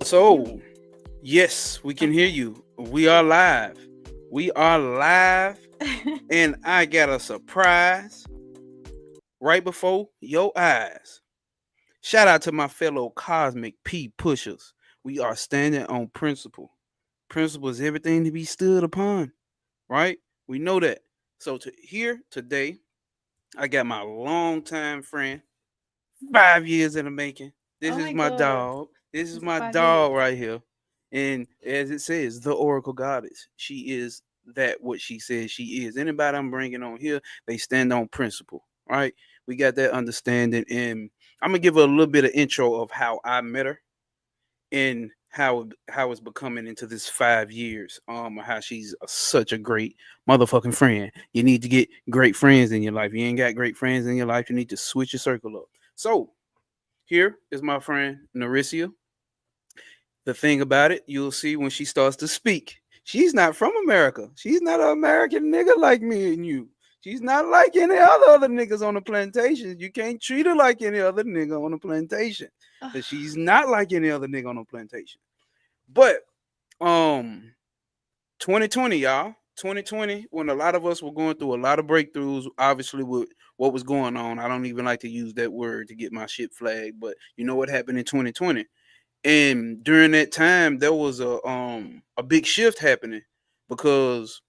Can you hear So, me? yes, we can hear Okay. you. We are live. We are live, and I got a surprise right before your eyes. Shout out to my fellow cosmic P pushers. We are standing on principle. Principle is everything to be stood upon, right? We know that. So, here today, I got my longtime friend, 5 years in the making. This Oh is my my god. dog. This is Is it my 5 years? dog right here. And as it says, the Oracle Goddess. She is that what she says she is. Anybody I'm bringing on here, they stand on principle, right? We got that understanding. And I'm going to give her a little bit of intro of how I met her and how it's becoming into this 5 years. How she's such a great motherfucking friend. You need to get great friends in your life. You ain't got great friends in your life. You need to switch your circle up. So here is my friend Nariscia. The thing about it, you'll see when she starts to speak. She's not from America. She's not an American nigga like me and you. She's not like any other niggas on the plantation. You can't treat her like any other nigga on the plantation. Ugh. Cause she's not like any other nigga on the plantation. But um 2020, y'all. 2020, when a lot of us were going through a lot of breakthroughs, obviously with what was going on. I don't even like to use that word to get my shit flagged, but you know what happened in 2020. And during that time, there was a big shift happening because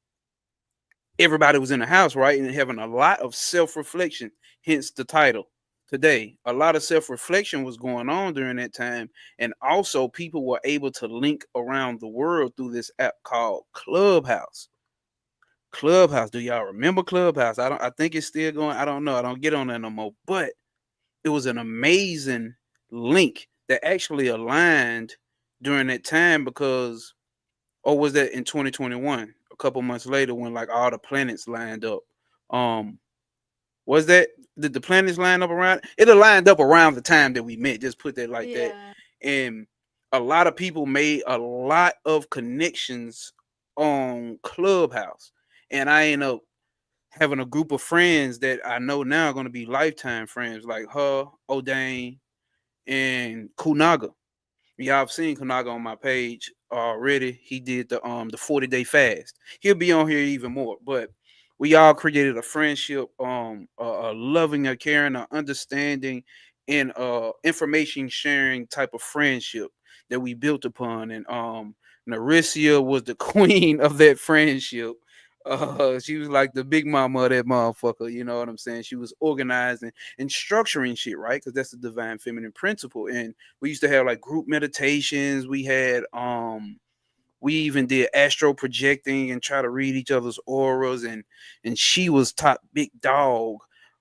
everybody was in the house, right, and having a lot of self reflection. Hence the title today. A lot of self reflection was going on during that time, and also people were able to link around the world through this app called Clubhouse. Clubhouse. Do y'all remember Clubhouse? I don't. I think it's still going. I don't know. I don't get on there no more. But it was an amazing link that actually aligned during that time because, or was that in 2021? A couple months later, when like all the planets lined up. Um, was that did the planets line up around? It aligned up around the time that we met. Just put that like that, Yeah. and a lot of people made a lot of connections on Clubhouse, and I ended up having a group of friends that I know now are going to be lifetime friends, like her, O'Dane, and Kunaga. Y'all have seen Kunaga on my page already. He did the 40-day fast. He'll be on here even more. But we all created a friendship, a loving, a caring, a understanding, and information sharing type of friendship that we built upon. And Nariscia was the queen of that friendship. She was like the big mama of that motherfucker. You know what I'm saying? She was organizing and structuring shit, right? Because that's the divine feminine principle. And we used to have like group meditations. We even did astro projecting and try to read each other's auras, and she was top big dog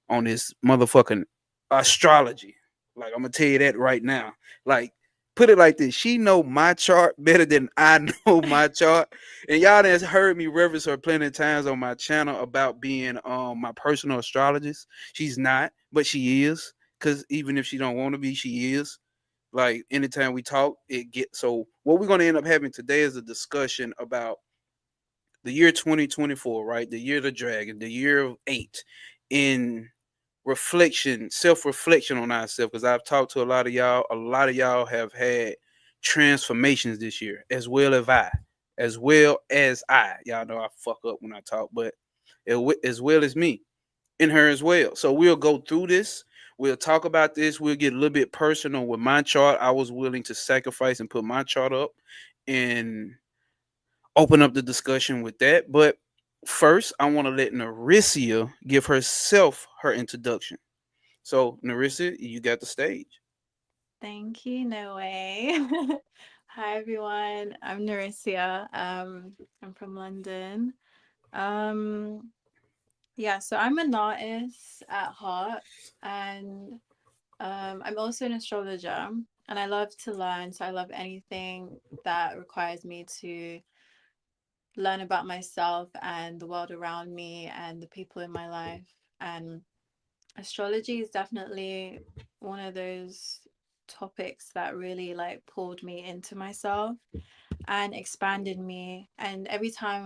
on this motherfucking astrology. Like I'm gonna tell you that right now. Like put it like this: she know my chart better than I know my chart, and y'all done heard me reference her plenty of times on my channel about being my personal astrologist. She's not, but she is. Cause even if she don't want to be, she is. Like anytime we talk, it gets so. What we're gonna end up having today is a discussion about the year 2024, right? The year of the dragon, the year of eight, in reflection, self-reflection on ourselves. Because I've talked to a lot of y'all. A lot of y'all have had transformations this year, as well as I, as well as I. Y'all know I fuck up when I talk, but as well as me in her as well. So we'll go through this. We'll talk about this. We'll get a little bit personal with my chart. I was willing to sacrifice and put my chart up and open up the discussion with that. But first, I want to let Narissia give herself her introduction. So, Narissia, you got the stage. Thank you. No way. Hi everyone. I'm Nariscia. I'm from London. Um, yeah, so I'm an artist at heart, and I'm also an astrologer, and I love to learn. So I love anything that requires me to learn about myself and the world around me and the people in my life. And astrology is definitely one of those topics that really like pulled me into myself and expanded me. And every time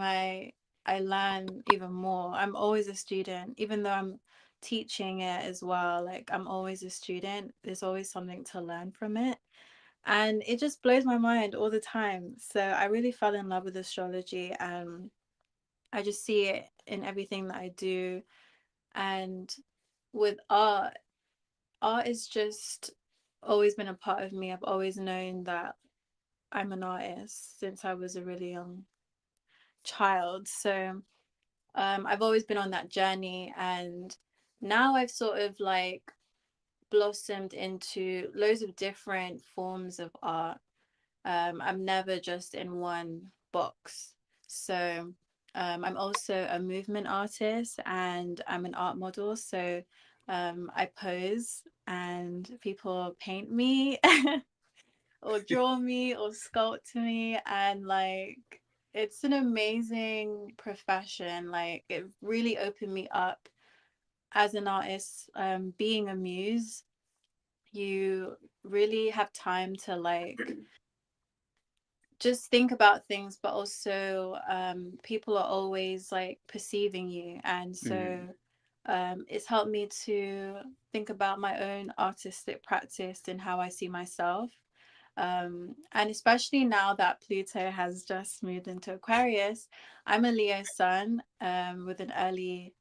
I learn even more, I'm always a student, even though I'm teaching it as well. Like I'm always a student. There's always something to learn from it. And it just blows my mind all the time. So I really fell in love with astrology, and I just see it in everything that I do. And with art, art is just always been a part of me. I've always known that I'm an artist since I was a really young child. So I've always been on that journey, and now I've sort of like blossomed into loads of different forms of art. I'm never just in one box. So I'm also a movement artist and I'm an art model. So I pose and people paint me or draw me or sculpt me. And like, it's an amazing profession. Like, it really opened me up as an artist. Being a muse, you really have time to like just think about things, but also people are always like perceiving you. And so Mm. it's helped me to think about my own artistic practice and how I see myself. And especially now that Pluto has just moved into Aquarius, I'm a Leo sun with an early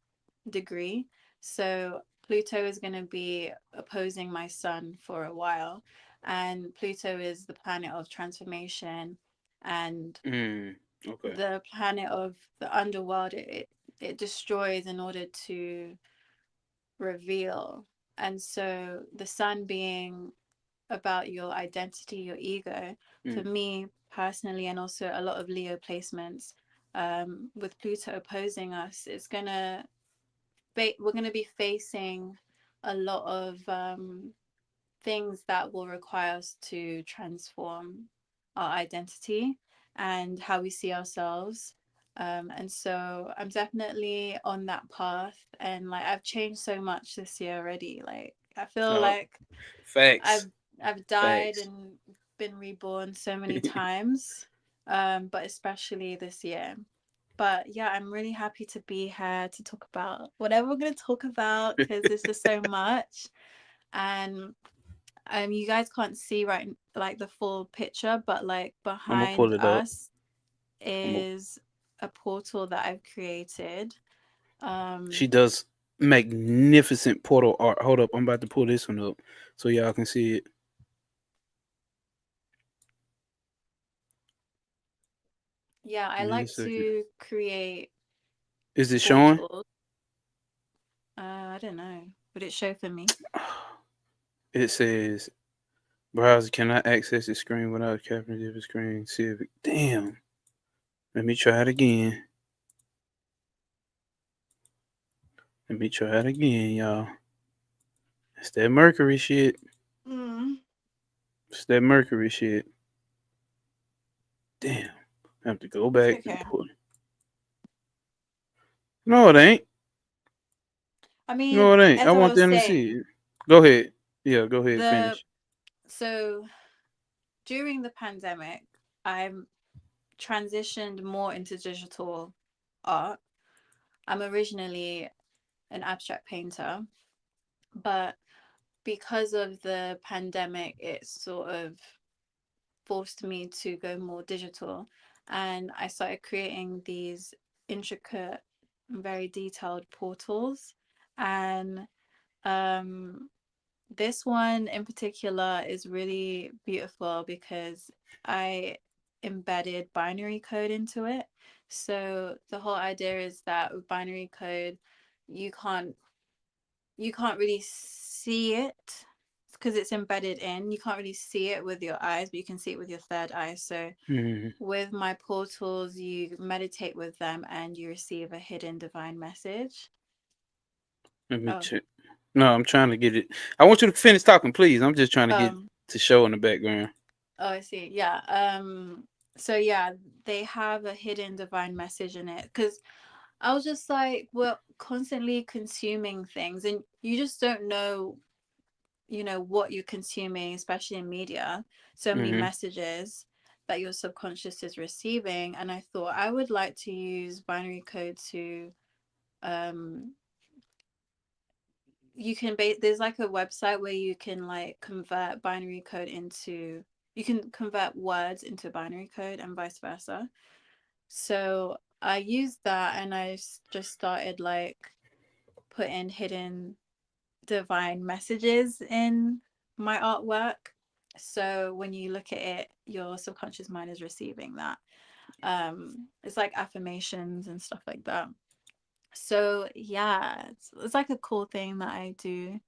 degree. So Pluto is going to be opposing my sun for a while. And Pluto is the planet of transformation and Mm. Okay. the planet of the underworld. It destroys in order to reveal. And so the sun being about your identity, your ego, for Mm. me personally, and also a lot of Leo placements, with Pluto opposing us, it's gonna we're going to be facing a lot of things that will require us to transform our identity and how we see ourselves. And so I'm definitely on that path. And like, I've changed so much this year already. Like, I feel No. like I've Facts. I've died Facts. and been reborn so many times, but especially this year. But yeah, I'm really happy to be here to talk about whatever we're going to talk about because there's just so much. And you guys can't see right like the full picture, but like I'm gonna behind pull it up. us I'm gonna, is a portal that I've created. she Um, does magnificent portal art. Hold up, I'm about to pull this one up so y'all can see it. yeah, I Give me a like second. to create Is it showing? portals. I don't know. Would it show for me? It says browser cannot access the screen without capturing the screen. See if it, damn. Let me try it again. Let me try it again, y'all. It's that Mercury shit. Mm. It's that Mercury shit. Damn. I have to go It's back and okay. put. No, it ain't. I No, mean, it ain't. I as I want was them to see saying, it. Go ahead. Yeah, go ahead. the Finish. so during the pandemic, I transitioned more into digital art. I'm originally an abstract painter, but because of the pandemic, it sort of forced me to go more digital. And I started creating these intricate, very detailed portals. And um, this one in particular is really beautiful because I embedded binary code into it. So the whole idea is that with binary code, you can't you can't really see it because it's embedded in. You can't really see it with your eyes, but you can see it with your third eye. So Mm-hmm. with my portals, you meditate with them and you receive a hidden divine message. Let me Oh, check. No, I'm trying to get it. I want you to finish talking, please. I'm just trying to get um, to show in the background. oh, I see. Yeah. So yeah, they have a hidden divine message in it because I was just like, we're constantly consuming things, and you just don't know, what you're consuming, especially in media. So many Mm-hmm. messages that your subconscious is receiving, and I thought I would like to use binary code to um there's like a website where you can like convert binary code into you can convert words into binary code and vice versa. So I used that and just started like putting hidden divine messages in my artwork. So when you look at it, your subconscious mind is receiving that. It's like affirmations and stuff like that. So yeah, it's like a cool thing that I do.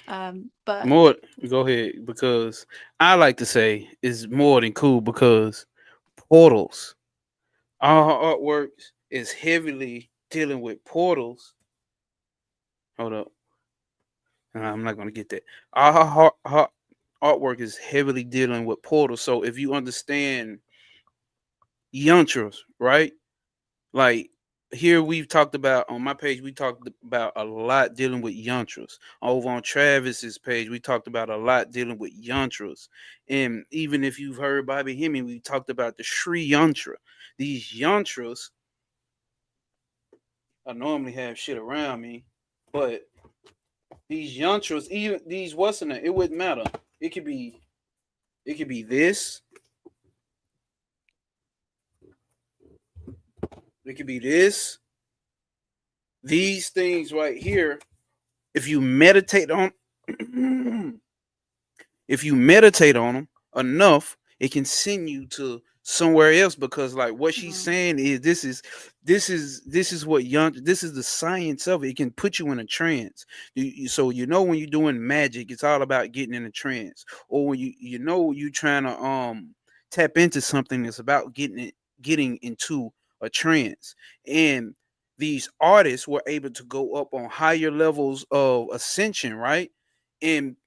But More, go ahead, because I like to say is more than cool because portals. Our artwork is heavily dealing with portals. Hold up, I'm not gonna get that. Our artwork is heavily dealing with portals. So if you understand yantras, right? Like here we've talked about on my page, we talked about a lot dealing with yantras. Over on Travis's page, we talked about a lot dealing with yantras. And even if you've heard Bobby Hemming, we talked about the Sri Yantra. These yantras, I normally have shit around me, but these yantras, even these what's in it, it wouldn't matter. It could be it could be this, it could be this, these things right here. If you meditate on if you meditate on them enough, it can send you to somewhere else because like what she's mm, saying is this is what young this is the science of it. It can put you in a trance. So you know when you're doing magic, it's all about getting in a trance. Or when you know you're trying to tap into something, it's about getting into a trance. And these artists were able to go up on higher levels of ascension, right? And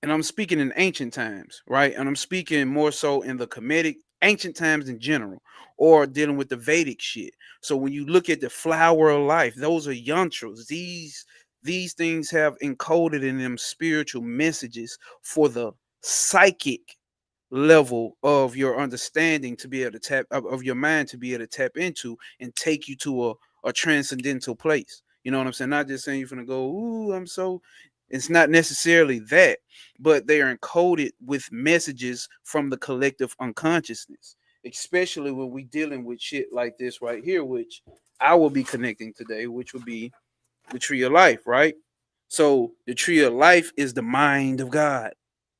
I'm speaking in ancient times, right? And I'm speaking more so in the Kemetic ancient times in general, or dealing with the Vedic shit. So when you look at the flower of life, those are yantras. These things have encoded in them spiritual messages for the psychic level of your understanding to be able to tap of your mind to be able to tap into and take you to a transcendental place. You know what I'm saying? Not just saying you're gonna go, ooh, I'm so it's not necessarily that, but they are encoded with messages from the collective unconsciousness, especially when we dealing with shit like this right here, which I will be connecting today, which would be the tree of life, right? So the tree of life is the mind of God,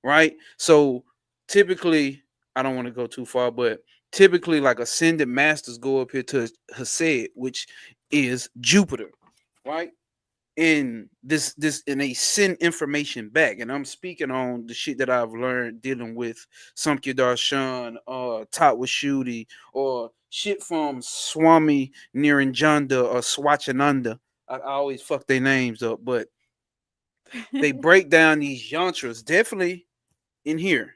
right? So typically, I don't want to go too far, but typically, like ascended masters go up here to Hesed, which is Jupiter, right? In this and they send information back. And I'm speaking on the shit that I've learned dealing with Samkhya Darshan, Tatwashudi, or shit from Swami Niranjanda or Swachananda. I always fuck their names up, but they break down these yantras definitely in here.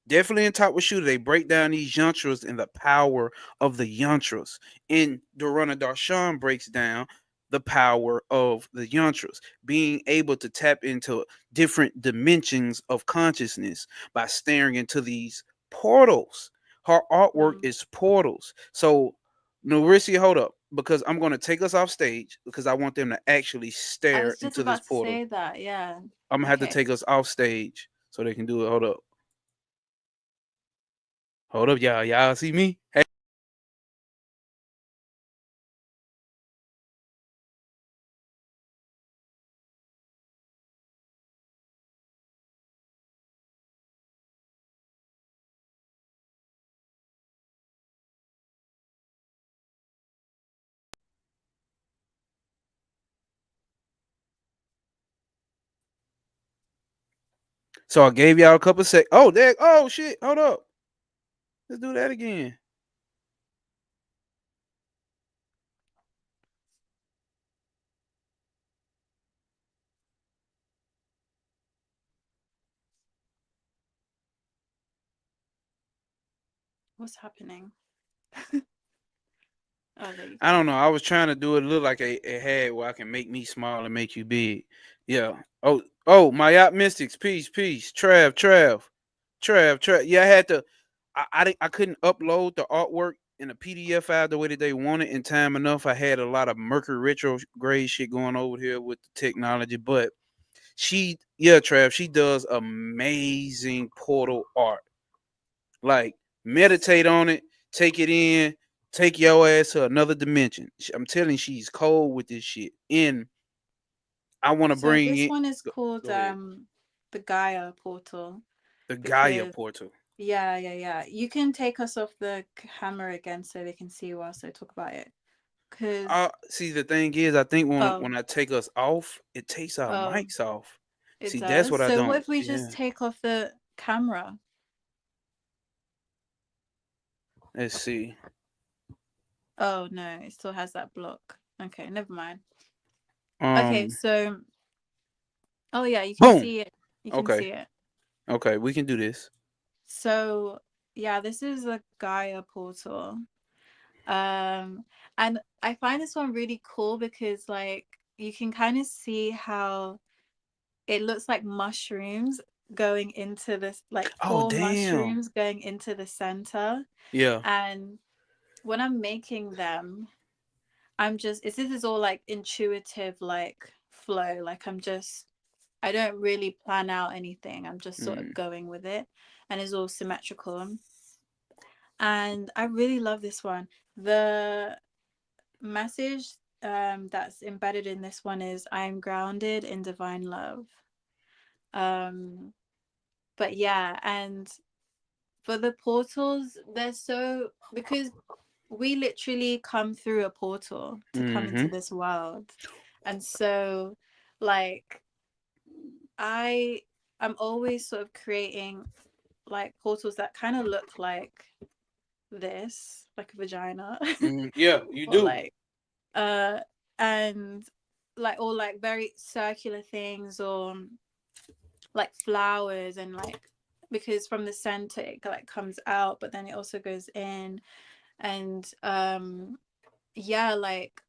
Definitely in Top with Shooter, they break down these yantras and the power of the yantras. And Durana Darshan breaks down the power of the yantras, being able to tap into different dimensions of consciousness by staring into these portals. Her artwork mm. is portals. So, Nariscia, hold up, because I'm going to take us off stage because I want them to actually I stare was just into this about to portal. say that. Yeah. I'm going to have to Okay. take us off stage so they can do it. Hold up. Hold up, y'all. Y'all see me? Hey. So I gave y'all a couple sec. Oh, there. Oh shit. Hold up. Let's do that again. What's happening? Oh, there you I go. don't know. I was trying to do it look like a head where I can make me small and make you big. Yeah. Oh, my yacht mystics. Peace. Trav. Yeah, I had to. I couldn't upload the artwork in a PDF file the way that they wanted in time enough. I had a lot of Mercury retrograde shit going over here with the technology, but yeah, Trav, she does amazing portal art. Like meditate on it, take it in, take your ass to another dimension. I'm telling you, she's cold with this shit. And I want to So bring this it. one is Go, called go ahead. the Gaia portal The Gaia because portal. yeah. You can take us off the camera again so they can see whilst I talk about it. Cause See, the thing is, I think oh when I take us off, it takes our oh mics off. it See, that's does. what I So what don't. if we just Yeah. take off the camera? Let's see. Oh no, it still has that block. Okay, never mind. Okay, Um. so oh yeah, you can Boom. see it. You can Okay. see it. Okay. We can do this. So yeah, this is a Gaia portal. Um, and I find this one really cool because like you can kind of see how it looks like mushrooms going into this, like Oh four damn. mushrooms going into the center. Yeah. And when I'm making them, this is all like intuitive, like flow. Like I don't really plan out anything. I'm just sort of Mm. going with it, and it's all symmetrical. And I really love this one. The message that's embedded in this one is I am grounded in divine love. Um, but yeah, and for the portals, they're so because we literally come through a portal to come into Mm-hmm. this world. And so like I I'm always sort of creating like portals that kind of look like this, like a vagina. Mm, yeah, you Or do. like uh and like or like very circular things or like flowers and like because from the center it like comes out but then it also goes in and yeah, like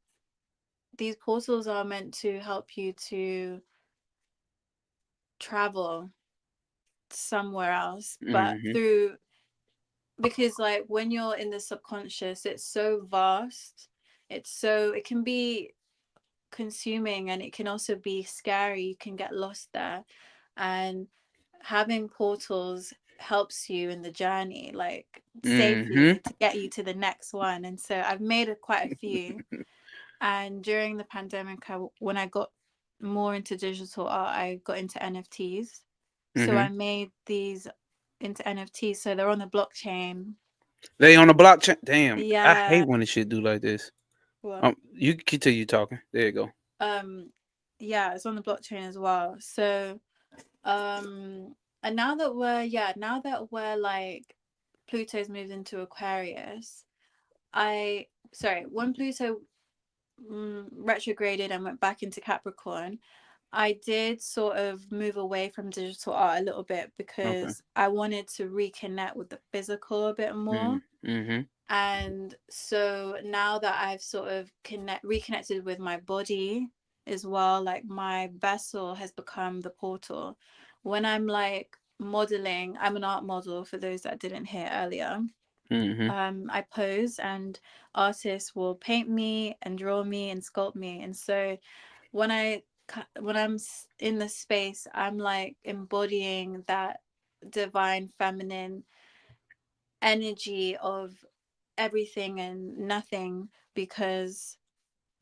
these portals are meant to help you to travel somewhere else but Mm-hmm. through because like when you're in the subconscious it's so vast, it can be consuming and it can also be scary, you can get lost there, and having portals helps you in the journey like Mm-hmm. safely to get you to the next one. And so I've made quite a few, and during the pandemic when I got more into digital art I got into NFTs, so Mm-hmm. I made these into NFTs so they're on the blockchain. They on the blockchain. Damn, I hate Yeah. when this shit do like this. What? You continue talking. There you go. um yeah, it's on the blockchain as well. So and now that we're like Pluto's moved into Aquarius, I sorry, when Pluto retrograded and went back into Capricorn, I did sort of move away from digital art a little bit Okay. because I wanted to reconnect with the physical a bit more. Mm-hmm. And so now that I've sort of reconnected with my body as well, like my vessel has become the portal. When I'm like modeling, I'm an art model for those that didn't hear earlier. Mm-hmm. I pose and artists will paint me and draw me and sculpt me. And so when I'm in the space, I'm like embodying that divine feminine energy of everything and nothing because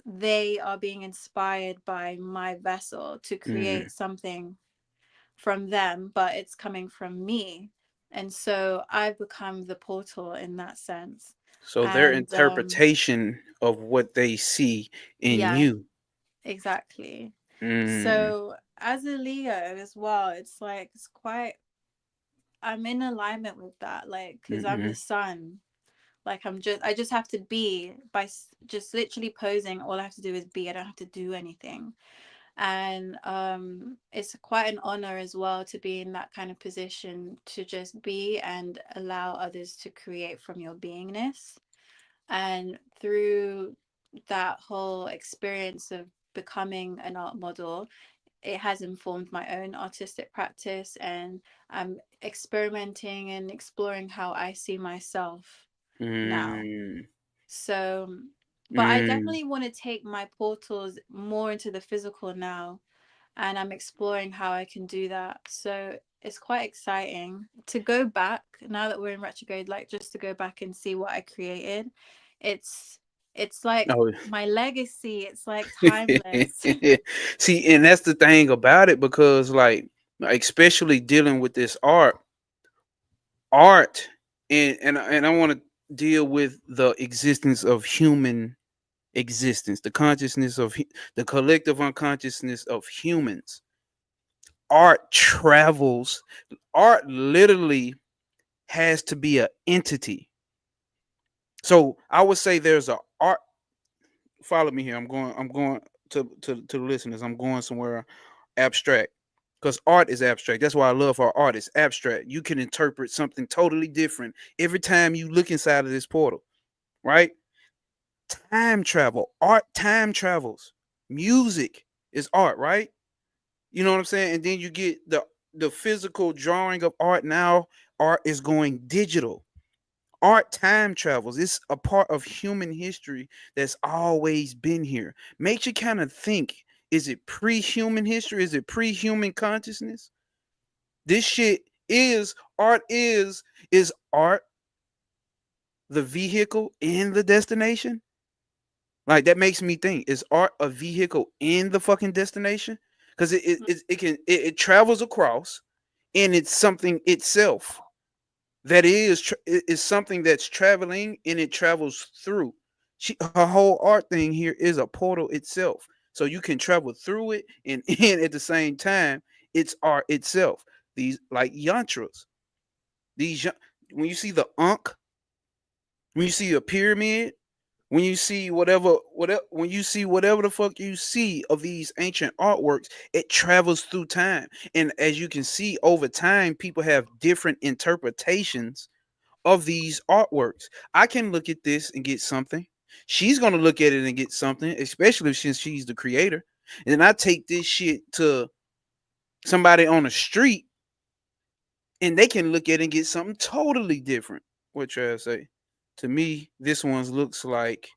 they are being inspired by my vessel to Mm-hmm. create something from them, but it's coming from me. And so I've become the portal in that sense. So their And interpretation of what they see in yeah, you. exactly. Mm. So as a Leo as well, it's like I'm in alignment with that, like, because I'm the Mm-hmm. sun. Like I just have to be by just literally posing. All I have to do is be. I don't have to do anything. And it's quite an honor as well to be in that kind of position to just be and allow others to create from your beingness. And through that whole experience of becoming an art model, it has informed my own artistic practice, and I'm experimenting and exploring how I see myself now. Mm. So, but I Mm. definitely want to take my portals more into the physical now. and I'm exploring how I can do that. So it's quite exciting to go back now that we're in retrograde, like just to go back and see what I created. It's it's like Oh, my legacy. It's like timeless. see, and that's the thing about it because, like, especially dealing with this art, and I want to deal with the existence of human existence, the consciousness of the collective unconsciousness of humans. Art travels. Art literally has to be an entity. So I would say there's a art. Follow me here. I'm going to the listeners. I'm going somewhere abstract because art is abstract. That's why I love our art. It's abstract. You can interpret something totally different every time you look inside of this portal, right? Time travel, art time travels. Music is art, right? You know what I'm saying? And then you get the physical drawing of art. Now art is going digital. Art time travels. It's a part of human history that's always been here. Makes you kind of think, is it pre-human history? Is it pre-human consciousness? This shit is art is art the vehicle in the destination? Like that makes me think: is art a vehicle in the fucking destination? Because it travels across, and it's something itself that is something that's traveling, and it travels through. Her whole art thing here is a portal itself, so you can travel through it, and at the same time, it's art itself. These like yantras. These when you see the Ankh, when you see a pyramid, when you see when you see whatever the fuck you see of these ancient artworks, it travels through time. And as you can see over time, people have different interpretations of these artworks. I can look at this and get something. She's gonna look at it and get something, especially since she's the creator. And then I take this shit to somebody on the street, and they can look at it and get something totally different. What you say? To me, this one looks like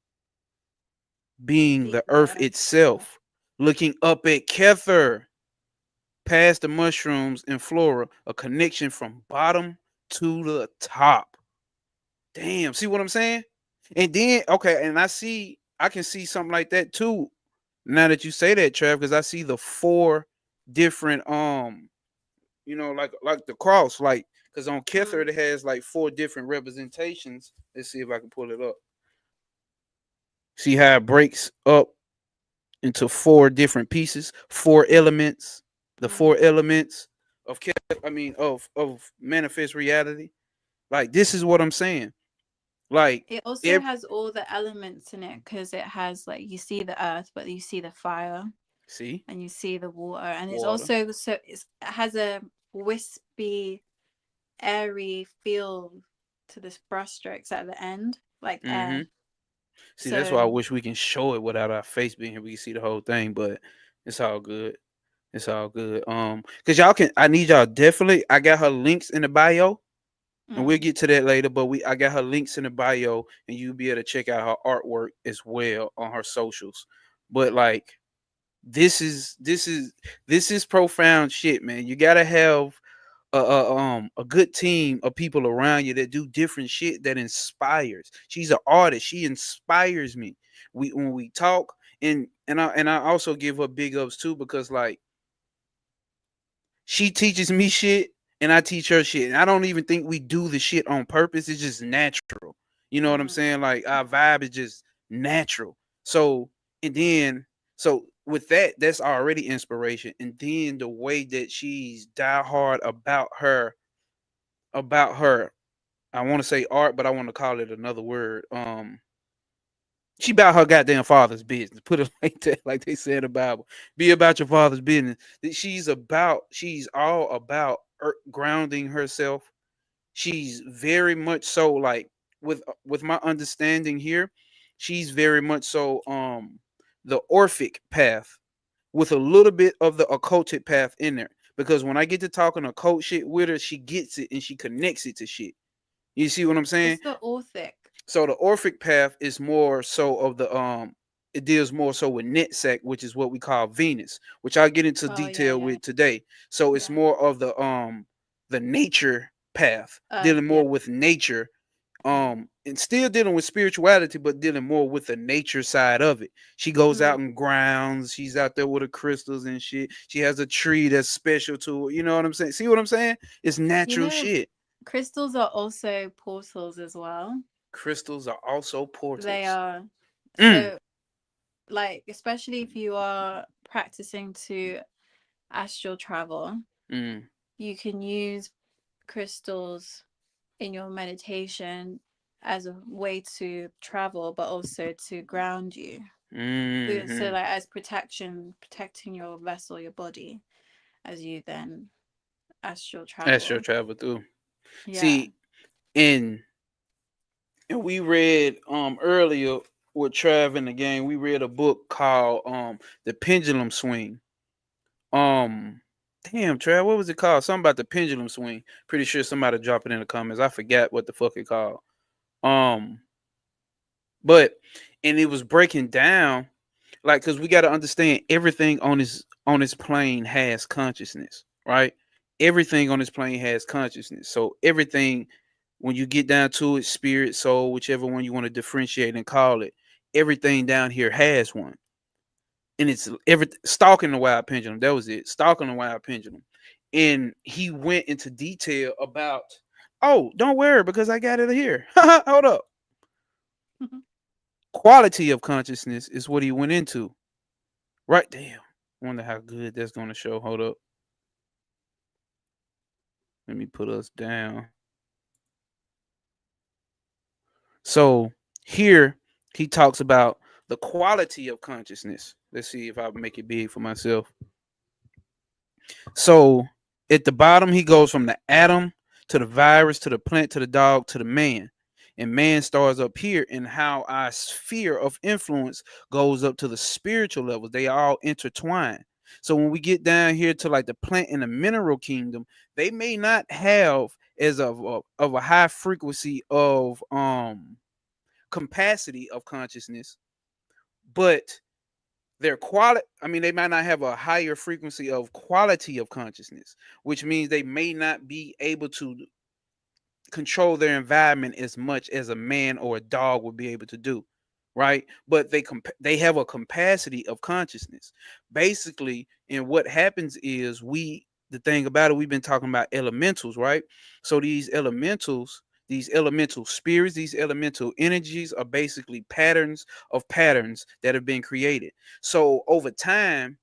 being Being the the earth earth. Yeah. itself, looking up at Kether, past the mushrooms and flora, a connection from bottom to the top. Damn, see what I'm saying? And then, okay, and I can see something like that too. Now that you say that, Trav, because I see the four different, like the cross, like, because on Mm. Kether it has like four different representations. Let's see if I can pull it up. See how it breaks up into four different pieces, four elements, the four Mm. elements of of manifest reality. Like this is what I'm saying. Like It also every, has all the elements in it because it has like you see the earth, but you see the fire see and you see the water, and it's water. also it has a wispy, airy feel to this brushstrokes at the end, like Mm-hmm. air. See, that's why I So wish we can show it without our face being here. We can see the whole thing, but it's all good. It's all good. Cause y'all can. I need y'all definitely. I got her links in the bio, and we'll mm, get to that later. But I got her links in the bio, and you'll be able to check out her artwork as well on her socials. But like, this is this is this is profound shit, man. You gotta have a good team of people around you that do different shit that inspires. She's an artist. She inspires me. We when we talk, and I also give her big ups too because like she teaches me shit and I teach her shit. And I don't even think we do the shit on purpose. It's just natural. You know what I'm mm, saying? Like our vibe is just natural. So and then so with that, that's already inspiration. And then the way that she's diehard about her, I want to say art, but I want to call it another word. She about her goddamn father's business. Put it like that, like they said in the Bible. Be about your father's business. She's all about grounding herself. She's very much so like with my understanding here, she's very much so the Orphic path with a little bit of the occultic path in there. Because when I get to talking occult shit with her, she gets it and she connects it to shit. You see what I'm saying? what's the orthic? So the Orphic path is more so of the it deals more so with Netzach, which is what we call Venus, which I'll get into Oh yeah, detail yeah, with today. So it's yeah. more of the nature path, Earth, dealing yeah, more with nature, yeah. and still dealing with spirituality, but dealing more with the nature side of it. She goes Mm. out and grounds. She's out there with her crystals and shit. She has a tree that's special to her. You know what I'm saying? See what I'm saying? It's You natural know, shit. crystals are also portals as well. Crystals are also They portals. are. Mm, So, like, especially if you are practicing to astral travel, mm, you can use crystals in your meditation as a way to travel, but also to ground you. So, mm-hmm. like, as protection, protecting your vessel, your body, as you then astral Astro travel. travel through. Yeah. See, in and we read earlier with Trav in the game, we read a book called The Pendulum Swing. Um Damn, Trav, what was it called? Something about the pendulum swing. Pretty sure somebody drop it in the comments. I forgot what the fuck it called. Um, but and it was breaking down like because we got to understand everything on this plane has consciousness, right? Everything on this plane has consciousness. So everything, when you get down to it, spirit, soul, whichever one you want to differentiate and call it, everything down here has one. And it's every stalking the wild pendulum. That was it. Stalking the wild pendulum. And he went into detail about, oh, don't worry because I got it here. Hold up. Quality of consciousness is what he went into. Right. Damn. Wonder how good that's gonna show. Hold up. Let me put us down. So here he talks about the quality of consciousness. Let's see if I make it big for myself. So at the bottom, he goes from the atom to the virus to the plant to the dog to the man. And man starts up here, and how our sphere of influence goes up to the spiritual level. They all intertwine. So when we get down here to like the plant and the mineral kingdom, they may not have as of a high frequency of capacity of consciousness, but their quality, I mean, they might not have a higher frequency of quality of consciousness, which means they may not be able to control their environment as much as a man or a dog would be able to do, right? But they have a capacity of consciousness basically. And what happens is, the thing about it, we've been talking about elementals, right? So these elemental spirits, these elemental energies are basically patterns that have been created. So over time,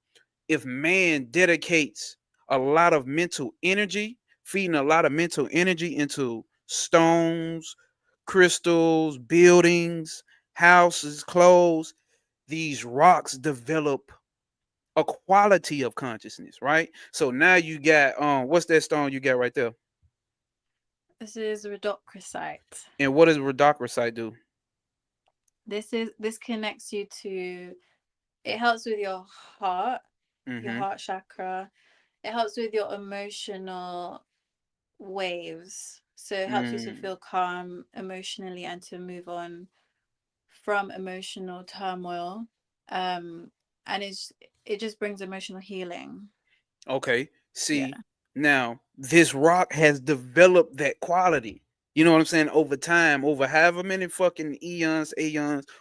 if man dedicates a lot of mental energy, feeding a lot of mental energy into stones, crystals, buildings, houses, clothes, these rocks develop a quality of consciousness, right? So now you got what's that stone you got right there? This is rhodochrosite. And what does rhodochrosite do? This connects you to, it helps with your Mm-hmm. heart chakra. It helps with your emotional waves. So it helps you to Mm. feel calm emotionally and to move on from emotional turmoil. Um and it just brings emotional healing. Okay. See, Yeah. now this rock has developed that quality. You know what I'm saying? Over time, over however many fucking aeons,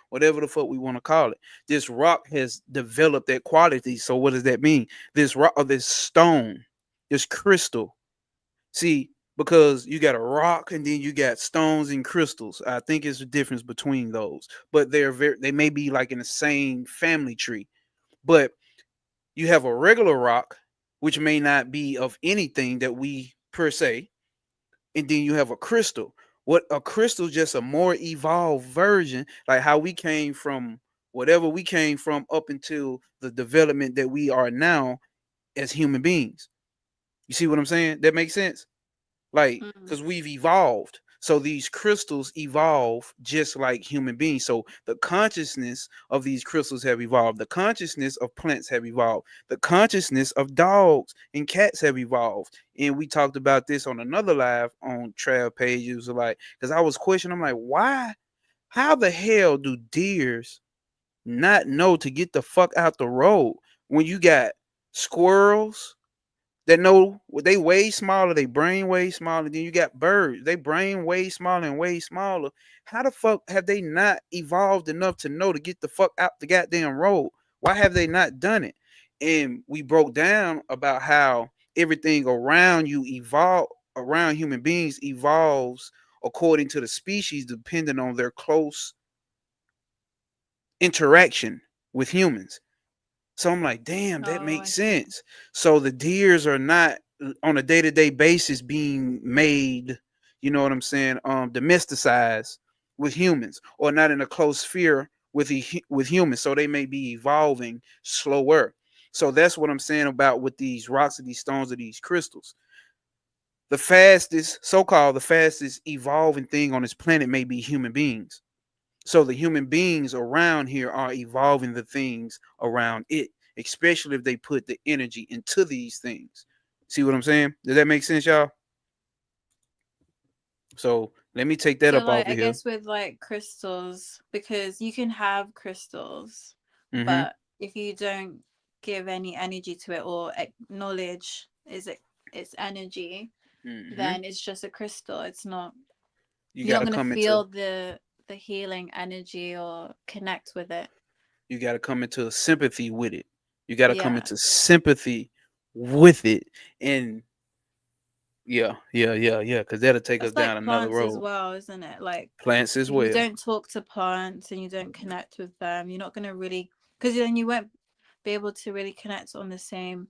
whatever the fuck we want to call it, this rock has developed that quality. So what does that mean? This rock or this stone, this crystal. See, because you got a rock and then you got stones and crystals. I think it's a difference between those, but they may be like in the same family tree. But you have a regular rock, which may not be of anything that we per se, and then you have a crystal. What a crystal is just a more evolved version, like how we came from whatever we came from up until the development that we are now as human beings. You see what I'm saying? That makes sense? Like, Mm. because we've evolved. So these crystals evolve just like human beings. So the consciousness of these crystals have evolved. The consciousness of plants have evolved. The consciousness of dogs and cats have evolved. And we talked about this on another live on Trail page. It was like, because I was questioning, I'm like, why? How the hell do deers not know to get the fuck out the road when you got squirrels that know they way smaller, they brain way smaller. Then you got birds, they brain way smaller and way smaller. How the fuck have they not evolved enough to know to get the fuck out the goddamn road? Why have they not done it? And we broke down about how everything around you evolve around human beings evolves according to the species, depending on their close interaction with humans. So I'm like, damn, that Oh, makes I see. sense. So the deers are not on a day-to-day basis being made, you know what I'm saying, domesticized with humans, or not in a close sphere with humans. So they may be evolving slower. So that's what I'm saying about with these rocks or these stones or these crystals. The fastest, so-called the fastest evolving thing on this planet may be human beings. So the human beings around here are evolving the things around it, especially if they put the energy into these things. See what I'm saying? Does that make sense, y'all? So let me take that So up like off of I here. guess with like crystals, because you can have crystals, Mm-hmm. but if you don't give any energy to it or acknowledge is it its energy, Mm-hmm. then it's just a crystal. It's not, You you're not gotta gonna come into feel the healing energy or connect with it. you gotta come into sympathy with it. You gotta come Yeah. into sympathy with it. And yeah, because that'll take us That's down like another plants as road. well, isn't it? Like Plants as if you well. don't talk to plants and you don't connect with them, you're not gonna really, because then you won't be able to really connect on the same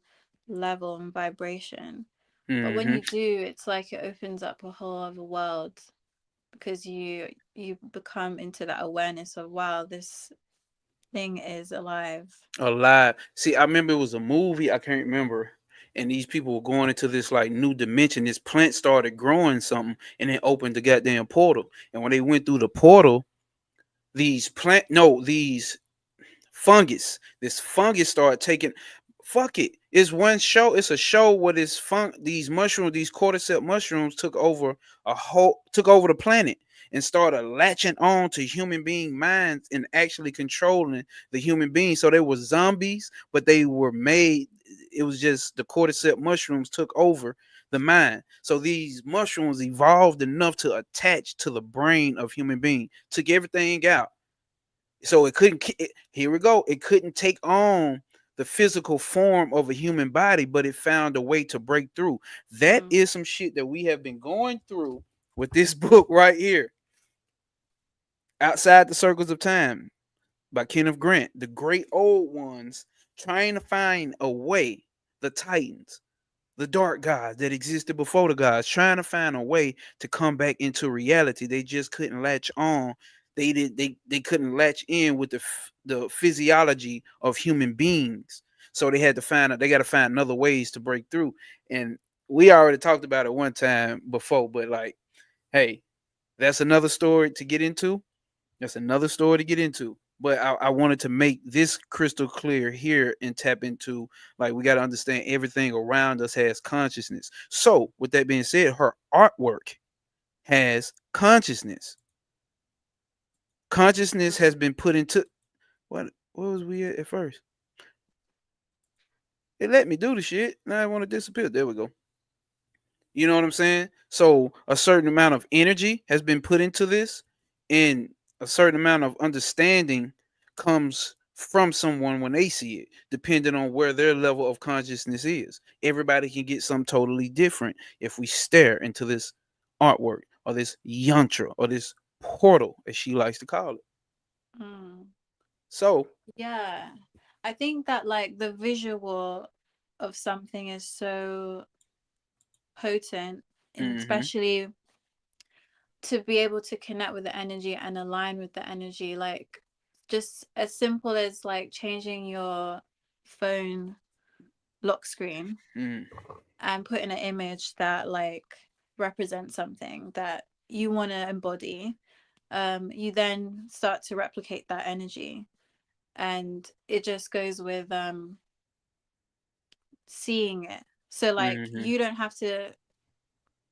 level and vibration. But when Mm-hmm. you do, it's like it opens up a whole other world because you become into that awareness of wow, this thing is alive. Alive. See, I remember it was a movie. I can't remember. And these people were going into this like new dimension. This plant started growing something, and it opened the goddamn portal. And when they went through the portal, these fungus. This fungus started taking. Fuck it. It's one show. It's a show where these mushrooms, these cordyceps mushrooms, took over the planet and started latching on to human being minds and actually controlling the human beings. So they were zombies, but they were made. It was just the cordyceps mushrooms took over the mind. So these mushrooms evolved enough to attach to the brain of human being, took everything out, so it couldn't here we go, it couldn't take on the physical form of a human body, but it found a way to break through. That Mm. is some shit that we have been going through with this book right here, Outside the Circles of Time by Kenneth Grant. The great old ones trying to find a way, the titans, the dark gods that existed before the gods, trying to find a way to come back into reality. They just couldn't latch on. They couldn't latch in with the physiology of human beings. So they got to find other ways to break through. And we already talked about it one time before, but like, hey, that's another story to get into. That's another story to get into. But I wanted to make this crystal clear here and tap into, like, we got to understand everything around us has consciousness. So, with that being said, her artwork has consciousness. Consciousness has been put into what was we at first? It let me do the shit. Now I want to disappear. There we go. You know what I'm saying? So a certain amount of energy has been put into this, and a certain amount of understanding comes from someone when they see it, depending on where their level of consciousness is. Everybody can get something totally different if we stare into this artwork or this yantra or this portal, as she likes to call it. Mm. So, Yeah. I think that like the visual of something is so potent, and mm-hmm, especially to be able to connect with the energy and align with the energy, like just as simple as like changing your phone lock screen mm, and putting an image that like represents something that you want to embody. You then start to replicate that energy, and it just goes with seeing it. So like mm-hmm, you don't have to,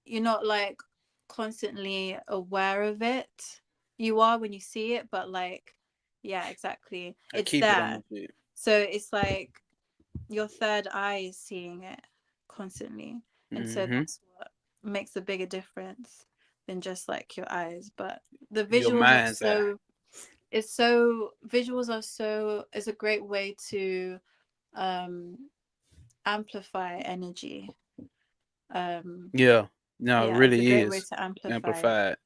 you're not like constantly aware of it. You are when you see it, but like Yeah, exactly. I It's keep it on there. the shit. So it's like your third eye is seeing it constantly. And so Mm-hmm. that's what makes a bigger difference than just like your eyes. But the Your visuals are mind's eye. so it's so visuals are so is a great way to um amplify energy. Um Yeah. No, it yeah, it's a really great way is to amplify it. amplified.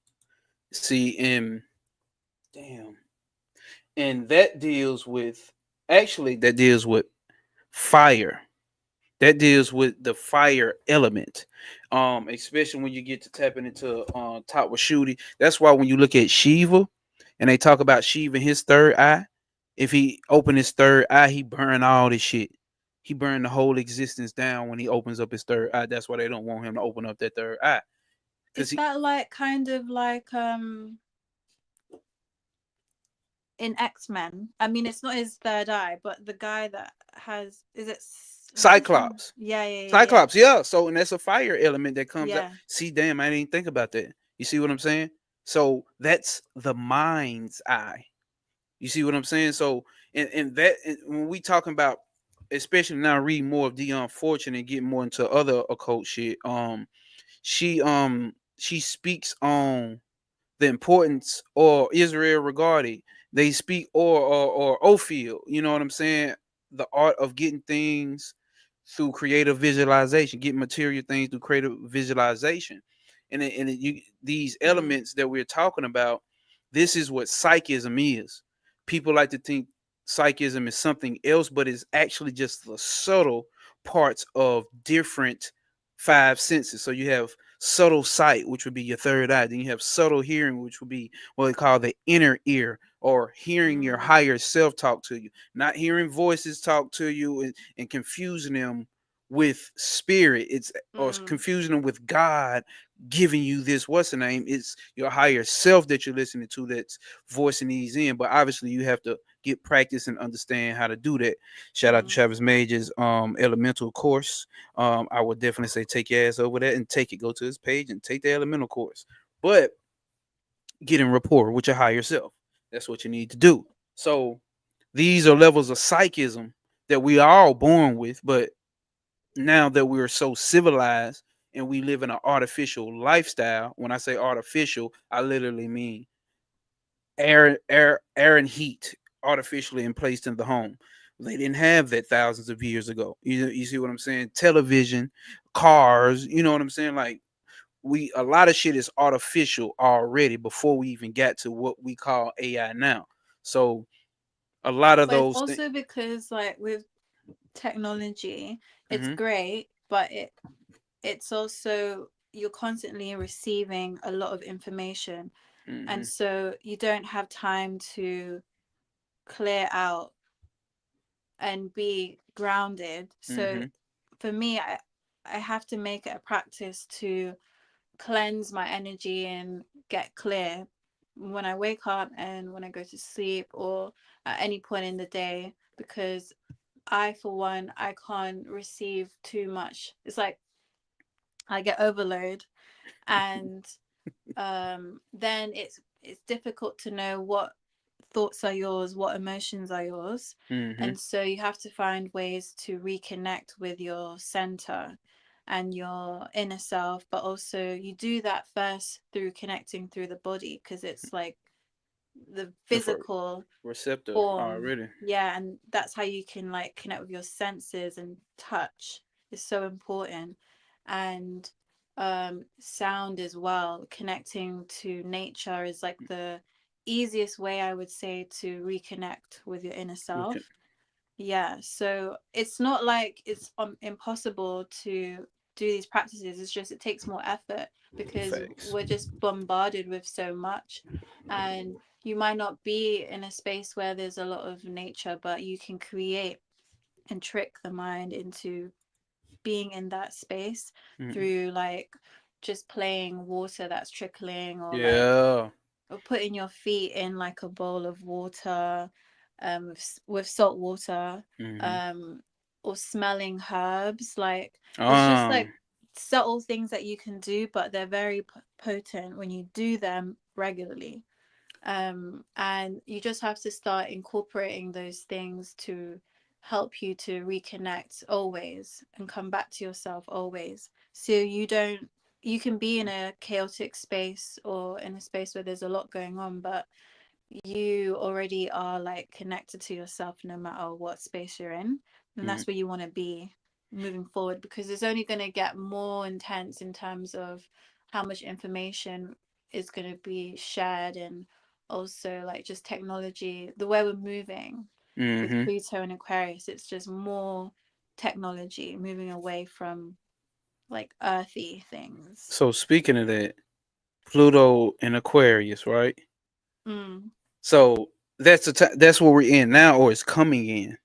See, and damn, and that deals with actually that deals with fire. That deals with the fire element. Especially when you get to tapping into top with Shooty. That's why when you look at Shiva and they talk about Shiva in his third eye, if he open his third eye, he burn all this shit. He burned the whole existence down when he opens up his third eye. That's why they don't want him to open up that third eye. Cause Is he that like kind of like in X-Men? I mean, it's not his third eye, but the guy that has is it what's his name? Cyclops. Yeah, yeah, yeah, yeah. Cyclops, yeah. So and that's a fire element that comes out. Yeah. See, damn, I didn't think about that. You see what I'm saying? So that's the mind's eye. You see what I'm saying? So and that and when we talking about, especially now reading more of the unfortunate and getting more into other occult shit, she speaks on the importance or Israel regarding. They speak or Ophil, you know what I'm saying? The art of getting things through creative visualization, getting material things through creative visualization. You these Mm, elements that we're talking about, this is what psychism is. People like to think psychism is something else, but it's actually just the subtle parts of different five senses. So you have subtle sight, which would be your third eye. Then you have subtle hearing, which would be what they call the inner ear, or hearing your mm, higher self talk to you, not hearing voices talk to you and confusing them with spirit. It's or mm, confusing them with God giving you this. What's the name? It's your higher self that you're listening to that's voicing these in. But obviously, you have to get practice and understand how to do that. Shout out to mm. Travis Major's elemental course. I would definitely say take your ass over there and take it. Go to his page and take the elemental course. But get in rapport with your higher self. That's what you need to do. So these are levels of psychism that we are all born with, but now that we're so civilized and we live in an artificial lifestyle, when I say artificial, I literally mean air and heat artificially placed in the home. They didn't have that thousands of years ago. You see what I'm saying? Television, cars, you know what I'm saying? Like we a lot of shit is artificial already before we even got to what we call AI now. So a lot of But it's those things. also because like with technology, it's Hmm. great, but it's also you're constantly receiving a lot of information, and Hmm. so you don't have time to clear out and be grounded. So Hmm. for me, I have to make it a practice to cleanse my energy and get clear when I wake up and when I go to sleep or at any point in the day, because I, for one, I can't receive too much. It's like I get overload, and then it's difficult to know what thoughts are yours, what emotions are yours. Hmm. And so you have to find ways to reconnect with your center and your inner self, but also you do that first through connecting through the body, because it's like the The first physical receptor form. already. Yeah, and that's how you can like connect with your senses, and touch is so important. And sound as well, connecting to nature is like the easiest way, I would say, to reconnect with your inner Okay. self. Yeah, so it's not like it's impossible to do these practices. It's just it takes more effort because Facts. we're just bombarded with so much. And you might not be in a space where there's a lot of nature, but you can create and trick the mind into being in that space Mm. through like just playing water that's trickling, or like Yeah. or putting your feet in like a bowl of water, with salt water, Hmm. um, or smelling herbs. Like there's just Um. like subtle things that you can do, but they're very potent when you do them regularly. And you just have to start incorporating those things to help you to reconnect always and come back to yourself always. So you can be in a chaotic space or in a space where there's a lot going on, but you already are like connected to yourself no matter what space you're in. And Mm, that's where you want to be moving forward, because it's only going to get more intense in terms of how much information is going to be shared, and also like just technology, the way we're moving with mm-hmm. Pluto and Aquarius. It's just more technology moving away from like earthy things. So speaking of that, Pluto and Aquarius, right? Mm. So that's what we're in now, or it's coming in.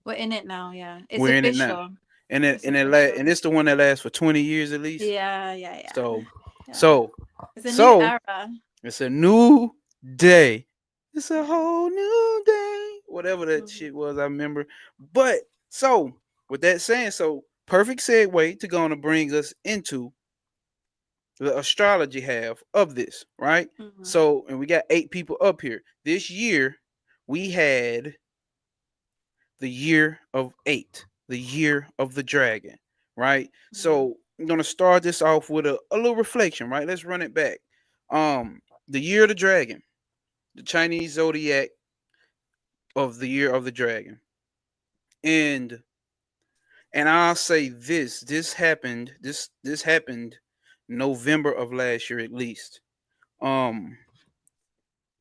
We're in it now, yeah. It's We're in it now, official. and It's official. and it's the one that lasts for 20 years at least. Yeah, yeah, yeah. So, Yeah. so, It's a new so era. it's a new day. It's a whole new day. Whatever that Mhm. shit was, I remember. But so with that saying, so perfect segue to going to bring us into the astrology half of this, right? Mhm. So, and we got 8 people up here. This year, we had the year of 8, the year of the dragon, right? Mhm. So, I'm gonna start this off with a little reflection, right? Let's run it back. The year of the dragon, the Chinese zodiac of the year of the dragon, and I'll say this: this happened November of last year at least. Um,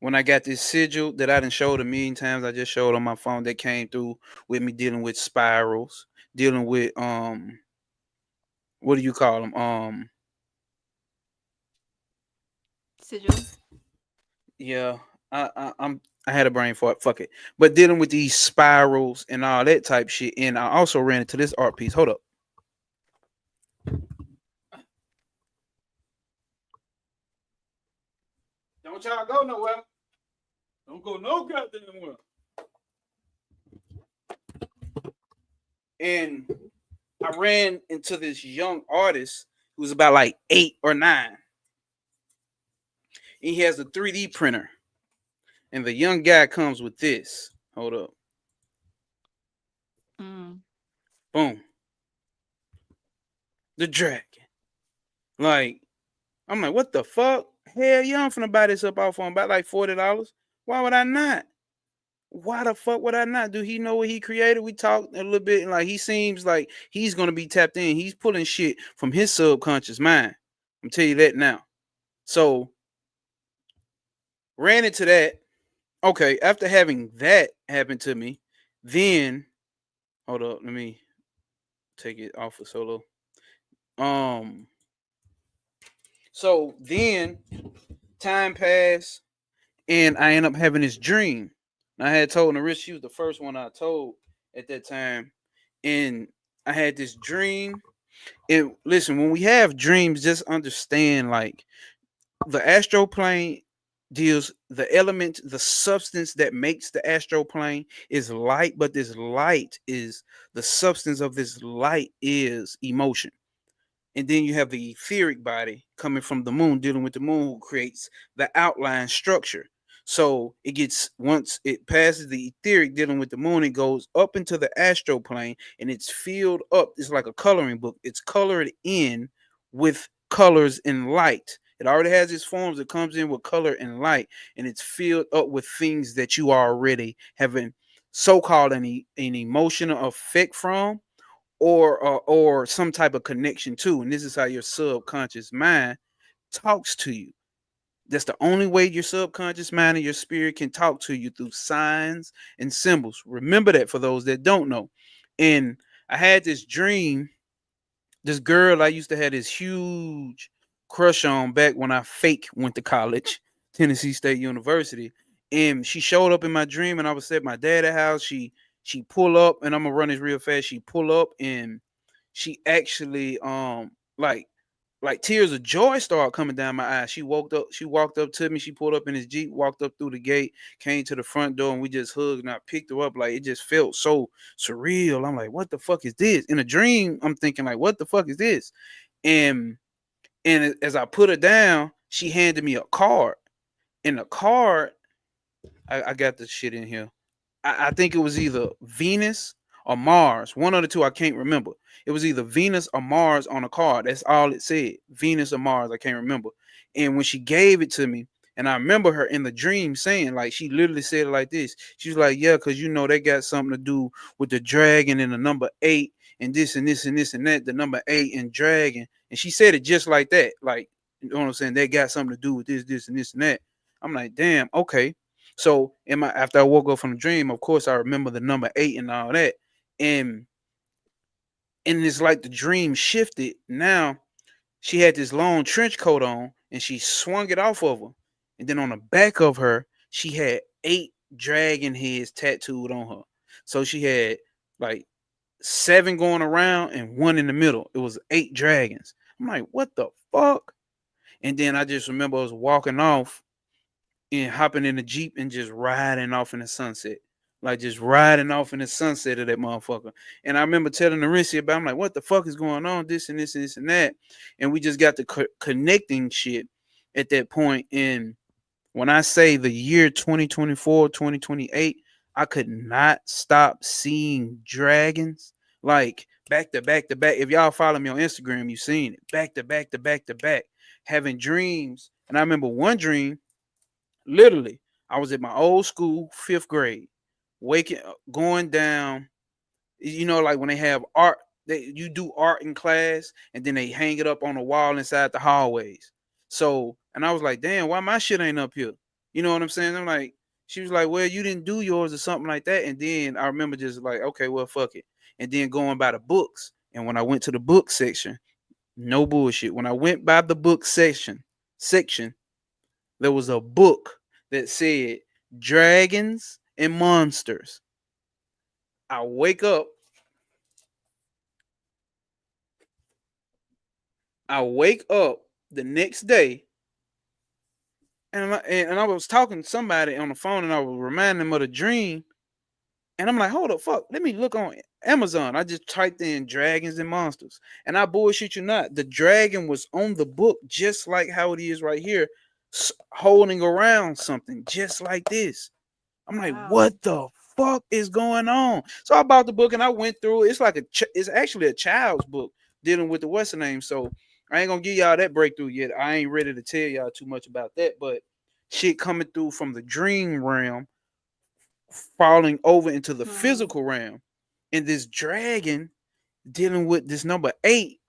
when I got this sigil that I didn't show a million times, I just showed on my phone that came through with me dealing with spirals, dealing with what do you call them? Sigil. Yeah, I had a brain fart. Fuck it. But dealing with these spirals and all that type shit, and I also ran into this art piece. Hold up. Don't y'all go nowhere. Don't go no goddamn where. And I ran into this young artist who's about like 8 or 9. And he has a 3D printer. And the young guy comes with this. Hold up. Mm. Boom. The dragon. Like, I'm like, what the fuck? Hell yeah, I'm finna buy this up off on about like $40. Why would I not? Why the fuck would I not? Do he know what he created? We talked a little bit, and like he seems like he's gonna be tapped in. He's pulling shit from his subconscious mind. I'm tell you that now. So ran into that. Okay, after having that happen to me, then hold up, let me take it off of solo. Um, so then time passed, and I end up having this dream. And I had told Nariscia, she was the first one I told at that time, and I had this dream. And listen, when we have dreams, just understand like the astral plane deals the element, the substance that makes the astral plane is light, but this light is the substance of this light is emotion. And then you have the etheric body coming from the moon, dealing with the moon, who creates the outline structure. So it gets, once it passes the etheric, dealing with the moon, it goes up into the astral plane, and it's filled up. It's like a coloring book. It's colored in with colors and light. It already has its forms. It comes in with color and light, and it's filled up with things that you already having so-called an emotional effect from, or some type of connection to. And this is how your subconscious mind talks to you. That's the only way your subconscious mind and your spirit can talk to you, through signs and symbols. Remember that, for those that don't know. And I had this dream. This girl I used to have this huge crush on back when I fake went to college, Tennessee State University. And she showed up in my dream, and I was at my dad's house. She pull up, and I'm gonna run this real fast. She pull up, and she actually like tears of joy started coming down my eyes. She walked up to me, she pulled up in his Jeep, walked up through the gate, came to the front door, and we just hugged, and I picked her up. Like, it just felt so surreal. I'm like, what the fuck is this? In a dream, I'm thinking like, what the fuck is this? And as I put her down, she handed me a card. In the card, I got the shit in here. I think it was either Venus or Mars. One of the two, I can't remember. It was either Venus or Mars on a card. That's all it said. Venus or Mars, I can't remember. And when she gave it to me, and I remember her in the dream saying, like, she literally said it like this. She was like, yeah, because you know they got something to do with the dragon and the number eight and this and this and this and that, the number eight and dragon. And she said it just like that. Like, you know what I'm saying? They got something to do with this and this and that. I'm like, damn, okay. So in my after I woke up from the dream, of course I remember the number eight and all that. And it's like the dream shifted. Now she had this long trench coat on and she swung it off of her. And then on the back of her, she had eight dragon heads tattooed on her. So she had like seven going around and one in the middle. It was eight dragons. I'm like, what the fuck? And then I just remember I was walking off and hopping in the Jeep and just riding off in the sunset. Like just riding off in the sunset of that motherfucker. And I remember telling Nariscia about, I'm like, what the fuck is going on? This and this and this and that. And we just got to connecting shit at that point. And when I say the year 2024, 2028, I could not stop seeing dragons. Like back to back to back. If y'all follow me on Instagram, you've seen it. Back to back to back to back. Having dreams. And I remember one dream. Literally, I was at my old school, fifth grade, waking up, going down. You know, like when they have art, you do art in class, and then they hang it up on the wall inside the hallways. So, and I was like, damn, why my shit ain't up here? You know what I'm saying? I'm like, she was like, well, you didn't do yours or something like that. And then I remember just like, okay, well, fuck it. And then going by the books. And when I went to the book section, no bullshit. When I went by the book section, there was a book that said dragons and monsters. I wake up. I wake up the next day, and I was talking to somebody on the phone, and I was reminding them of the dream. And I'm like, hold the fuck, let me look on Amazon. I just typed in dragons and monsters, and I bullshit you not. The dragon was on the book, just like how it is right here, holding around something, just like this. I'm like, Wow. what the fuck is going on? So I bought the book and I went through it. It's like it's actually a child's book dealing with the Western name. So I ain't gonna give y'all that breakthrough yet. I ain't ready to tell y'all too much about that, but shit coming through from the dream realm, falling over into the Hmm. physical realm, and this dragon dealing with this number eight,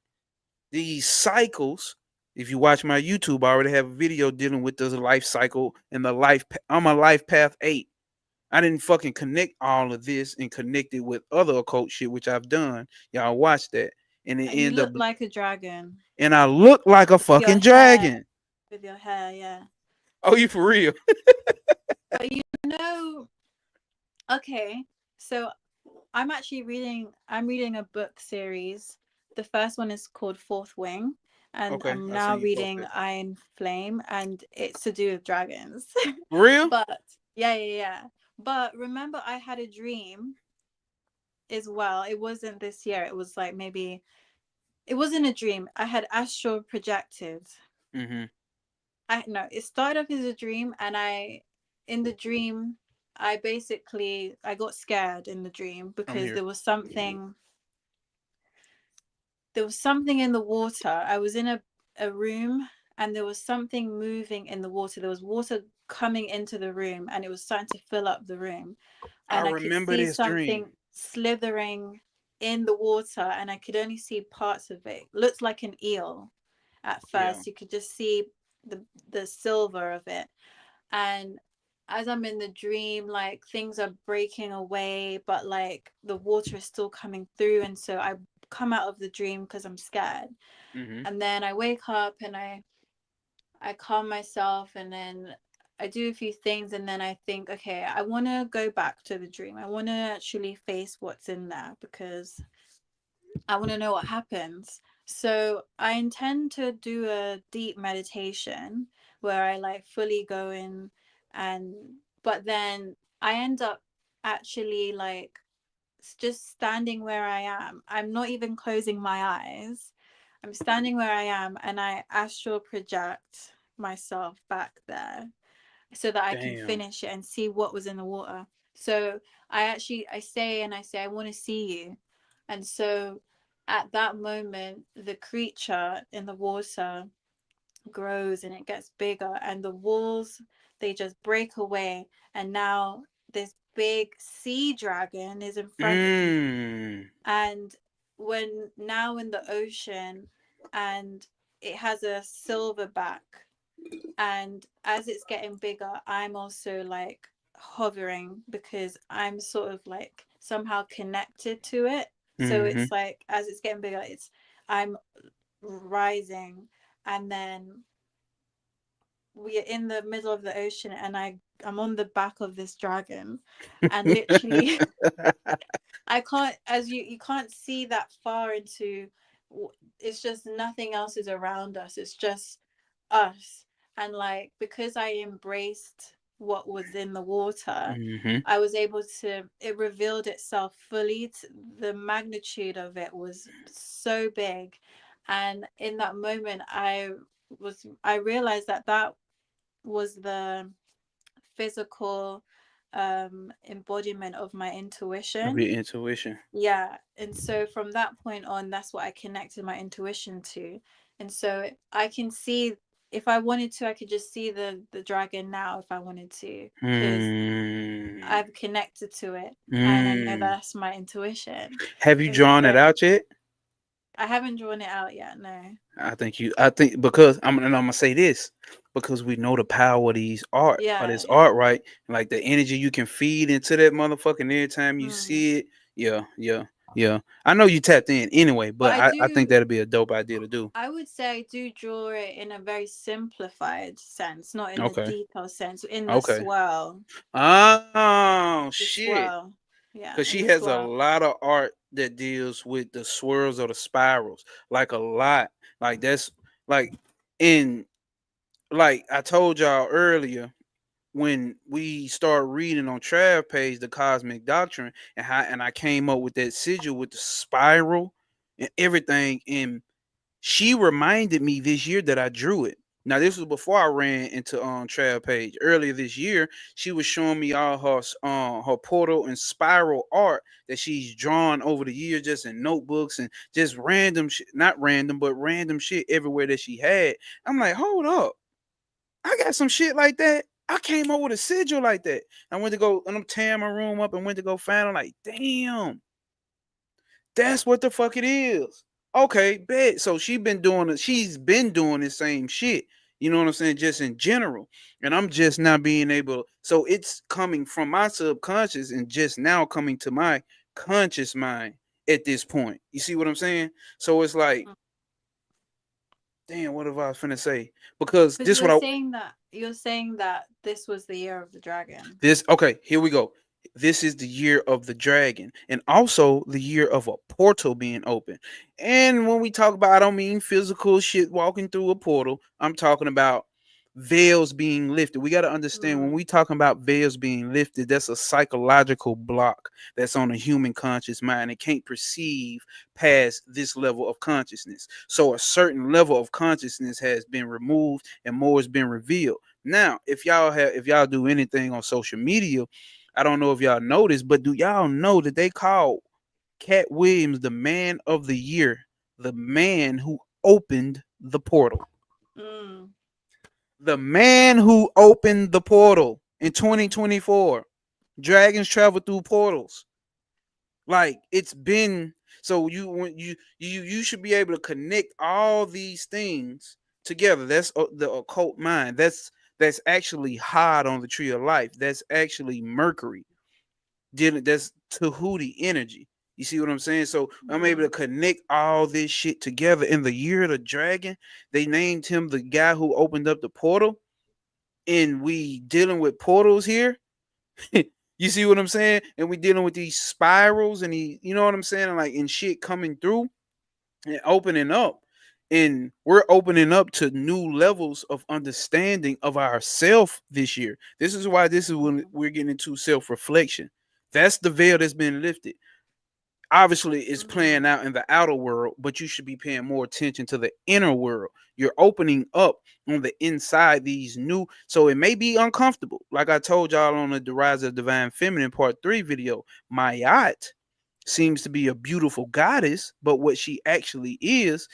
these cycles. If you watch my YouTube, I already have a video dealing with the life cycle and the life. I'm a life path eight. I didn't fucking connect all of this and connect it with other occult shit, which I've done. Y'all watch that. And it And you end up, look like a dragon and I look like a with your fucking hair, dragon. yeah. Oh, you for real? But you know, okay, so I'm reading a book series. The first one is called Fourth Wing, and Okay, I'm I now seen you post reading that. Iron Flame, and it's to do with dragons. For real? But yeah. But remember, I had a dream as well. It wasn't this year. It was like maybe it wasn't a dream. I had astral projected. Mm-hmm. I no, it started off as a dream, and in the dream, I got scared in the dream I'm because here. there was something in the water. I was in a room, and there was something moving in the water. There was water coming into the room, and it was starting to fill up the room. I And I could remember see this dream. something slithering in the water, and I could only see parts of it. Looked like an eel at Yeah. first. You could just see the silver of it. And as I'm in the dream, like things are breaking away, but like the water is still coming through. And so I come out of the dream because I'm scared. Mm-hmm. And then I wake up and I calm myself, and then I do a few things, and then I think, okay, I want to go back to the dream. I want to actually face what's in there because I want to know what happens. So I intend to do a deep meditation where I like fully go in, and but then I end up actually like just standing where I am. I'm not even closing my eyes. I'm standing where I am, and I astral project myself back there. so that I can Damn. finish it and see what was in the water. So I say I want to see you. And so at that moment the creature in the water grows and it gets bigger, and the walls, they just break away, and now this big sea dragon is in front of me. Mm. And when now in the ocean, and it has a silver back, and as it's getting bigger I'm also like hovering because I'm sort of like somehow connected to it. So Mm-hmm. it's like as it's getting bigger, it's I'm rising, and then we are in the middle of the ocean, and I'm on the back of this dragon, and literally I can't, as you can't see that far into, it's just nothing else is around us, it's just us. And like because I embraced what was in the water, Mm-hmm. I was able to, it revealed itself fully the magnitude of it was so big. And in that moment I realized that that was the physical embodiment of my Of intuition. your intuition. Yeah. And so from that point on, that's what I connected my intuition to. And so I can see, if I wanted to, I could just see the dragon now if I wanted to, because Mm. I've connected to it, and I know Mm. that's my intuition. Have you And drawn it so out yet? I haven't drawn it out yet, no. I think because I'm gonna say this because we know the power of these art or Yeah, this yeah. art, right? Like the energy you can feed into that motherfucking every time you Mm. see it. Yeah, yeah, yeah. I know you tapped in anyway, But but I think that'd be a dope idea to do. I would say I do draw it in a very simplified sense, not in the Okay, detailed sense, in the okay. swirl. Oh The shit. swirl. Yeah, Cause in she the has a swirl. lot of art that deals with the swirls or the spirals. Like a lot. Like that's like in like I told y'all earlier when we start reading on Trav page the cosmic doctrine and how and I came up with that sigil with the spiral and everything, and she reminded me this year that I drew it. Now this was before I ran into Trav page. Earlier this year, she was showing me all her portal and spiral art that she's drawn over the years, just in notebooks and just random shit, not random, but random shit everywhere that she had. I'm like, hold up, I got some shit like that. I came up with a sigil like that. I went to go and I'm tearing my room up and went to go find. I'm like, damn, that's what the fuck it is. Okay, bet. So she's been doing the same shit. You know what I'm saying? Just in general. And I'm just not being able, so it's coming from my subconscious and just now coming to my conscious mind at this point. You see what I'm saying? So it's like, damn, what have I finna say? Because Because this what I you're saying that this was the year of the dragon. this okay, here we go. This is the year of the dragon and also the year of a portal being open. And when we talk about, I don't mean physical shit walking through a portal. I'm talking about veils being lifted. We got to understand when Mm, we talking about veils being lifted, that's a psychological block that's on a human conscious mind. It can't perceive past this level of consciousness. So a certain level of consciousness has been removed and more has been revealed. Now, if y'all do anything on social media, I don't know if y'all know this, but do y'all know that they call Cat Williams the man of the year, the man who opened the portal. mm, The man who opened the portal in mm, 2024. Dragons travel through portals. Like it's been so you should be able to connect all these things together. That's the occult mind. That's actually hot on the tree of life. That's actually Mercury. That's Tahuti energy. You see what I'm saying? So I'm able to mm, connect all this shit together. In the year of the dragon, they named him the guy who opened up the portal. And we dealing with portals here. You see what I'm saying? And we dealing with these spirals and you know what I'm saying? And like and shit coming through and opening up. And we're opening up to new levels of understanding of ourself this year. This is why this is when mm, we're getting into self-reflection. That's the veil that's been lifted. obviously it's playing Mm. out in the outer world, but you should be paying more attention to the inner world. You're opening up on the inside these new, so it may be uncomfortable. Like I told y'all on the Rise of Divine Feminine Part 3 video, Mayat seems to be a beautiful goddess, but what she actually is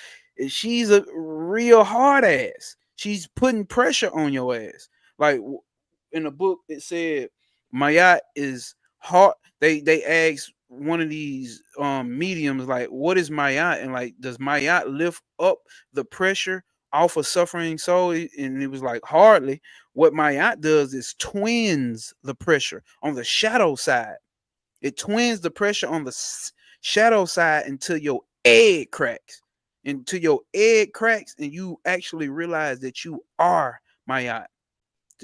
she's a real hard ass. She's putting pressure on your ass. Like in the book, it said Mayat is hard. They asked one of these mediums like, "What is Mayat?" and like, "Does Mayat lift up the pressure off a suffering soul?" And it was like, hardly. What Mayat does is twins the pressure on the shadow side. It twins the pressure on the shadow side until your egg cracks. Until your egg cracks and you actually realize that you are Mayat.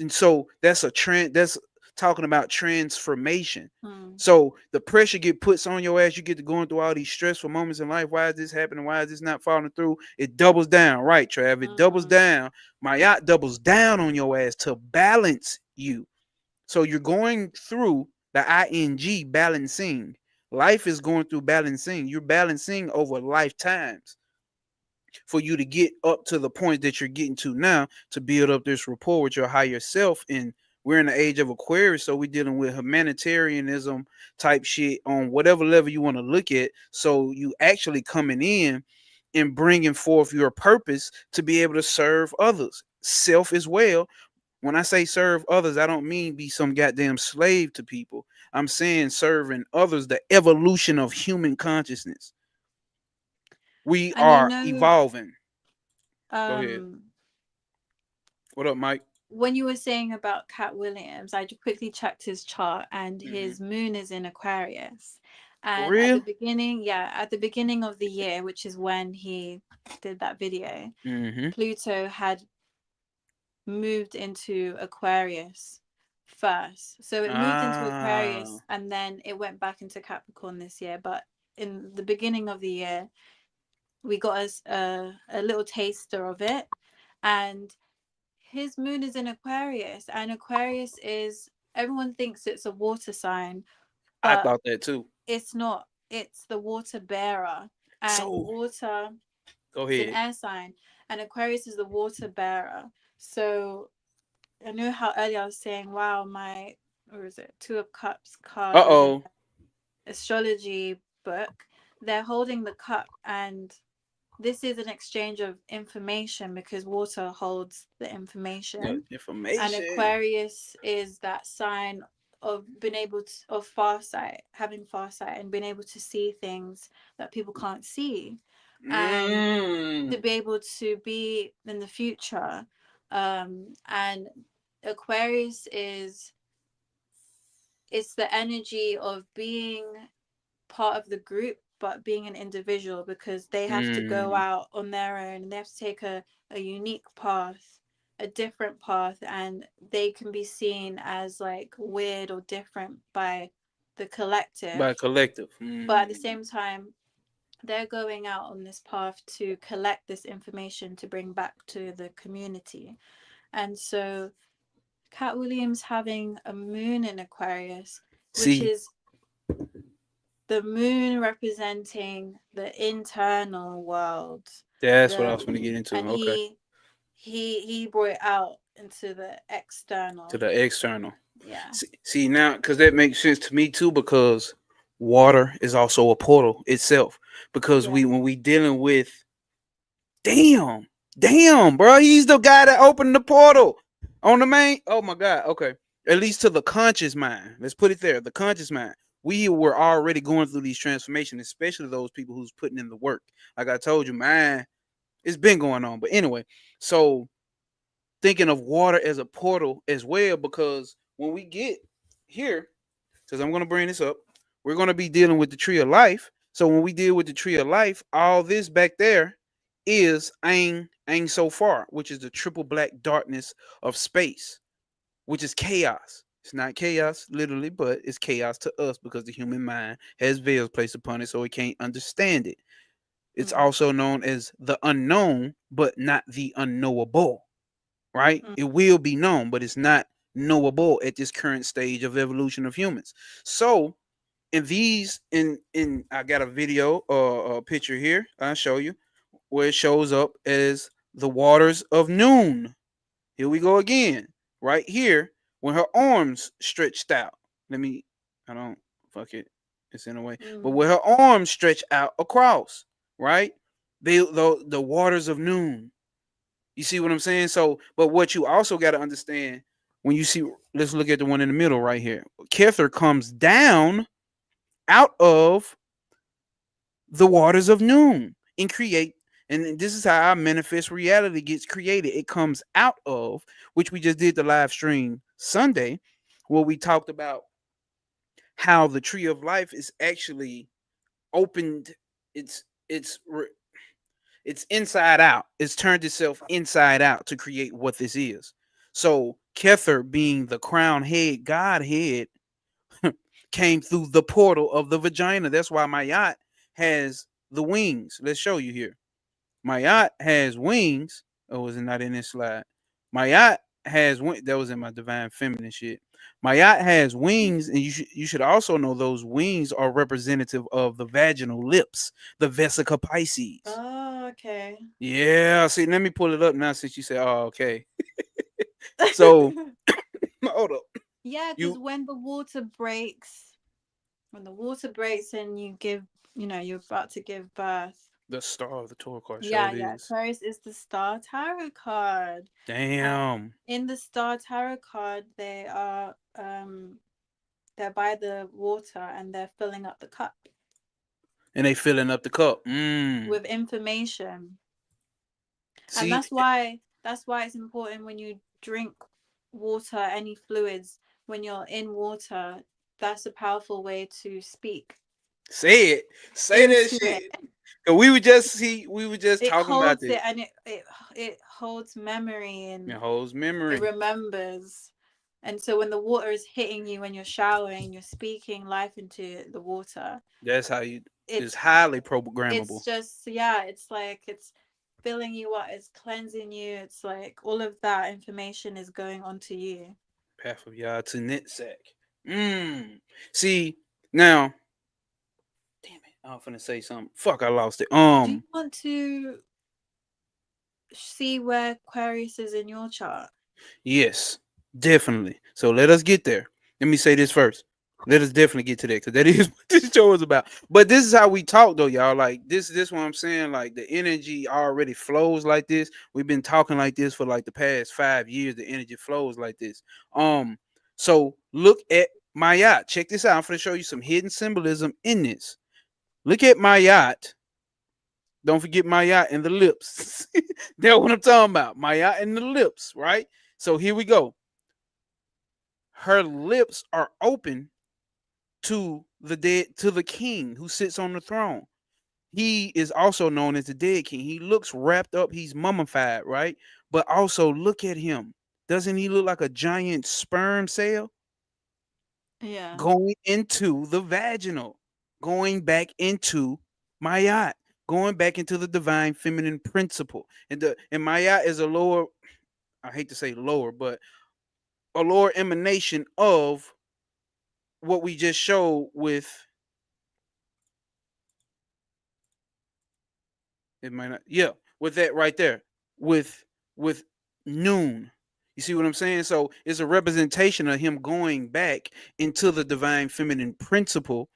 And so that's a trend. That's talking about transformation. Mm. So the pressure get puts on your ass. You get to going through all these stressful moments in life. Why is this happening? Why is this not falling through? It doubles down, right, Trav? It doubles Mm. down. Mayat doubles down on your ass to balance you. So you're going through the ing balancing. Life is going through balancing. You're balancing over lifetimes for you to get up to the point that you're getting to now to build up this rapport with your higher self. And we're in the age of Aquarius, so we're dealing with humanitarianism type shit on whatever level you want to look at. So you actually coming in and bringing forth your purpose to be able to serve others, self as well. When I say serve others, I don't mean be some goddamn slave to people. I'm saying serving others, the evolution of human consciousness. We And you are know, evolving. Go ahead. um, What up, Mike? when you were saying about Cat Williams, I just quickly checked his chart, and Mm-hmm. his moon is in Aquarius. For And at the real? beginning, yeah, at the beginning of the year, which is when he did that video, Mm-hmm. Pluto had moved into Aquarius first. So it moved into Ah, Aquarius and then it went back into Capricorn this year. But in the beginning of the year, we got us a little taster of it. And his moon is in Aquarius, and Aquarius is, everyone thinks it's a water sign, I but thought that too. it's not. It's the water bearer, and So water go is an ahead. air sign, and Aquarius is the water bearer. So I know how earlier I was saying, wow, my, or is it Two of Cups Uh card in oh. astrology book, they're holding the cup, and this is an exchange of information because water holds the Yeah, information, and information. Aquarius is that sign of being able to, of farsight, having farsight and being able to see things that people can't see, and to Mm. be able to be in the future. And Aquarius is, it's the energy of being part of the group but being an individual, because they have to go Mm. out on their own and they have to take a unique path, a different path, and they can be seen as like weird or different by the By collective, collective. but at the Mm. same time they're going out on this path to collect this information to bring back to the community. And so Cat Williams having a moon in Aquarius, which See, is the moon representing the internal world, that's what I the, was going to get into. and Okay. he brought it out into the To external. the external. Yeah. See now, because that makes sense to me too, because water is also a portal itself. Because Yeah. we when we dealing with damn, damn, bro, he's the guy that opened the portal on the main. Oh my god, okay. At least to the conscious mind. Let's put it there. The conscious mind. We were already going through these transformations, especially those people who's putting in the work. Like I told you, man, it's been going on. But anyway, so thinking of water as a portal as well, because when we get here, because I'm going to bring this up, we're going to be dealing with the tree of life. So when we deal with the tree of life, all this back there is Ain so far, which is the triple black darkness of space, which is chaos. It's not chaos literally, but it's chaos to us because the human mind has veils placed upon it, so it can't understand it. It's Mm, also known as the unknown, but not the unknowable, right? mm, It will be known, but it's not knowable at this current stage of evolution of humans. So And these in I got a video a picture here. I'll show you where it shows up as the waters of noon. Here we go again. Right here, when her arms stretched out. Let me I don't fuck it. It's in a way. But Mm. where her arms stretch out across, right? The waters of noon. You see what I'm saying? So, but what you also got to understand when you see, let's look at the one in the middle right here. Kether comes down out of the waters of noon and create. And this is how our manifest reality gets created. It comes out of, which we just did the live stream Sunday, where we talked about how the tree of life is actually opened. It's it's it's inside out. It's turned itself inside out to create what this is. So Kether, being the crown head, Godhead, came through the portal of the vagina. That's why my yacht has the wings. Let's show you here. My yacht has wings. Oh, was it not in this slide? My yacht has wings. That was in my divine feminine shit. My yacht has wings, and you should also know those wings are representative of the vaginal lips, the vesica Pisces. Oh, okay. Yeah, see, let me pull it up now since you said, "Oh, okay." So, hold up. Yeah, because You when the water breaks and you give, you're about to give birth. the star of the Torah card Yeah, showed yeah. is. Aquarius is the star tarot card. And Damn. in the star tarot card, they're by the water and they're filling up the cup And they filling up the cup. Mm. with information. And See, that's why it's important when you drink water, any fluids, when you're in water, that's a powerful way to speak say it. Say that into it. shit. Cause we were just It talking about holds this. it, and it holds memory, It and holds it memory. remembers. And so when the water is hitting you when you're showering, you're speaking life into the water. That's how you is It's highly programmable. just, yeah, it's like it's filling you up, it's cleansing you, it's like all of that information is going onto you. Path of Yah to Nitzak. Mm. See, now, damn it. I was finna say something. Fuck, I lost it. Do you want to see where Aquarius is in your chart? Yes, definitely. So let us get there. Let me say this first. Let us definitely get to that because that is what this show is about. But this is how we talk though, y'all. Like this what I'm saying. Like the energy already flows like this. We've been talking like this for like the past 5 years. The energy flows like this. Um, so look at my yacht. Check this out. I'm gonna show you some hidden symbolism in this. Look at my yacht. Don't forget my yacht and the lips. That's what I'm talking about. My yacht and the lips, right? So here we go. Her lips are open to the king who sits on the throne. He is also known as the dead king. He looks wrapped up, he's mummified, right? But also look at him. Doesn't he look like a giant sperm cell Yeah. going into the vaginal, going back into Mayat, going back into the divine feminine principle? And Mayat is a lower, I hate to say lower, but a lower emanation of what we just showed with it might not, yeah, with that right there, with with noon. You see what I'm saying? So it's a representation of him going back into the divine feminine principle,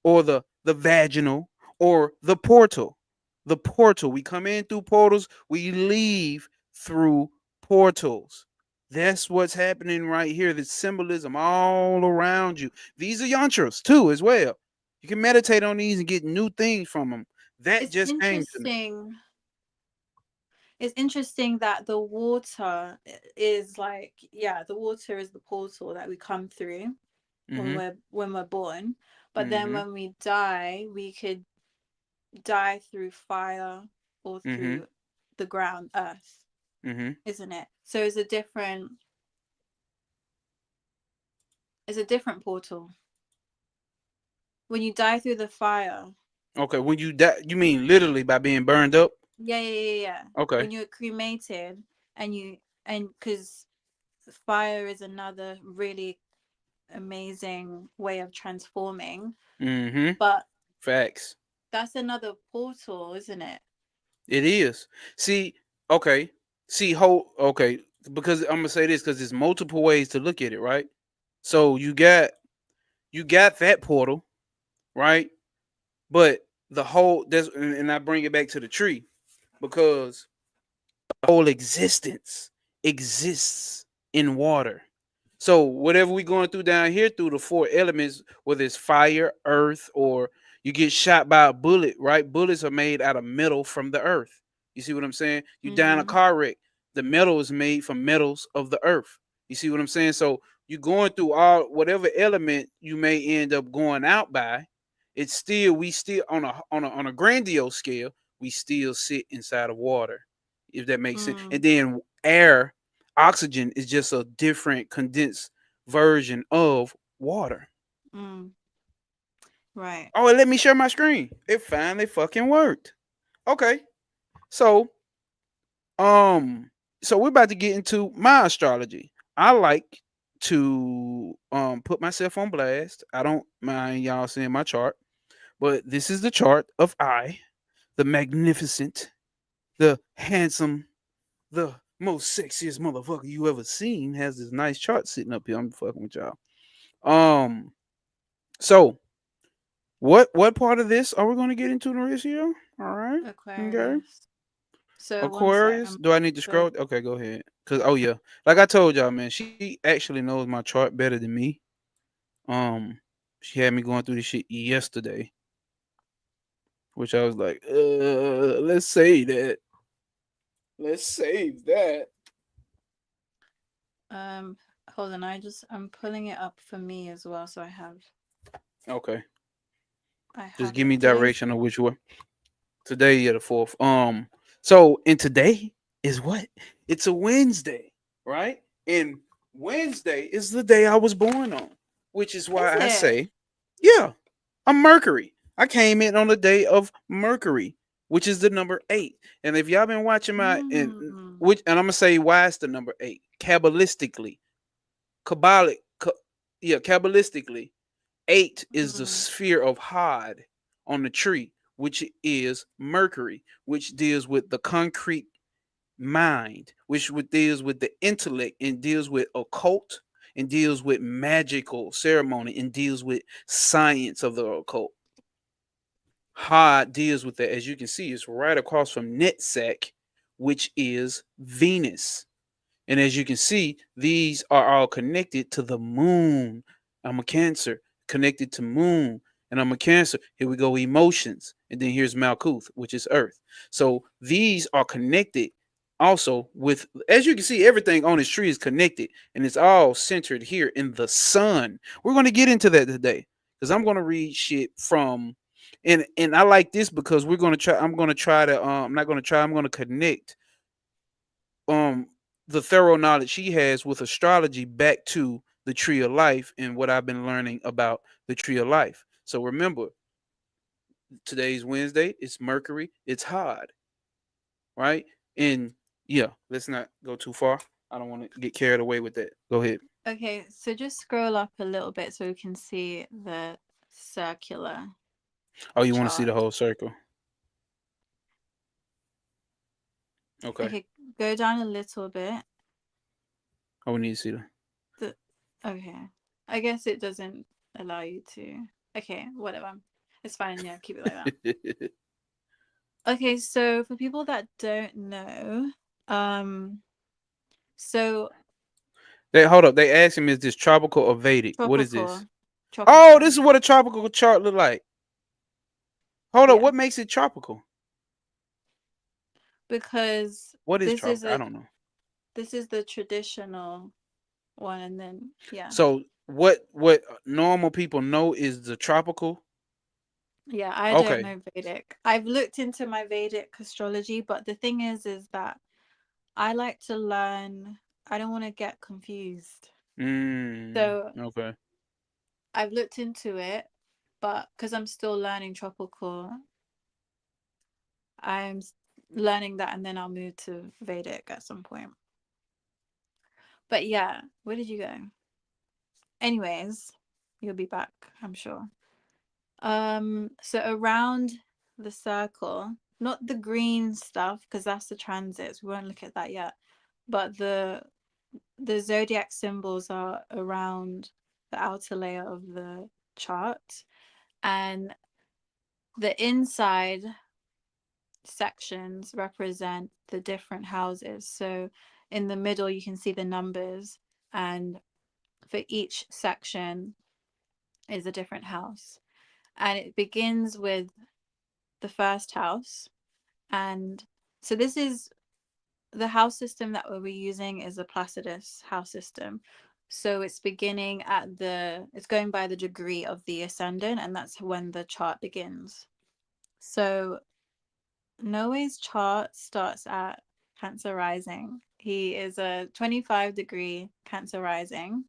or the vaginal, or the portal. The portal. We come in through portals, we leave through portals. That's what's happening right here. The symbolism all around you. These are yantras too, as well. You can meditate on these and get new things from them. That It's just came to me. interesting. It's interesting that the water is like, yeah, the water is the portal that we come through Mm-hmm. when we're born. But then Mm-hmm. when we die, we could die through fire or Mm-hmm. through the ground, earth, Mm-hmm. isn't it? So it's a different portal. When you die through the fire, Okay, when you die, you mean literally by being burned up? yeah, yeah, yeah, yeah. Okay. When you're cremated and because fire is another really amazing way of transforming. Mm-hmm. But Facts. that's another portal, isn't it? It is. See, okay. See, okay. Because I'm gonna say this because there's multiple ways to look at it, right? So you got that portal, right? But the whole that's and I bring it back to the tree because whole existence exists in water. So whatever we going through down here through the four elements, whether it's fire, earth, or you get shot by a bullet, right? Bullets are made out of metal from the earth. You see what I'm saying? You die in a Mm-hmm. car wreck. The metal is made from metals of the earth. You see what I'm saying? So you going through all whatever element you may end up going out by, it's still we still on a grandiose scale, we still sit inside of water, if that makes sense. And Mm, then air, oxygen is just a different condensed version of water. mm, right. Oh, it let me share my screen. It finally fucking worked. Okay. So, um, so we're about to get into my astrology. I like to put myself on blast. I don't mind y'all seeing my chart, but this is the chart of I, the magnificent, the handsome, the most sexiest motherfucker you ever seen, has this nice chart sitting up here. I'm fucking with y'all. Um, so what part of this are we going to get into, Nariscia? All right, okay. Aquarius. So one sec. Aquarius. Do I need to So scroll? Okay, go ahead. Cause oh yeah, like I told y'all, man, she actually knows my chart better than me. Um, she had me going through this shit yesterday, which I was like, let's save that. Let's save that. um hold on, I'm pulling it up for me as well, so Okay, I just have give it. me direction of which one. Today, yeah, the fourth. So and today is what? It's a Wednesday, right? And Wednesday is the day I was born on, which is Is why I it? say, yeah, I'm Mercury. I came in on the day of Mercury, which is the number 8. And if y'all been watching my Mm, and I'm gonna say why it's the number 8, kabbalistically, kabbalic, yeah, kabbalistically, 8 is the mm, sphere of Hod on the tree, which is Mercury, which deals with the concrete mind, which deals with the intellect and deals with occult and deals with magical ceremony and deals with science of the occult. Hod deals with that. As you can see, it's right across from Netzach, which is Venus. And as you can see, these are all connected to the moon. I'm a Cancer, connected to moon. And I'm a Cancer. Here we go, emotions. And then here's Malkuth, which is earth. So these are connected also with, as you can see, everything on this tree is connected. And it's all centered here in the sun. We're going to get into that today. Because I'm going to read shit from, and I like this because we're going to try, I'm going to try to, I'm not going to try, I'm going to connect um the thorough knowledge she has with astrology back to the tree of life and what I've been learning about the tree of life. So remember, today's Wednesday, it's Mercury, it's hard, right? And yeah, let's not go too far. I don't want to get carried away with that. Go ahead. okay, so just scroll up a little bit so we can see the circular Oh, you want to see the chart. whole circle? Okay. Okay, go down a little bit. Oh, we need to see The okay. I guess it doesn't allow you to. Okay, whatever. It's fine. Yeah, keep it like that. the Okay, so for people that don't know, um, so they hold up. They asked him, is this tropical or Vedic? What is this? tropical, Oh, tropical. this is what a tropical chart look like. Hold up, Yeah, what makes it tropical? because What is tropical? I don't know. this is the traditional one, and then yeah, So what normal people know is the tropical. yeah. I don't Okay. know Vedic. I've looked into my Vedic astrology, but the thing is that I like to learn. I don't want to get confused. So Okay. I've looked into it, but because I'm still learning tropical, I'm learning that and then I'll move to Vedic at some point. But yeah, where did you go? Anyways, you'll be back, I'm sure. So around the circle, not the green stuff, because that's the transits. We won't look at that yet. But the zodiac symbols are around the outer layer of the chart, and the inside sections represent the different houses. So in the middle, you can see the numbers, and for each section is a different house. And it begins with the first house. And so this is the house system that we're using is a Placidus house system. So it's beginning at it's going by the degree of the ascendant, and that's when the chart begins. So Noe's chart starts at Cancer rising. He is a 25-degree Cancer rising,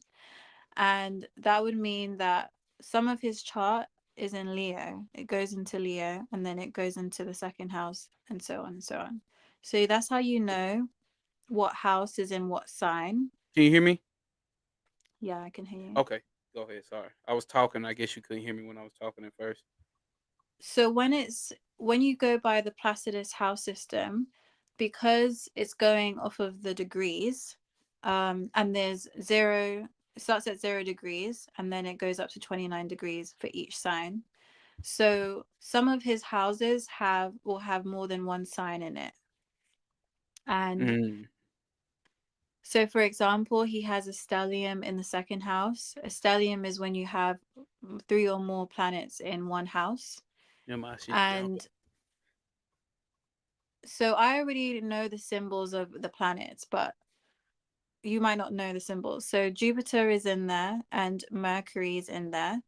and that would mean that some of his chart is in Leo. It goes into Leo, and then it goes into the second house, and so on and so on. So that's how you know what house is in what sign. Can you hear me? Yeah, I can hear you. Okay, go ahead. Sorry, I was talking. I guess you couldn't hear me when I was talking at first. So when you go by the Placidus house system, because it's going off of the degrees, and there's zero, it starts at 0 degrees, and then it goes up to 29 degrees for each sign. So some of his houses will have more than one sign in it. And Mm. so, for example, he has a stellium in the second house. A stellium is when you have three or more planets in one house. Yeah, my shit. Yeah, okay. And so I already know the symbols of the planets, but you might not know the symbols. So Jupiter is in there and Mercury is in there,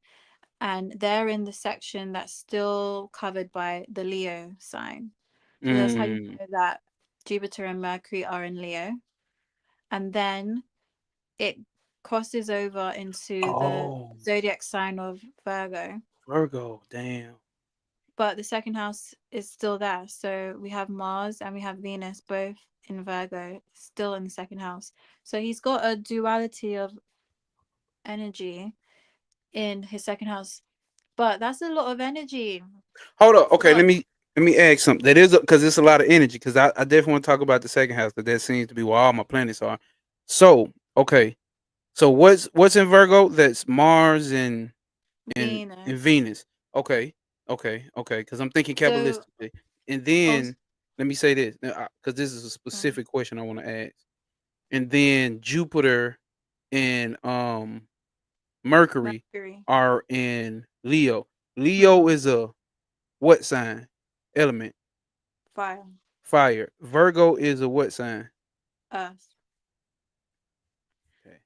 and they're in the section that's still covered by the Leo sign. So that's how you Mm. know that Jupiter and Mercury are in Leo. And then it crosses over into the Oh, zodiac sign of Virgo, Virgo. Damn. but the second house is still there. So we have Mars and we have Venus both in Virgo, still in the second house. So he's got a duality of energy in his second house, but that's a lot of energy. Hold up. Okay, Fuck. let me ask something. That is because it's a lot of energy. Because I definitely want to talk about the second house because that seems to be where all my planets are. So okay, so what's in Virgo? That's Mars and Venus. Venus. Okay, okay. Because I'm thinking So kabbalistically, and also then let me say this because this is a specific question I want to ask. And then Jupiter and Mercury Mercury. are in Leo. Leo Mm, is a what sign? Element. fire. Fire. Virgo is a what sign? Earth. Okay.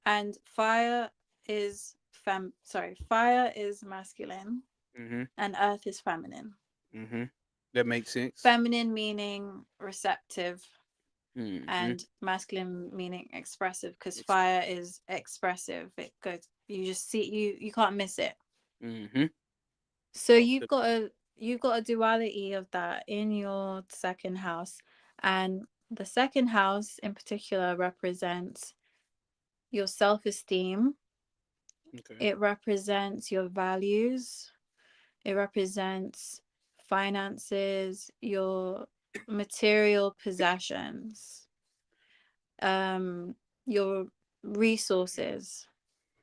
And fire is fire is masculine Mhm. and earth is feminine. Mhm. That makes sense. Feminine meaning receptive Mhm. and masculine meaning expressive, because fire is expressive. It goes, you just see, you can't miss it. Mhm. So Okay. you've got a duality of that in your second house, and the second house in particular represents your self-esteem. Okay. It represents your values. It represents finances, your material possessions, um, your resources.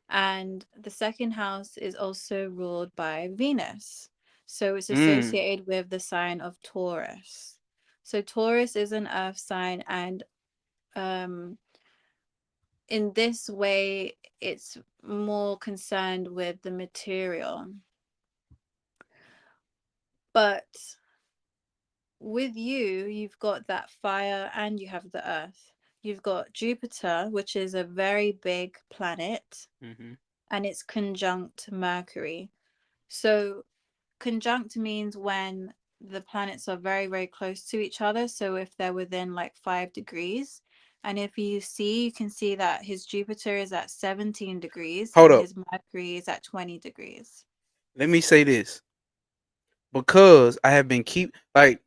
And the second house is also ruled by Venus. So it's Mm. associated with the sign of Taurus. So Taurus is an earth sign, and um, in this way, it's more concerned with the material. But with you, you've got that fire and you have the earth. You've got Jupiter, which is a very big planet, Mhm. and it's conjunct Mercury. So, conjunct means when the planets are very, very close to each other. So, if they're within like 5 degrees, and if you can see that his Jupiter is at 17 degrees Hold and up. his Mercury is at 20 degrees. Let me say this because I have been keep like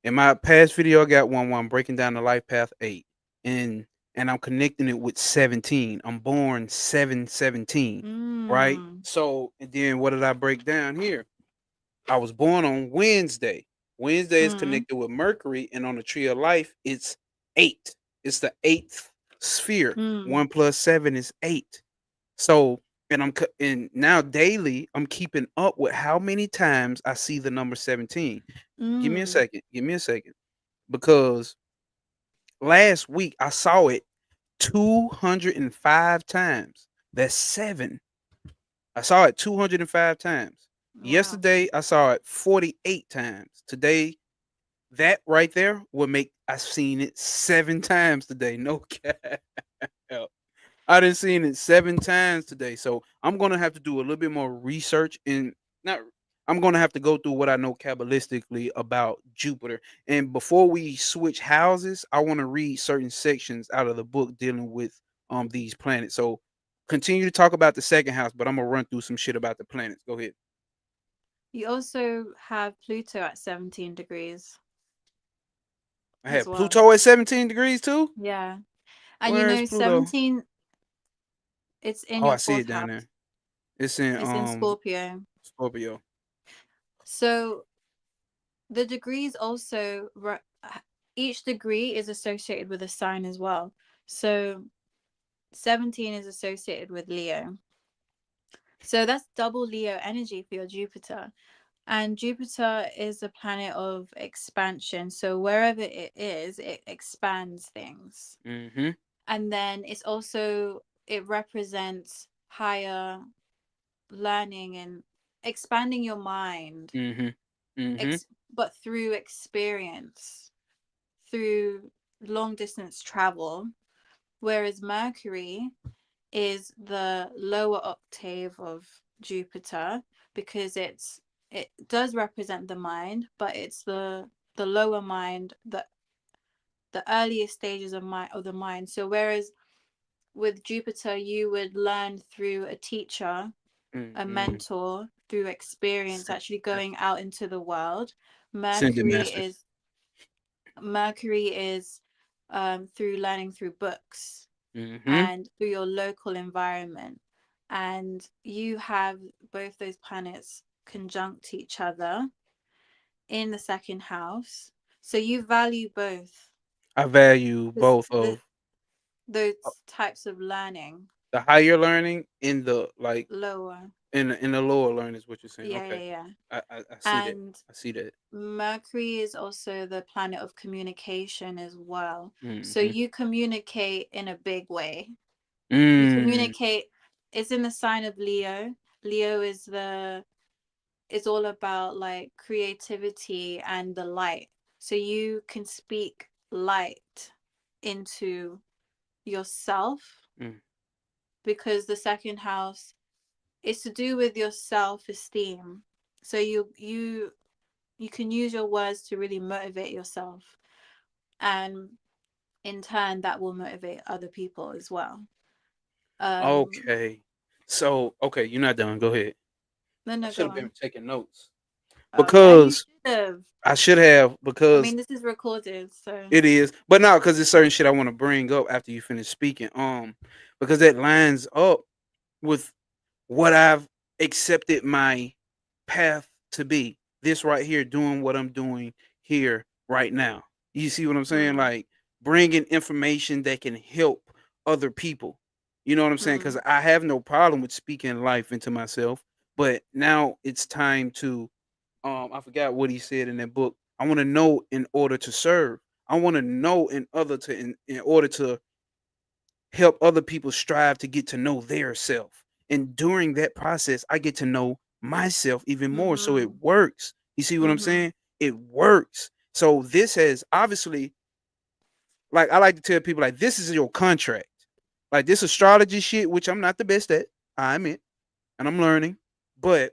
in my past video I got one breaking down the life path 8 and and I'm connecting it with 17. I'm born 7/17, right? Mm. So, and then what did I break down here? I was born on Wednesday. Wednesday is Mm. connected with Mercury, and on the tree of life, it's 8. It's the eighth sphere. Mm. 1 plus 7 is 8. So, and and now daily, I'm keeping up with how many times I see the number 17. Give me a Mm. second. Give me a second. Because last week I saw it 205 times. That's 7. I saw it 205 times. Wow. Yesterday I saw it 48 times. Today, that right there will make I've seen it 7 times today. No cap. I done seen it 7 times today. So I'm gonna have to do a little bit more research and not I'm gonna have to go through what I know kabbalistically about Jupiter. And before we switch houses, I want to read certain sections out of the book dealing with these planets. So continue to talk about the second house, but I'm gonna run through some shit about the planets. Go ahead. You also have Pluto at 17 degrees I as have well. Pluto at 17 degrees too. Yeah. And Where is Pluto? 17, it's in Oh, I your see fourth it down house. there. It's in It's in Scorpio. Scorpio. So the degrees also, each degree is associated with a sign as well. So 17 is associated with Leo. So that's double Leo energy for your Jupiter. And Jupiter is a planet of expansion. So wherever it is, it expands things. Mm-hmm. And then it represents higher learning and expanding your mind, Mm-hmm. Mm-hmm. but through experience, through long distance travel. Whereas Mercury is the lower octave of Jupiter because it does represent the mind, but it's the lower mind, the earliest stages of the mind. So whereas with Jupiter you would learn through a teacher, a Mm-hmm. mentor, through experience, Send actually it, going out into the world. send it, Mercury master. is Mercury is through learning through books Mm-hmm. and through your local environment. And you have both those planets conjunct each other in the second house. So you value both I value this, both of those types of learning. the higher learning in the like Lower. in the lower learning is what you're saying. Yeah, yeah, Okay. yeah. I see that. And I see that. Mercury is also the planet of communication as well. So Mm-hmm. you communicate in a big way. You Mm, communicate, it's in the sign of Leo. Leo is all about like creativity and the light. So you can speak light into yourself mm. because the second house is to do with your self-esteem. So you can use your words to really motivate yourself, and in turn that will motivate other people as well. um Okay. So okay, you're not done. Go ahead. no, I no, should go have been on. taking notes Oh yeah, you because should have. I should have I because mean, this is recorded, so it is, but now because there's certain shit I want to bring up after you finish speaking. Because that lines up with what I've accepted my path to be. This right here, doing what I'm doing here right now. You see what I'm saying? mm, Like bringing information that can help other people. You know what I'm saying? Because mm, I have no problem with speaking life into myself, but now it's time to. I forgot what he said in that book. I want to know in order to serve. I want to know in order to help other people strive to get to know their self. And during that process, I get to know myself even more. So it mm-hmm, works. You see what I'm mm-hmm, saying? It works. So this has obviously, like, I like to tell people, like, this is your contract. Like, this astrology shit, which I'm not the best at, I admit, and I'm learning, but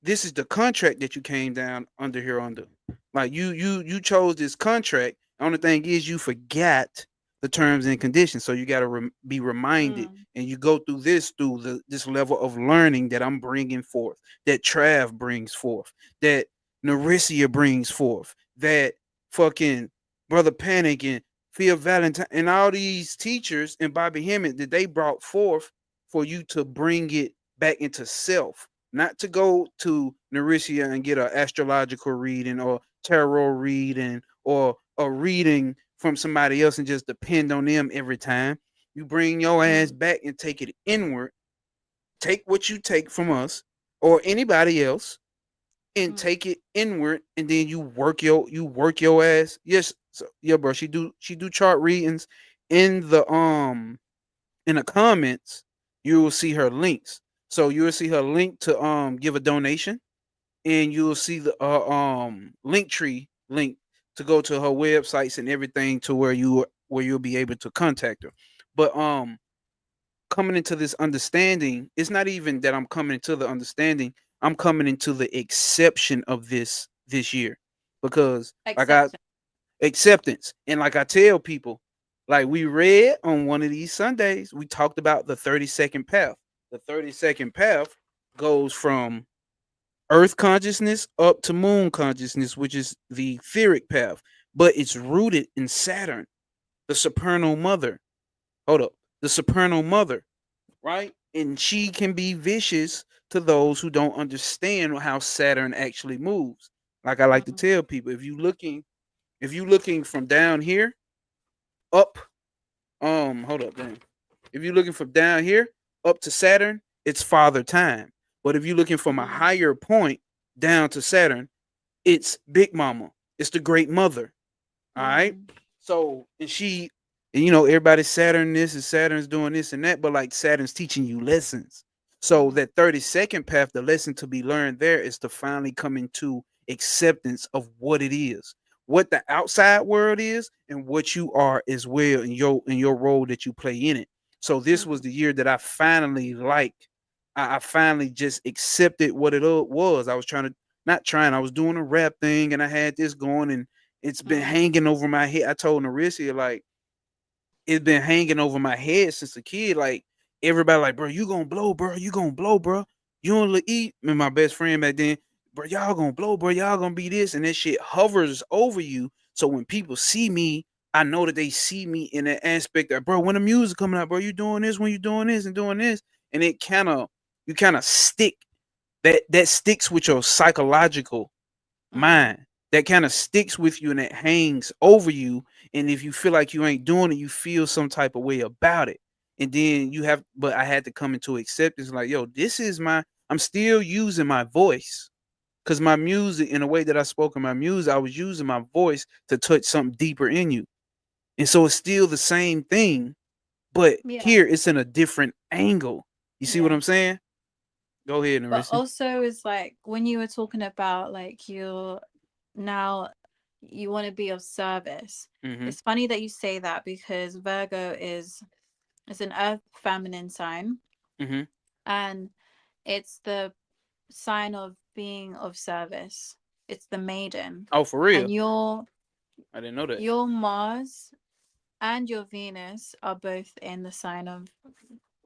this is the contract that you came down under here under. Like you chose this contract. The only thing is you forgot the terms and conditions. So you got to be reminded, mm, and you go through this level of learning that I'm bringing forth, that Trav brings forth, that Nariscia brings forth, that fucking brother Panic and Fia Valentine, and all these teachers and Bobby Hemmett that they brought forth for you to bring it back into self, not to go to Nariscia and get an astrological reading or tarot reading or a reading from somebody else and just depend on them every time. You bring your ass Mm, back and take it inward. Take what you take from us or anybody else and mm, take it inward, and then you work your ass. Yes, so, yeah, bro. She do chart readings in the comments. You will see her links. So you will see her link to give a donation, and you will see the link tree link to go to her websites and everything to where you'll be able to contact her. But coming into this understanding, it's not even that I'm coming into the understanding. I'm coming into the exception of this year because like I acceptance. acceptance and like I tell people, like we read on one of these Sundays, we talked about the 30-second path. The 30-second path goes from Earth consciousness up to Moon consciousness, which is the etheric path, but it's rooted in Saturn, the supernal mother. Hold up, the supernal mother, right? And she can be vicious to those who don't understand how Saturn actually moves. Like I like to Mm, tell people, if you looking from down here up, hold up, damn. If you're looking from down here up to Saturn, it's father time. But if you're looking from a mm, higher point down to Saturn, it's big mama. It's the great mother. All right. mm, So and everybody's Saturn this and Saturn's doing this and that, but like Saturn's teaching you lessons. So mm, that 30-second path, the lesson to be learned there is to finally come into acceptance of what it is, what the outside world is, and what you are as well in your role that you play in it. So this was mm, the year that I finally I finally just accepted what it was. I was trying to not trying, I was doing a rap thing and I had this going and it's been mm, hanging over my head. I told Narissia, like, it's been hanging over my head since a kid. Like, everybody, like, bro, you gonna blow, bro. You gonna blow, bro. You don't look eat. And my best friend back then, bro, y'all gonna blow, bro. Y'all gonna be this. And that shit hovers over you. So when people see me, I know that they see me in that aspect that, bro, when the music coming out, bro, you doing this, when you doing this and doing this. And you kind of stick that sticks with your psychological mm. mind, that kind of sticks with you and it hangs over you. And if you feel like you ain't doing it, you feel some type of way about it. And then but I had to come into acceptance, like, yo, I'm still using my voice. Cause my music, in a way that I spoke in my music, I was using my voice to touch something deeper in you. And so it's still the same thing, but Yeah, here it's in a different angle. You see what yeah. I'm saying? Go ahead, But Narissa. also is like when you were talking about like you're now you want to be of service. Mm-hmm. It's funny that you say that because Virgo is an earth feminine sign, Mm-hmm. and it's the sign of being of service. It's the maiden. Oh, for And real? I didn't know that. your Mars and your Venus are both in the sign of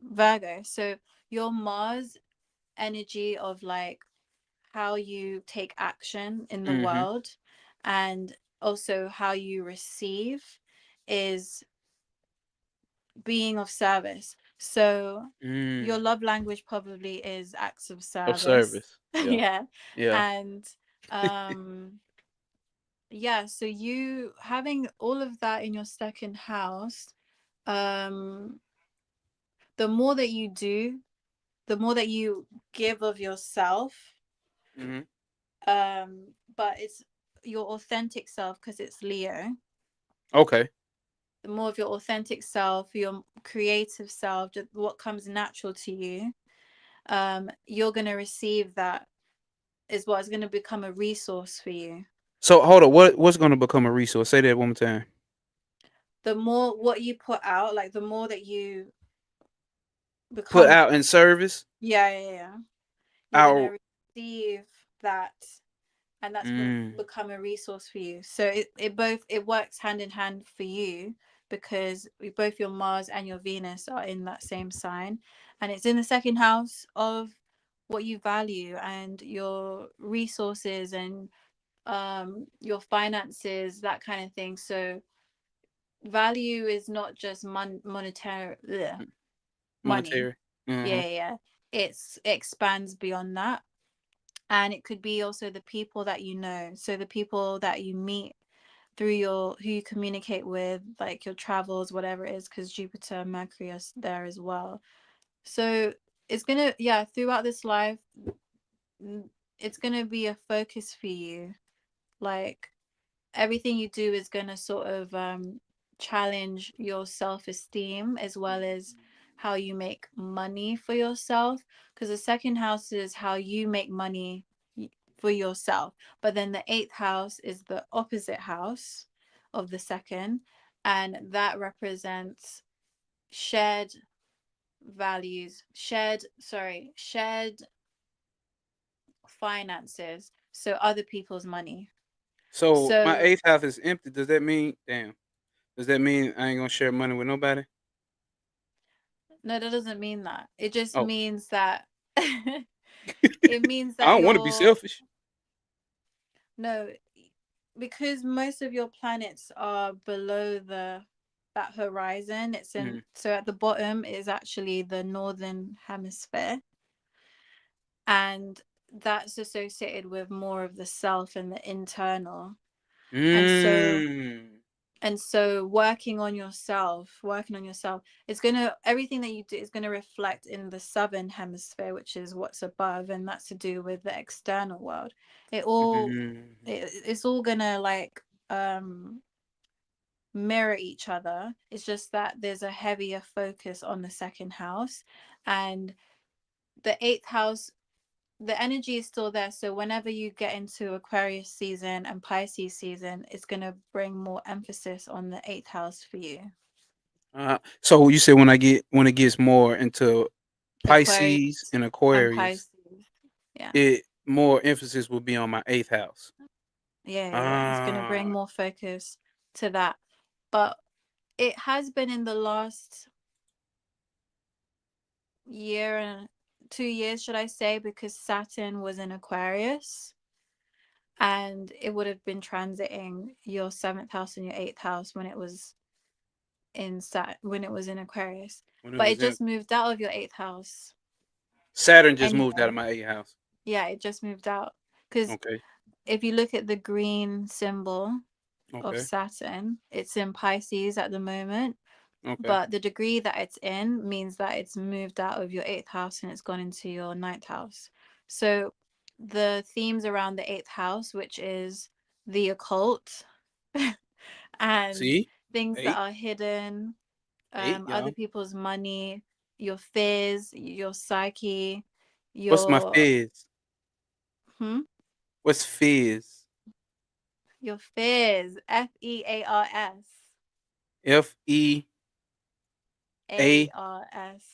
Virgo. So your Mars energy of like how you take action in the Mm-hmm. world and also how you receive is being of service. So your Mm. love language probably is acts of Of service. service. Yeah. Yeah. Yeah. And yeah, so you having all of that in your second house, um the more that you do, the more that you give of yourself, Hmm. but it's your authentic self because it's Leo. Okay. The more of your authentic self, your creative self, just what comes natural to you, you're gonna receive that is what is gonna become a resource for you. So hold on. What's going to become a resource? Say that one more time. The more what you put out, like the more that you Put become, out in service. yeah, yeah, yeah, you're Out. gonna receive that, and that's going to Mm. become a resource for you. So it both it works hand in hand for you because both your Mars and your Venus are in that same sign, and it's in the second house of what you value and your resources and your finances, that kind of thing. So value is not just monetary money. Monetary. Uh-huh. Yeah, yeah, yeah. It expands beyond that, and it could be also the people that you know. So the people that you meet through your who you communicate with, like your travels, whatever it is, because Jupiter and Mercury are there as well. So it's gonna, yeah, throughout this life, it's gonna be a focus for you. Like everything you do is going to sort of challenge your self-esteem as well as how you make money for yourself, because the second house is how you make money for yourself, but then the eighth house is the opposite house of the second, and that represents shared values, shared finances, so other people's money. So my So eighth house is empty. Does that mean, damn? Does that mean I ain't gonna share money with nobody? no, that doesn't mean that. It just Oh, means that it means I that don't want to be you're selfish. no, because most of your planets are below the that horizon. It's in, Hmm. so at the bottom is actually the northern hemisphere, and that's associated with more of the self and the internal. And so Mm. working on yourself, it's gonna, everything that you do is gonna reflect in the southern hemisphere, which is what's above, and that's to do with the external world. It all Mm. it's all gonna like mirror each other. It's just that there's a heavier focus on the second house, and the eighth house, the energy is still there. So whenever you get into Aquarius season and Pisces season, it's gonna bring more emphasis on the eighth house for you. So you said when it gets more into Pisces Aquarius and and Aquarius, Pisces. Yeah. it more emphasis will be on my eighth house. Yeah, yeah, yeah. It's gonna bring Ah, more focus to that. But it has been in the last year and 2 years, should I say, because Saturn was in Aquarius, and it would have been transiting your seventh house and your eighth house when it was when it was in Aquarius. when it But it was in just moved out of your eighth house Saturn, just moved out of anyway. my eighth house. Yeah, it just moved out. Because Okay, if you look at the green symbol of okay, Saturn, it's in Pisces at the moment, okay. but the degree that it's in means that it's moved out of your eighth house and it's gone into your ninth house. So the themes around the eighth house, which is the occult and See, things that eight, are hidden, eight, other y'all. people's money, your fears, your psyche, What's my your fizz? hmm, What's fizz? your fears, FEARS, FEA. ARS.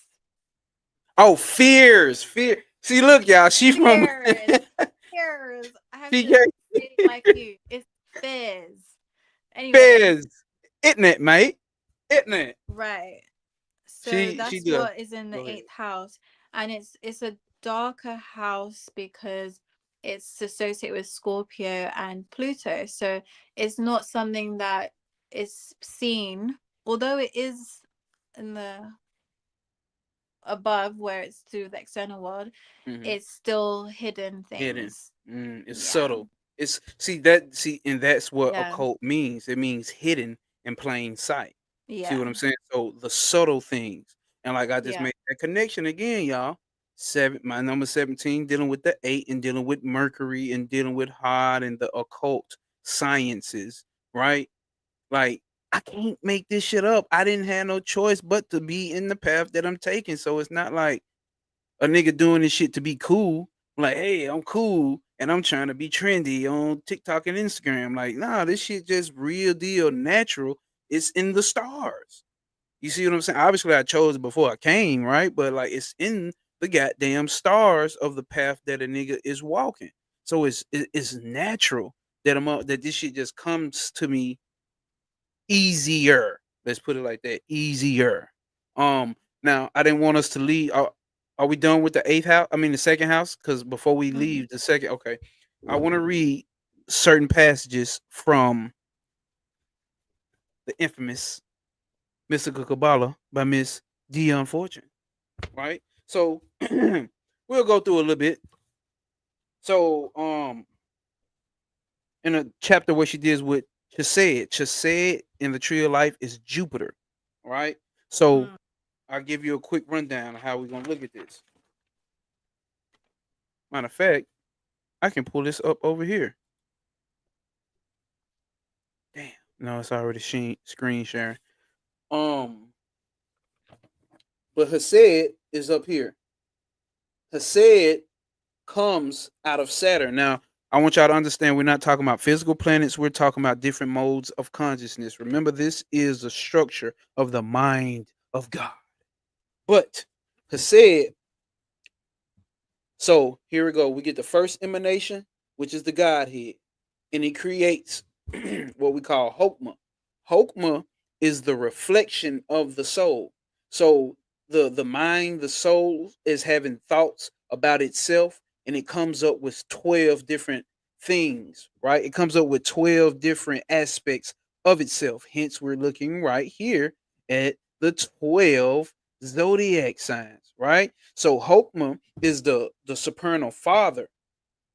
Oh, fears, fear. See, look, y'all. She from. Fears, fears. I have she to gave say it like you. It's fears. Anyway, fizz. Isn't it, mate? Isn't it? right. So She that's does. what is in Go the ahead. eighth house, and it's a darker house because it's associated with Scorpio and Pluto. So it's not something that is seen, although it is in the above where it's through the external world. Mm-hmm. It's still hidden Hidden. things. It's Yeah, subtle. It's see, and that's what yeah, occult means. It means hidden in plain sight. See what yeah, I'm saying? So the subtle things, and like I just yeah, made that connection again, y'all. My number 17, dealing with the eight and dealing with Mercury and dealing with hard and the occult sciences, right? Like I can't make this shit up. I didn't have no choice but to be in the path that I'm taking. So it's not like a nigga doing this shit to be cool. Like, hey, I'm cool and I'm trying to be trendy on TikTok and Instagram. Like, nah, this shit just real deal natural. It's in the stars. You see what I'm saying? Obviously, I chose it before I came, right? But like, it's in the goddamn stars of the path that a nigga is walking. So it's natural that that this shit just comes to me easier. Let's put it like that, easier. Now I didn't want us to leave. Are we done with the eighth house? I mean the second house, because before we hmm, leave the second, okay, I want to read certain passages from the infamous Mystical Kabbalah by Miss Dion Fortune, right? So we'll go through a little bit. So in a chapter where she deals with Chesed in the tree of life is Jupiter, right? So Mm. I'll give you a quick rundown of how we're gonna look at this. Matter of fact, I can pull this up over here. Damn, no, it's already screen sharing. Um, but Hesed is up here. Hesed comes out of Saturn. Now, I want y'all to understand we're not talking about physical planets, we're talking about different modes of consciousness. Remember, this is the structure of the mind of God. But Hesed, so here we go. We get the first emanation, which is the Godhead, and he creates what we call Hokmah. Hokmah is the reflection of the soul. So the mind, the soul is having thoughts about itself, and it comes up with 12 different things, right? It comes up with 12 different aspects of itself. Hence, we're looking right here at the 12 zodiac signs, right? So Hokmah is the supernal father,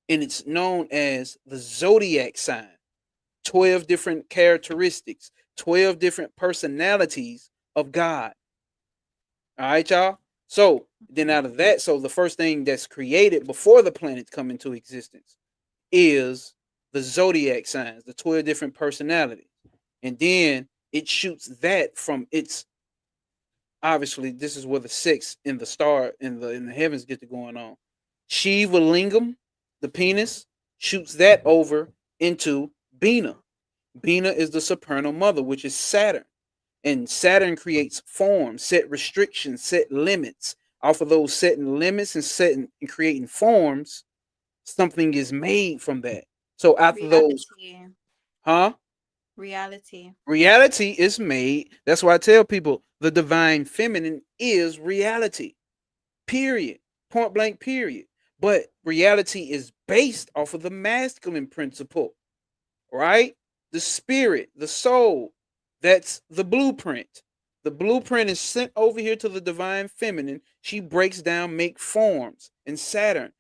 and it's known as the zodiac sign. 12 different characteristics, 12 different personalities of God. All right, y'all. So then out of that, so the first thing that's created before the planets come into existence is the zodiac signs, the 12 different personalities. And then it shoots that from its, obviously this is where the six in the star in the heavens get to going on. Shiva Lingam, the penis, shoots that over into Bina. Bina is the supernal mother, which is Saturn. And Saturn creates forms, set restrictions, set limits. Off of those setting limits and setting and creating forms, something is made from that. So after those, Reality. huh? Reality. Reality is made. That's why I tell people the divine feminine is reality. Period. Point blank, period. But reality is based off of the masculine principle, right? The spirit, the soul. That's the blueprint. The blueprint is sent over here to the divine feminine. She breaks down, make forms, and Saturn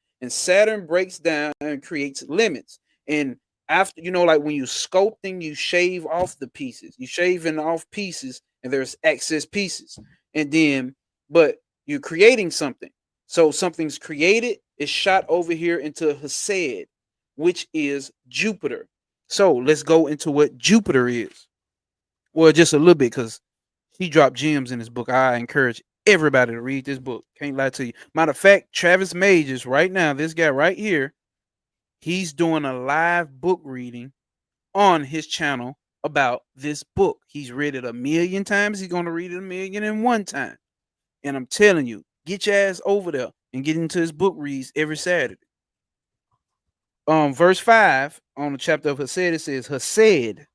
breaks down and creates limits. And after, like when you sculpting, you shave off the pieces. You shaving off pieces, and there's excess pieces. And then, but you're creating something. So something's created, is shot over here into Hesed, which is Jupiter. So let's go into what Jupiter is. Well, just a little bit, because he dropped gems in his book. I encourage everybody to read this book. Can't lie to you. Matter of fact, Travis Majors, right now, this guy right here, he's doing a live book reading on his channel about this book. He's read it 1,000,000 times. He's going to read it 1,000,001 time. And I'm telling you, get your ass over there and get into his book reads every Saturday. Verse 5 on the chapter of Hesed, it says, Hesed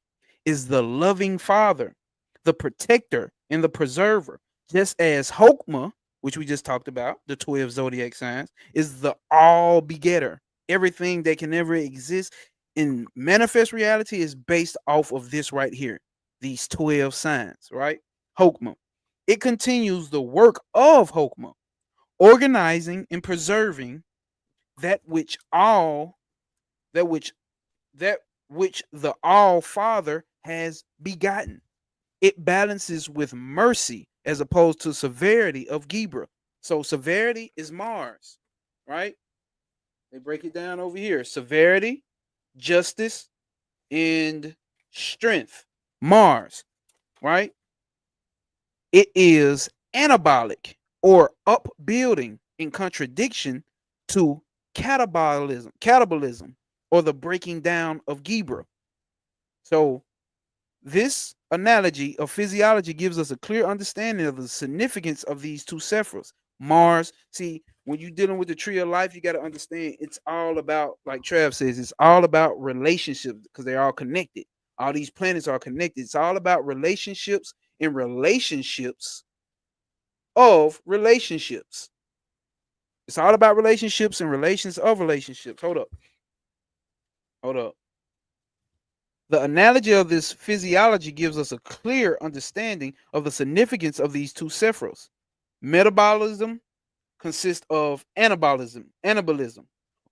is the loving father, the protector, and the preserver, just as Hokmah, which we just talked about, the 12 zodiac signs, is the all begetter. Everything that can ever exist in manifest reality is based off of this right here, these 12 signs, right? Hokmah. It continues the work of Hokmah, organizing and preserving that which all that which that which the all father has begotten. It balances with mercy as opposed to severity of Gebra. So severity is Mars, right? They break it down over here. Severity, justice, and strength. Mars, right? It is anabolic or upbuilding in contradiction to catabolism, or the breaking down of Gebra. So this analogy of physiology gives us a clear understanding of the significance of these two sephiras. Mars, see, when you're dealing with the tree of life, you got to understand it's all about, like Trav says, it's all about relationships because they're all connected. All these planets are connected. It's all about relationships and relationships of relationships. It's all about relationships and relations of relationships. Hold up. Hold up. The analogy of this physiology gives us a clear understanding of the significance of these two sephiros. Metabolism consists of anabolism,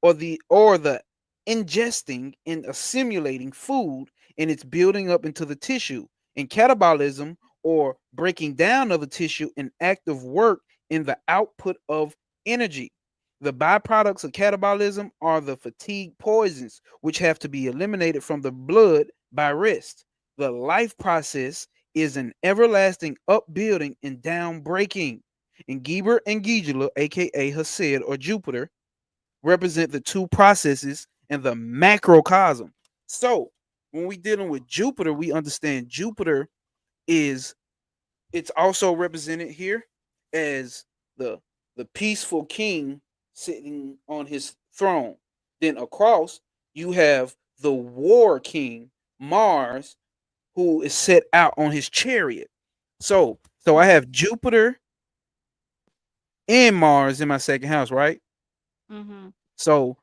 or the ingesting and assimilating food and its building up into the tissue, and catabolism, or breaking down of the tissue and active work in the output of energy. The byproducts of catabolism are the fatigue poisons, which have to be eliminated from the blood by rest. The life process is an everlasting upbuilding and downbreaking. And Geber and Gigula, aka Hasid or Jupiter, represent the two processes in the macrocosm. So when we dealing with Jupiter, we understand Jupiter is, it's also represented here as the the peaceful king sitting on his throne. Then across you have the war king Mars, who is set out on his chariot. So I have Jupiter and Mars in my second house, right? Mm-hmm. So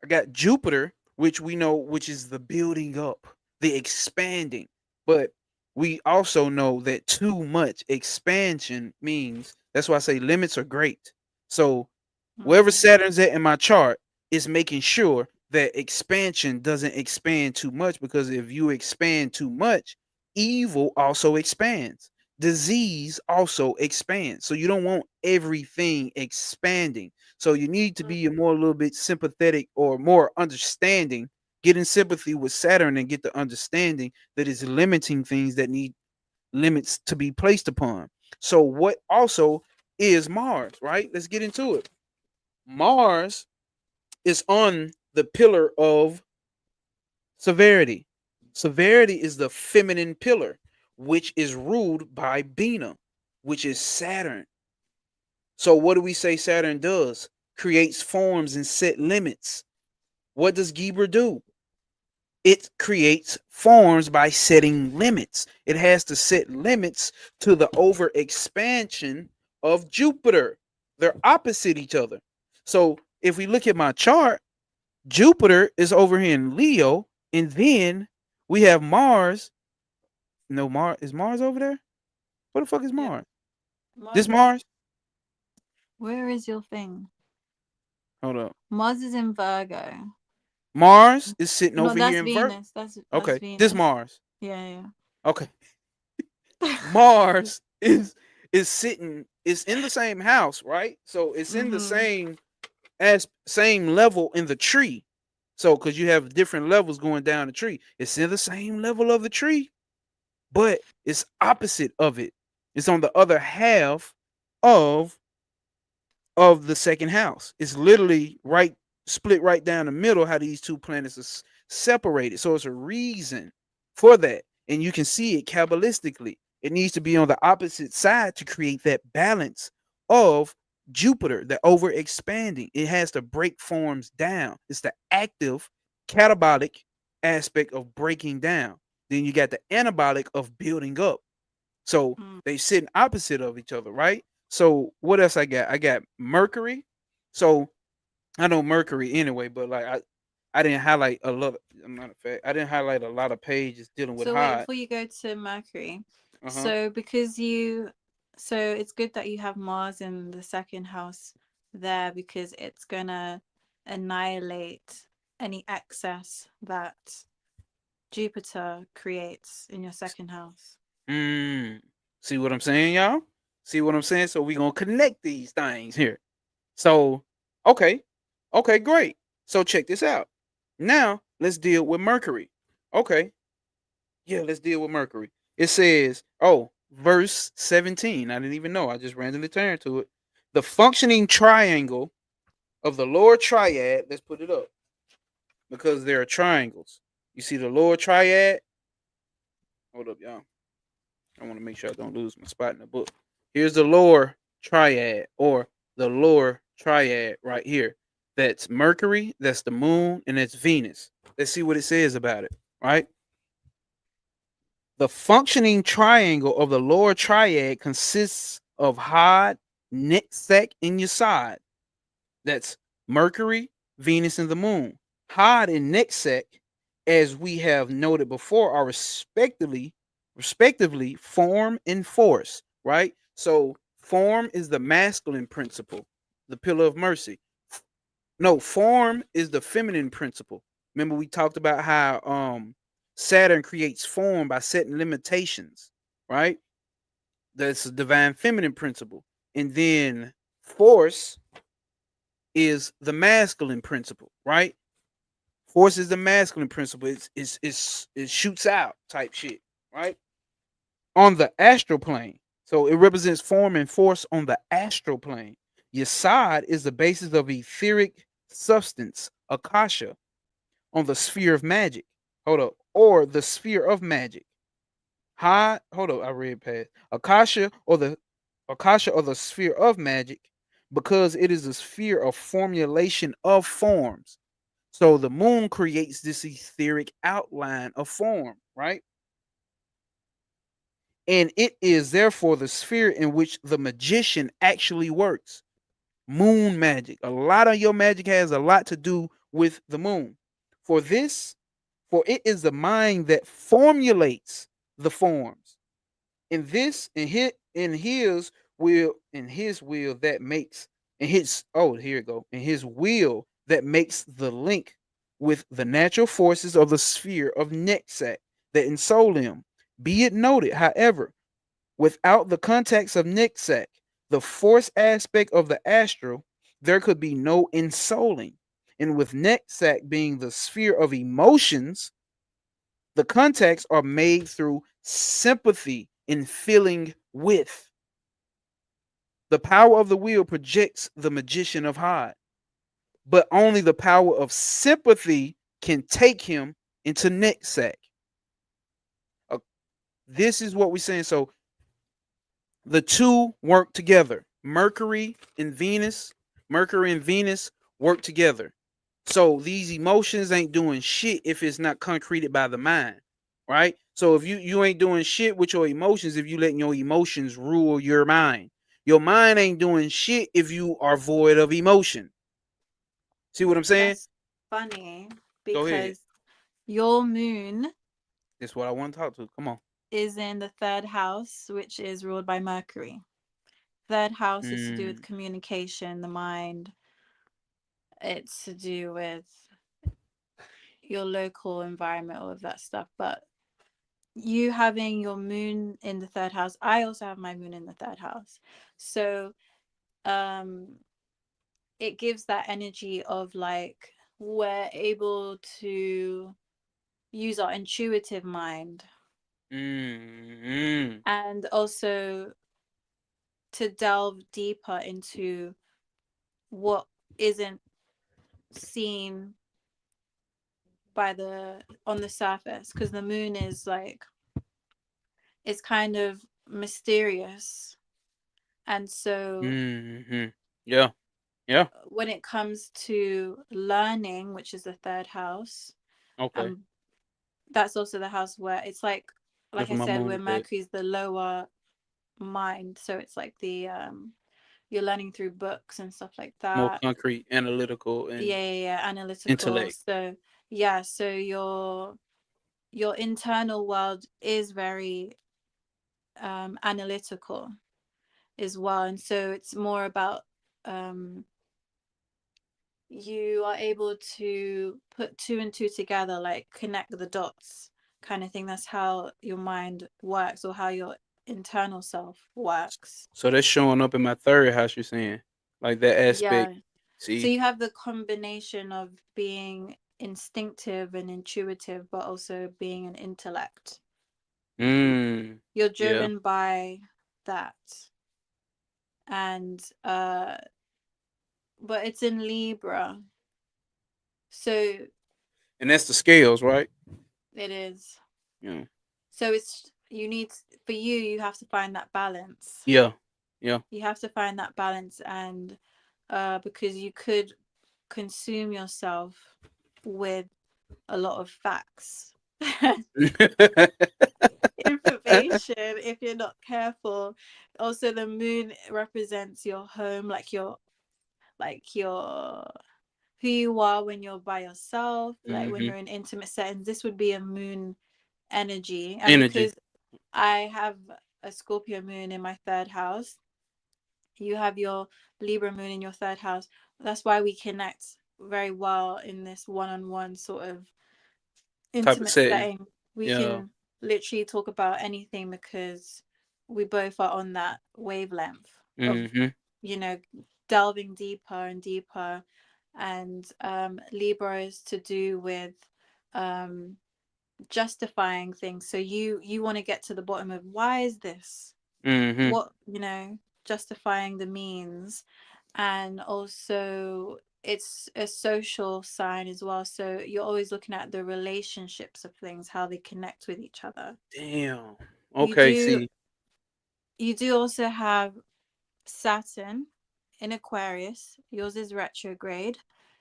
I got Jupiter, which we know, which is the building up, the expanding. But we also know that too much expansion means, that's why I say limits are great. So wherever Mm. Saturn's at in my chart is making sure that expansion doesn't expand too much, because if you expand too much, evil also expands. Disease also expands. So you don't want everything expanding. So you need to be a more, a little bit sympathetic or more understanding, get in sympathy with Saturn and get the understanding that it's limiting things that need limits to be placed upon. So what also is Mars, right? Let's get into it. Mars is on the pillar of severity. Severity is the feminine pillar, which is ruled by Bina, which is Saturn. So what do we say Saturn does? Creates forms and set limits. What does Geber do? It creates forms by setting limits. It has to set limits to the over expansion of Jupiter. They're opposite each other. So if we look at my chart, Jupiter is over here in Leo, and then we have Mars. No, Mars, is Mars over there? What the fuck is Yeah. Mars? This Mars is. Mars? Where is your thing? Hold up. Mars is in Virgo. Mars is sitting No, over here that's in Virgo. Venus. That's Okay, this Venus. Mars. Yeah, Okay, yeah. Mars is sitting, is in the same house, right? So it's in the Mm-hmm. same level in the tree. So because you have different levels going down the tree, it's in the same level of the tree, but it's opposite of it. It's on the other half of the second house. It's literally right, split right down the middle, how these two planets are separated. So it's a reason for that. And you can see it kabbalistically. It needs to be on the opposite side to create that balance of Jupiter, the over expanding. It has to break forms down. It's the active catabolic aspect of breaking down. Then you got the anabolic of building up. So Mm. they sit opposite of each other, right? So what else I got? I got Mercury. So I know Mercury anyway, but like I didn't highlight a lot. Matter of fact, I didn't highlight a lot of pages dealing with So wait, high. before you go to Mercury, Uh huh. so because you, so it's good that you have Mars in the second house there because it's gonna annihilate any excess that Jupiter creates in your second house. Mm. See what I'm saying, y'all? See what I'm saying? So we gonna connect these things here. So okay, okay, great. So check this out. Now let's deal with Mercury. Okay, yeah, let's deal with Mercury. It says, oh, verse 17. I didn't even know. I just randomly turned to it. The functioning triangle of the lower triad, let's put it up because there are triangles. You see the lower triad? Hold up, y'all. I want to make sure I don't lose my spot in the book. Here's the lower triad, or the lower triad right here. That's Mercury, that's the moon, and that's Venus. Let's see what it says about it, right? The functioning triangle of the lower triad consists of Hod, Netzach, and Yesod. That's Mercury, Venus, and the moon. Hod and Netzach as we have noted before, are respectively form and force, right? So form is the masculine principle, the pillar of mercy. No, form is the feminine principle. Remember we talked about how Saturn creates form by setting limitations, right? That's a divine feminine principle. And then force is the masculine principle, right? Force is the masculine principle. It shoots out type shit, right? On the astral plane. So it represents form and force on the astral plane. Yesod is the basis of etheric substance, akasha, on the sphere of magic. Hold up. Or the sphere of magic. Hold up, I read past. Akasha or the sphere of magic, because it is a sphere of formulation of forms. So the moon creates this etheric outline of form, right? And it is therefore the sphere in which the magician actually works. Moon magic. A lot of your magic has a lot to do with the moon. For this, for it is the mind that formulates the forms. In this, in his will that makes, in his oh here it go, in his will that makes the link with the natural forces of the sphere of Nexac that ensoul him. Be it noted, however, without the context of Nixac, the force aspect of the astral, there could be no ensouling. And with Nexac being the sphere of emotions, the contacts are made through sympathy and feeling with. The power of the will projects the magician of Hod, but only the power of sympathy can take him into Nexac. Uh, this is what we're saying. So the two work together. Mercury and Venus work together. So these emotions ain't doing shit if it's not concreted by the mind, right? So if you ain't doing shit with your emotions, if you letting your emotions rule your mind ain't doing shit if you are void of emotion. See what I'm saying? That's funny Go ahead. because your moon That's what I want to talk to. Come on. is in the third house, which is ruled by Mercury. Third house is to do with Mm, communication, the mind. It's to do with your local environment, all of that stuff. But you having your moon in the third house, I also have my moon in the third house. So um it gives that energy of like we're able to use our intuitive mind mm, and also to delve deeper into what isn't seen by the on the surface, because the moon is like it's kind of mysterious. And so mm. Yeah. Yeah. when it comes to learning, which is the third house, Okay. and that's also the house where it's like That's I where my said, moon where is at. Mercury's the lower mind, so it's like the you're learning through books and stuff like More that. concrete, analytical, and Yeah, analytical. intellect. So yeah, so your internal world is very analytical as well, and so it's more about um you are able to put two and two together, like connect the dots kind of thing. That's how your mind works, or how your internal self works. So that's showing up in my third house. You're saying, like that aspect. Yeah. So See. you have the combination of being instinctive and intuitive, but also being an intellect. Mm. You're Yeah. driven by that. And but it's in Libra. So And that's the scales, right? it is. Yeah. So it's you need for you have to find that balance. Yeah. Yeah. You have to find that balance, and because you could consume yourself with a lot of facts. Information if you're not careful. Also the moon represents your home, like your who you are when you're by yourself, like when Mm-hmm. you're in intimate settings. This would be a moon energy. And Energy. because I have a Scorpio moon in my third house, you have your Libra moon in your third house. That's why we connect very well in this one-on-one sort of Type of intimate setting. setting. We Yeah. can literally talk about anything because we both are on that wavelength of, Mm-hmm. you know, delving deeper and deeper. And Libra is to do with um, justifying things. So you want to get to the bottom of why is this? Mm-hmm. What, you know, justifying the means. And also it's a social sign as well, so you're always looking at the relationships of things, how they connect with each other. Damn. you Okay. do See. you do also have Saturn in Aquarius. Yours is retrograde.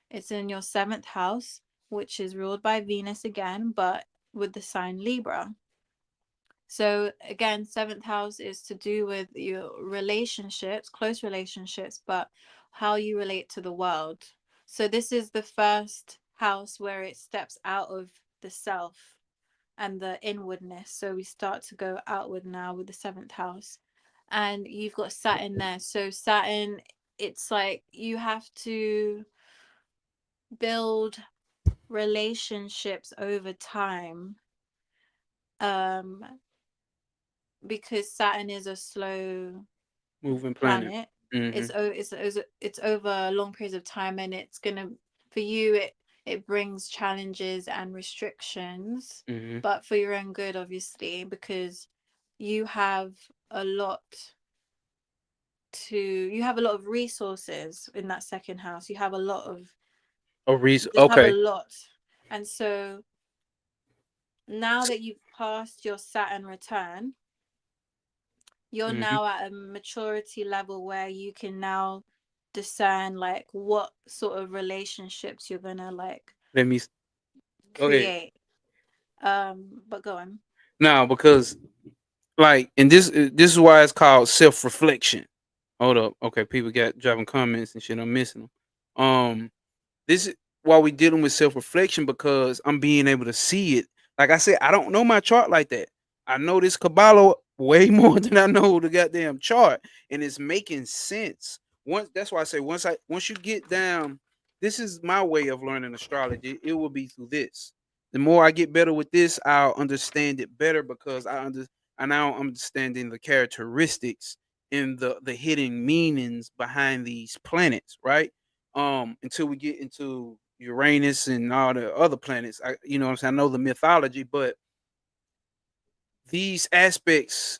It's in your seventh house, which is ruled by Venus again, but with the sign Libra. So again, seventh house is to do with your relationships, close relationships, but how you relate to the world. So this is the first house where it steps out of the self and the inwardness. So we start to go outward now with the seventh house. And you've got Saturn there. So Saturn, it's like you have to build relationships over time. Um, because Saturn is a slow Moving planet. planet. Mm-hmm. It's over long periods of time, and it's gonna, for you, it brings challenges and restrictions, Mm-hmm. but for your own good, obviously, because you have a lot you have a lot of resources in that second house. You have a lot of A reason. you just have a Okay. lot. And so now that you've passed your Saturn return, you're Mm-hmm. now at a maturity level where you can now discern like what sort of relationships you're gonna like Let me go ahead. create. But go on. Now, because like, and this is why it's called self reflection. Hold up. Okay, people got driving comments and shit. I'm missing them. This is why we dealing with self reflection, because I'm being able to see it. Like I said, I don't know my chart like that. I know this Kabbalah way more than I know the goddamn chart, and it's making sense. Once That's why I say once you get down, this is my way of learning astrology. It will be through this. The more I get better with this, I'll understand it better because I now understanding the characteristics and the hidden meanings behind these planets, right? Until we get into Uranus and all the other planets. You know what I'm saying? I know the mythology, but these aspects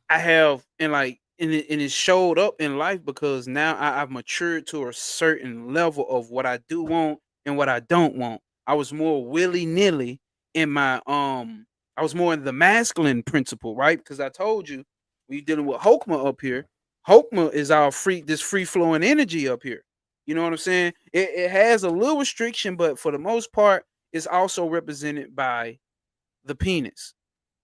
I have, and like, and it showed up in life because now I've matured to a certain level of what I do want and what I don't want. I was more willy nilly in my I was more in the masculine principle, right? Because I told you we dealing with Hokma up here. Hokma is our free flowing energy up here. You know what I'm saying? It has a little restriction, but for the most part, it's also represented by the penis,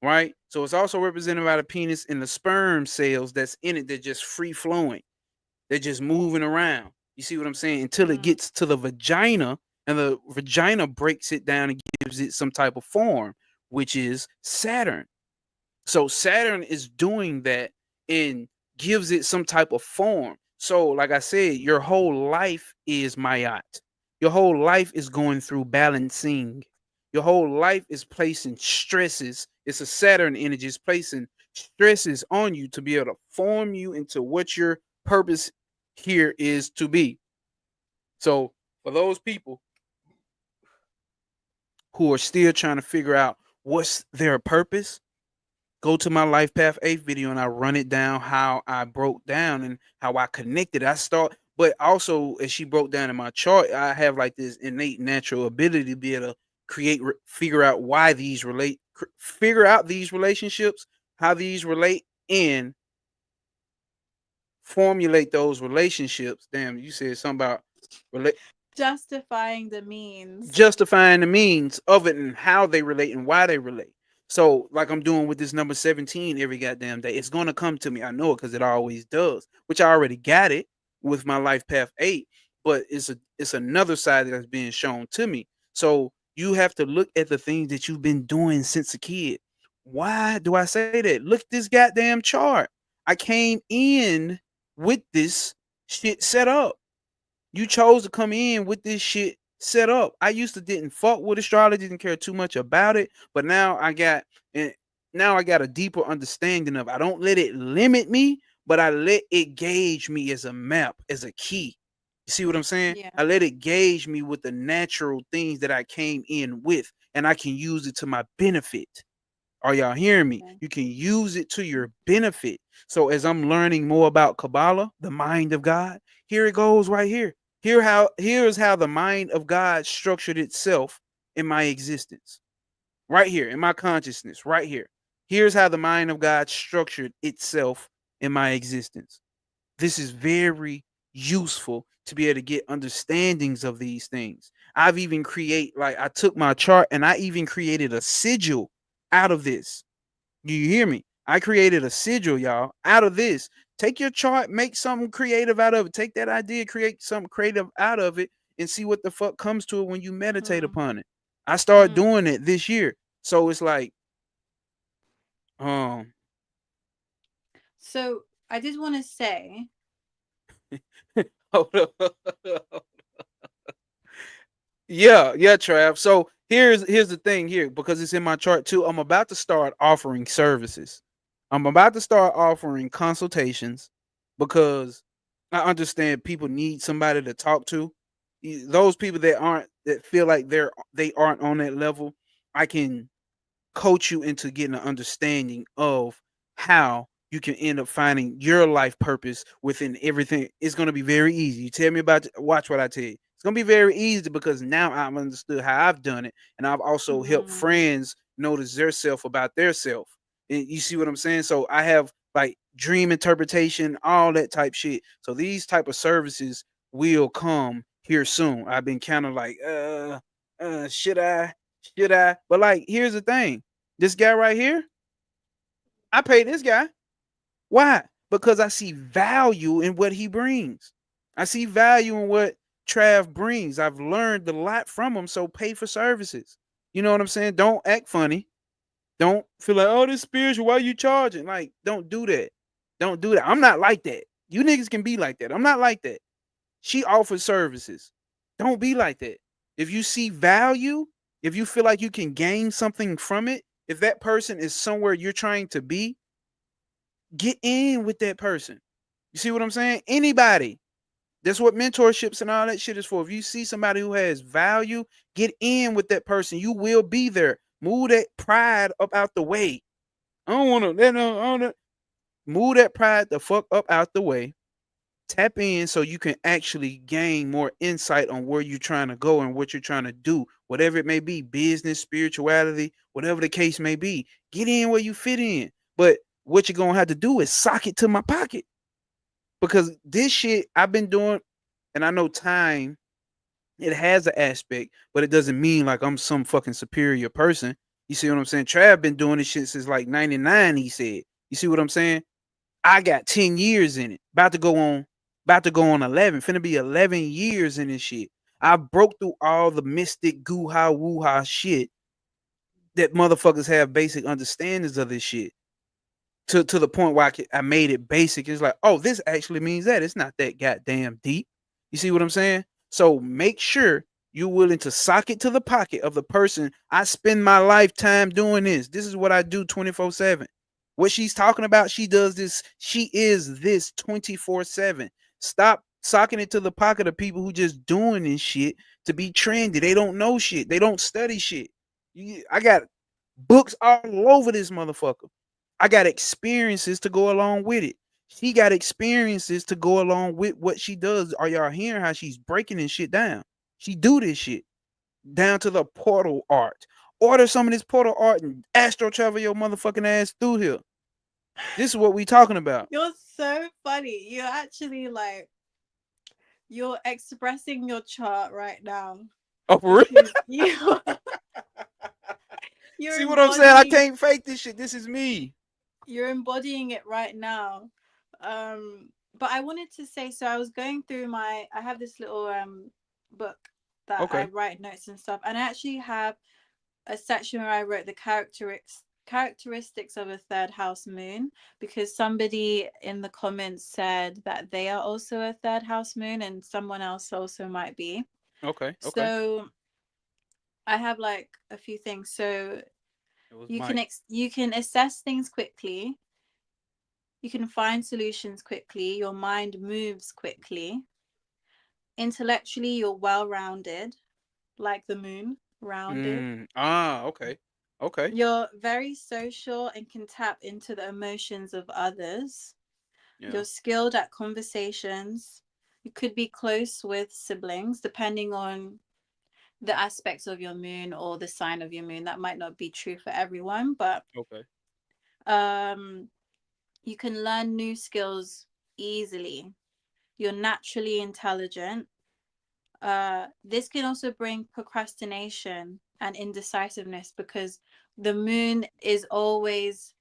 right? So it's also represented by the penis and the sperm cells that's in it. They're just free flowing. They're just moving around. You see what I'm saying? Until it Mm. gets to the vagina, and the vagina breaks it down and gives it some type of form, which is Saturn. So Saturn is doing that and gives it some type of form. So, like I said, your whole life is Mayat. Your whole life is going through balancing. Your whole life is placing stresses. It's a Saturn energy. It's placing stresses on you to be able to form you into what your purpose here is to be. So, for those people who are still trying to figure out what's their purpose, go to my life path 8 video and I run it down how I broke down and how I connected. I start, but also as she broke down in my chart, I have like this innate natural ability to be able to figure out why these figure out these relationships, how these relate, and formulate those relationships. Damn, you said something about relate Justifying the means. justifying the means of it and how they relate and why they relate. So, like I'm doing with this number 17 every goddamn day, it's gonna come to me. I know it because it always does, which I already got it with my life path 8. But it's another side that's being shown to me. So you have to look at the things that you've been doing since a kid. Why do I say that? Look at this goddamn chart. I came in with this shit set up. You chose to come in with this shit set up. I used to didn't fuck with astrology, didn't care too much about it, but eh, now I got a deeper understanding of. I don't let it limit me, but I let it gauge me as a map, as a key. You see what I'm saying? Yeah. I let it gauge me with the natural things that I came in with, and I can use it to my benefit. Are y'all hearing me? Okay. You can use it to your benefit. So as I'm learning more about Kabbalah, the mind of God, here it goes right here. Here's how the mind of God structured itself in my existence. Right here in my consciousness, right here. Here's how the mind of God structured itself in my existence. This is very useful to be able to get understandings of these things. I've even create like I took my chart and I even created a sigil out of this. Do you hear me? I created a sigil, y'all, out of this. Take your chart, make something creative out of it. Take that idea, create something creative out of it, and see what the fuck comes to it when you meditate Mm, upon it. I started mm. doing it this year. So it's like, um, So I did want to say, hold up. Yeah, Trav. So here's the thing here, because it's in my chart too. I'm about to start offering services. I'm about to start offering consultations because I understand people need somebody to talk to. Those people that feel like they aren't on that level, I can coach you into getting an understanding of how you can end up finding your life purpose within everything. It's going to be very easy. You tell me about, watch what I tell you. It's going to be very easy because now I've understood how I've done it. And I've also helped mm, friends notice their self about their self. And you see what I'm saying? So I have like dream interpretation, all that type shit. So these type of services will come here soon. I've been kind of like, should I? Should I? But like, here's the thing. This guy right here, I pay this guy. Why? Because I see value in what he brings. I see value in what Trav brings. I've learned a lot from him. So pay for services. You know what I'm saying? Don't act funny. Don't feel like, oh, this spiritual. Why you charging? Like, don't do that. Don't do that. I'm not like that. You niggas can be like that. I'm not like that. She offers services. Don't be like that. If you see value, if you feel like you can gain something from it, if that person is somewhere you're trying to be, get in with that person. You see what I'm saying? Anybody. That's what mentorships and all that shit is for. If you see somebody who has value, get in with that person. You will be there. Move that pride up out the way. I don't want to. I don't. Move that pride the fuck up out the way. Tap in so you can actually gain more insight on where you're trying to go and what you're trying to do, whatever it may be, business, spirituality, whatever the case may be. Get in where you fit in. But what you're gonna have to do is sock it to my pocket, because this shit I've been doing, and I know time, it has an aspect, but it doesn't mean like I'm some fucking superior person. You see what I'm saying? Trav been doing this shit since like '99. He said. You see what I'm saying? I got 10 years in it. About to go on 11. Finna be 11 years in this shit. I broke through all the mystic goo ha woo ha shit that motherfuckers have basic understandings of this shit, to the point where I made it basic. It's like, oh, this actually means that. It's not that goddamn deep. You see what I'm saying? So make sure you're willing to sock it to the pocket of the person. I spend my lifetime doing this. This is what I do 24/7. What she's talking about, she does this. She is this 24/7. Stop socking it to the pocket of people who just doing this shit to be trendy. They don't know shit. They don't study shit. I got books all over this motherfucker. I got experiences to go along with it. She got experiences to go along with what she does. Are y'all hearing how she's breaking this shit down? She do this shit down to the portal art. Order some of this portal art and astro travel your motherfucking ass through here. This is what we talking about. you're so funny. You're actually like, you're expressing your chart right now Oh, for real? because you're See what I'm saying? I embodying can't fake this shit. This is me. you're embodying it right now. But I wanted to say, so I was going through I have this little book that I Okay. write notes and stuff, and I actually have a section where I wrote the characteristics of a third house moon, because somebody in the comments said that they are also a third house moon, and someone else also might be. Okay. Okay. So I have like a few things. So It was you can Mike. you can assess things quickly, you can find solutions quickly, your mind moves quickly. Intellectually, you're well rounded, like the moon, rounded. Okay. Okay. You're very social and can tap into the emotions of others. Yeah. You're skilled at conversations. You could be close with siblings, depending on the aspects of your moon or the sign of your moon. That might not be true for everyone, but Okay. um, you can learn new skills easily. You're naturally intelligent. This can also bring procrastination and indecisiveness, because the moon is always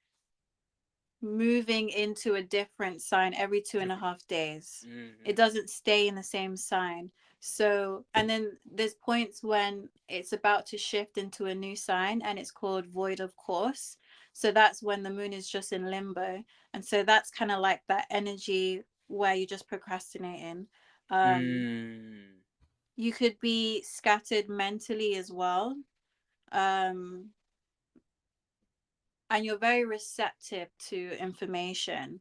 moving into a different sign every two and a Every. half days. It Mm-hmm. doesn't stay in the same sign. So, and then there's points when it's about to shift into a new sign, and it's called void of course. So that's when the moon is just in limbo. And so that's kind of like that energy where you're just procrastinating. Um, Mm. you could be scattered mentally as well. Um, and you're very receptive to information.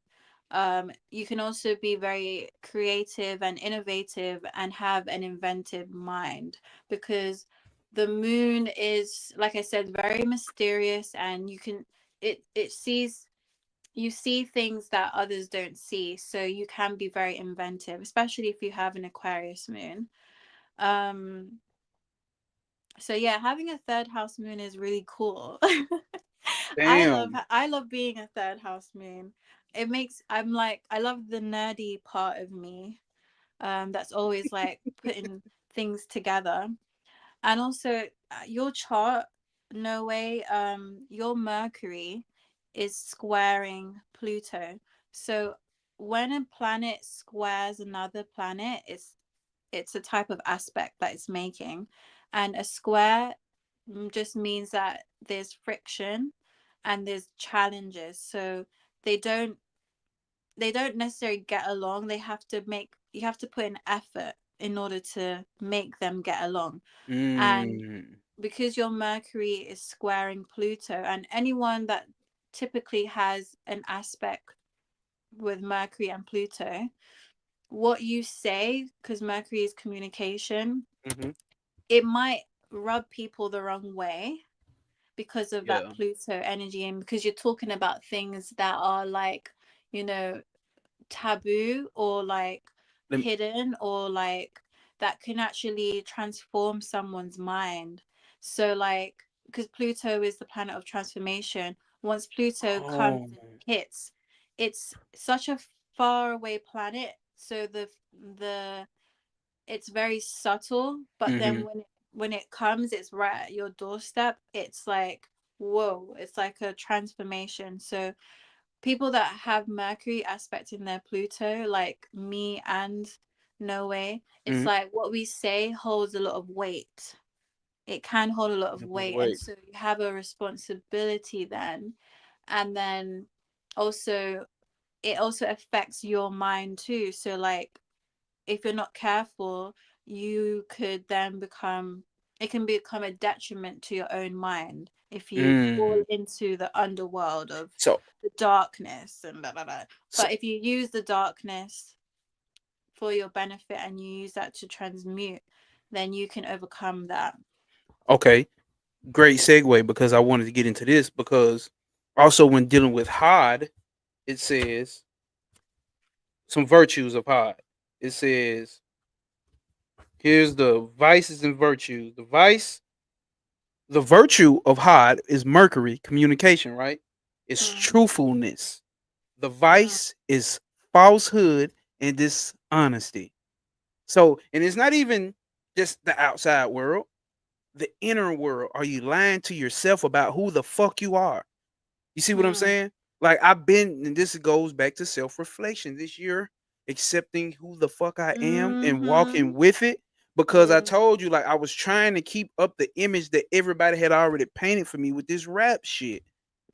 You can also be very creative and innovative and have an inventive mind, because the moon is, like I said, very mysterious, and it sees, you see things that others don't see, so you can be very inventive, especially if you have an Aquarius moon. Um, so yeah, having a third house moon is really cool. Damn. I love being a third house moon. It makes, I'm like, I love the nerdy part of me. That's always like putting things together. And also your chart, no way, your Mercury is squaring Pluto. So when a planet squares another planet, it's a type of aspect that it's making. And a square just means that there's friction and there's challenges. So they don't they don't necessarily get along. They have to make, you have to put in effort in order to make them get along. And Mm. because your Mercury is squaring Pluto, and anyone that typically has an aspect with Mercury and Pluto, what you say, because Mercury is communication, Mm-hmm. it might rub people the wrong way because of that Yeah. Pluto energy, and because you're talking about things that are like, you know, taboo or like Lem- hidden, or like that can actually transform someone's mind. So like, because Pluto is the planet of transformation, once Pluto comes oh. and hits, it's such a far away planet, so the it's very subtle, but Mm-hmm. then when it comes, it's right at your doorstep. It's like, whoa, it's like a transformation. So people that have Mercury aspect in their Pluto, like me and No Way, it's Mm-hmm. like what we say holds a lot of weight. It can hold a lot of weight, and Wait. so you have a responsibility then. And then also, it also affects your mind too. So like, if you're not careful, you could then become, it can become a detriment to your own mind if you fall Mm. into the underworld of So the darkness and blah, blah, blah. so But if you use the darkness for your benefit and you use that to transmute, then you can overcome that. okay. Great segue because I wanted to get into this because also when dealing with Hod, it says some virtues of Hod. It says here's the vices and virtues. The virtue of Hod is Mercury, communication, right? It's Mm, truthfulness. The mm, vice is falsehood and dishonesty. So, and it's not even just the outside world, the inner world. Are you lying to yourself about who the fuck you are? You see what I'm mm, saying? Like I've been, and this goes back to self reflection this year, accepting who the fuck I am and mm-hmm. walking with it. because I Mm, told you, like, I was trying to keep up the image that everybody had already painted for me with this rap shit.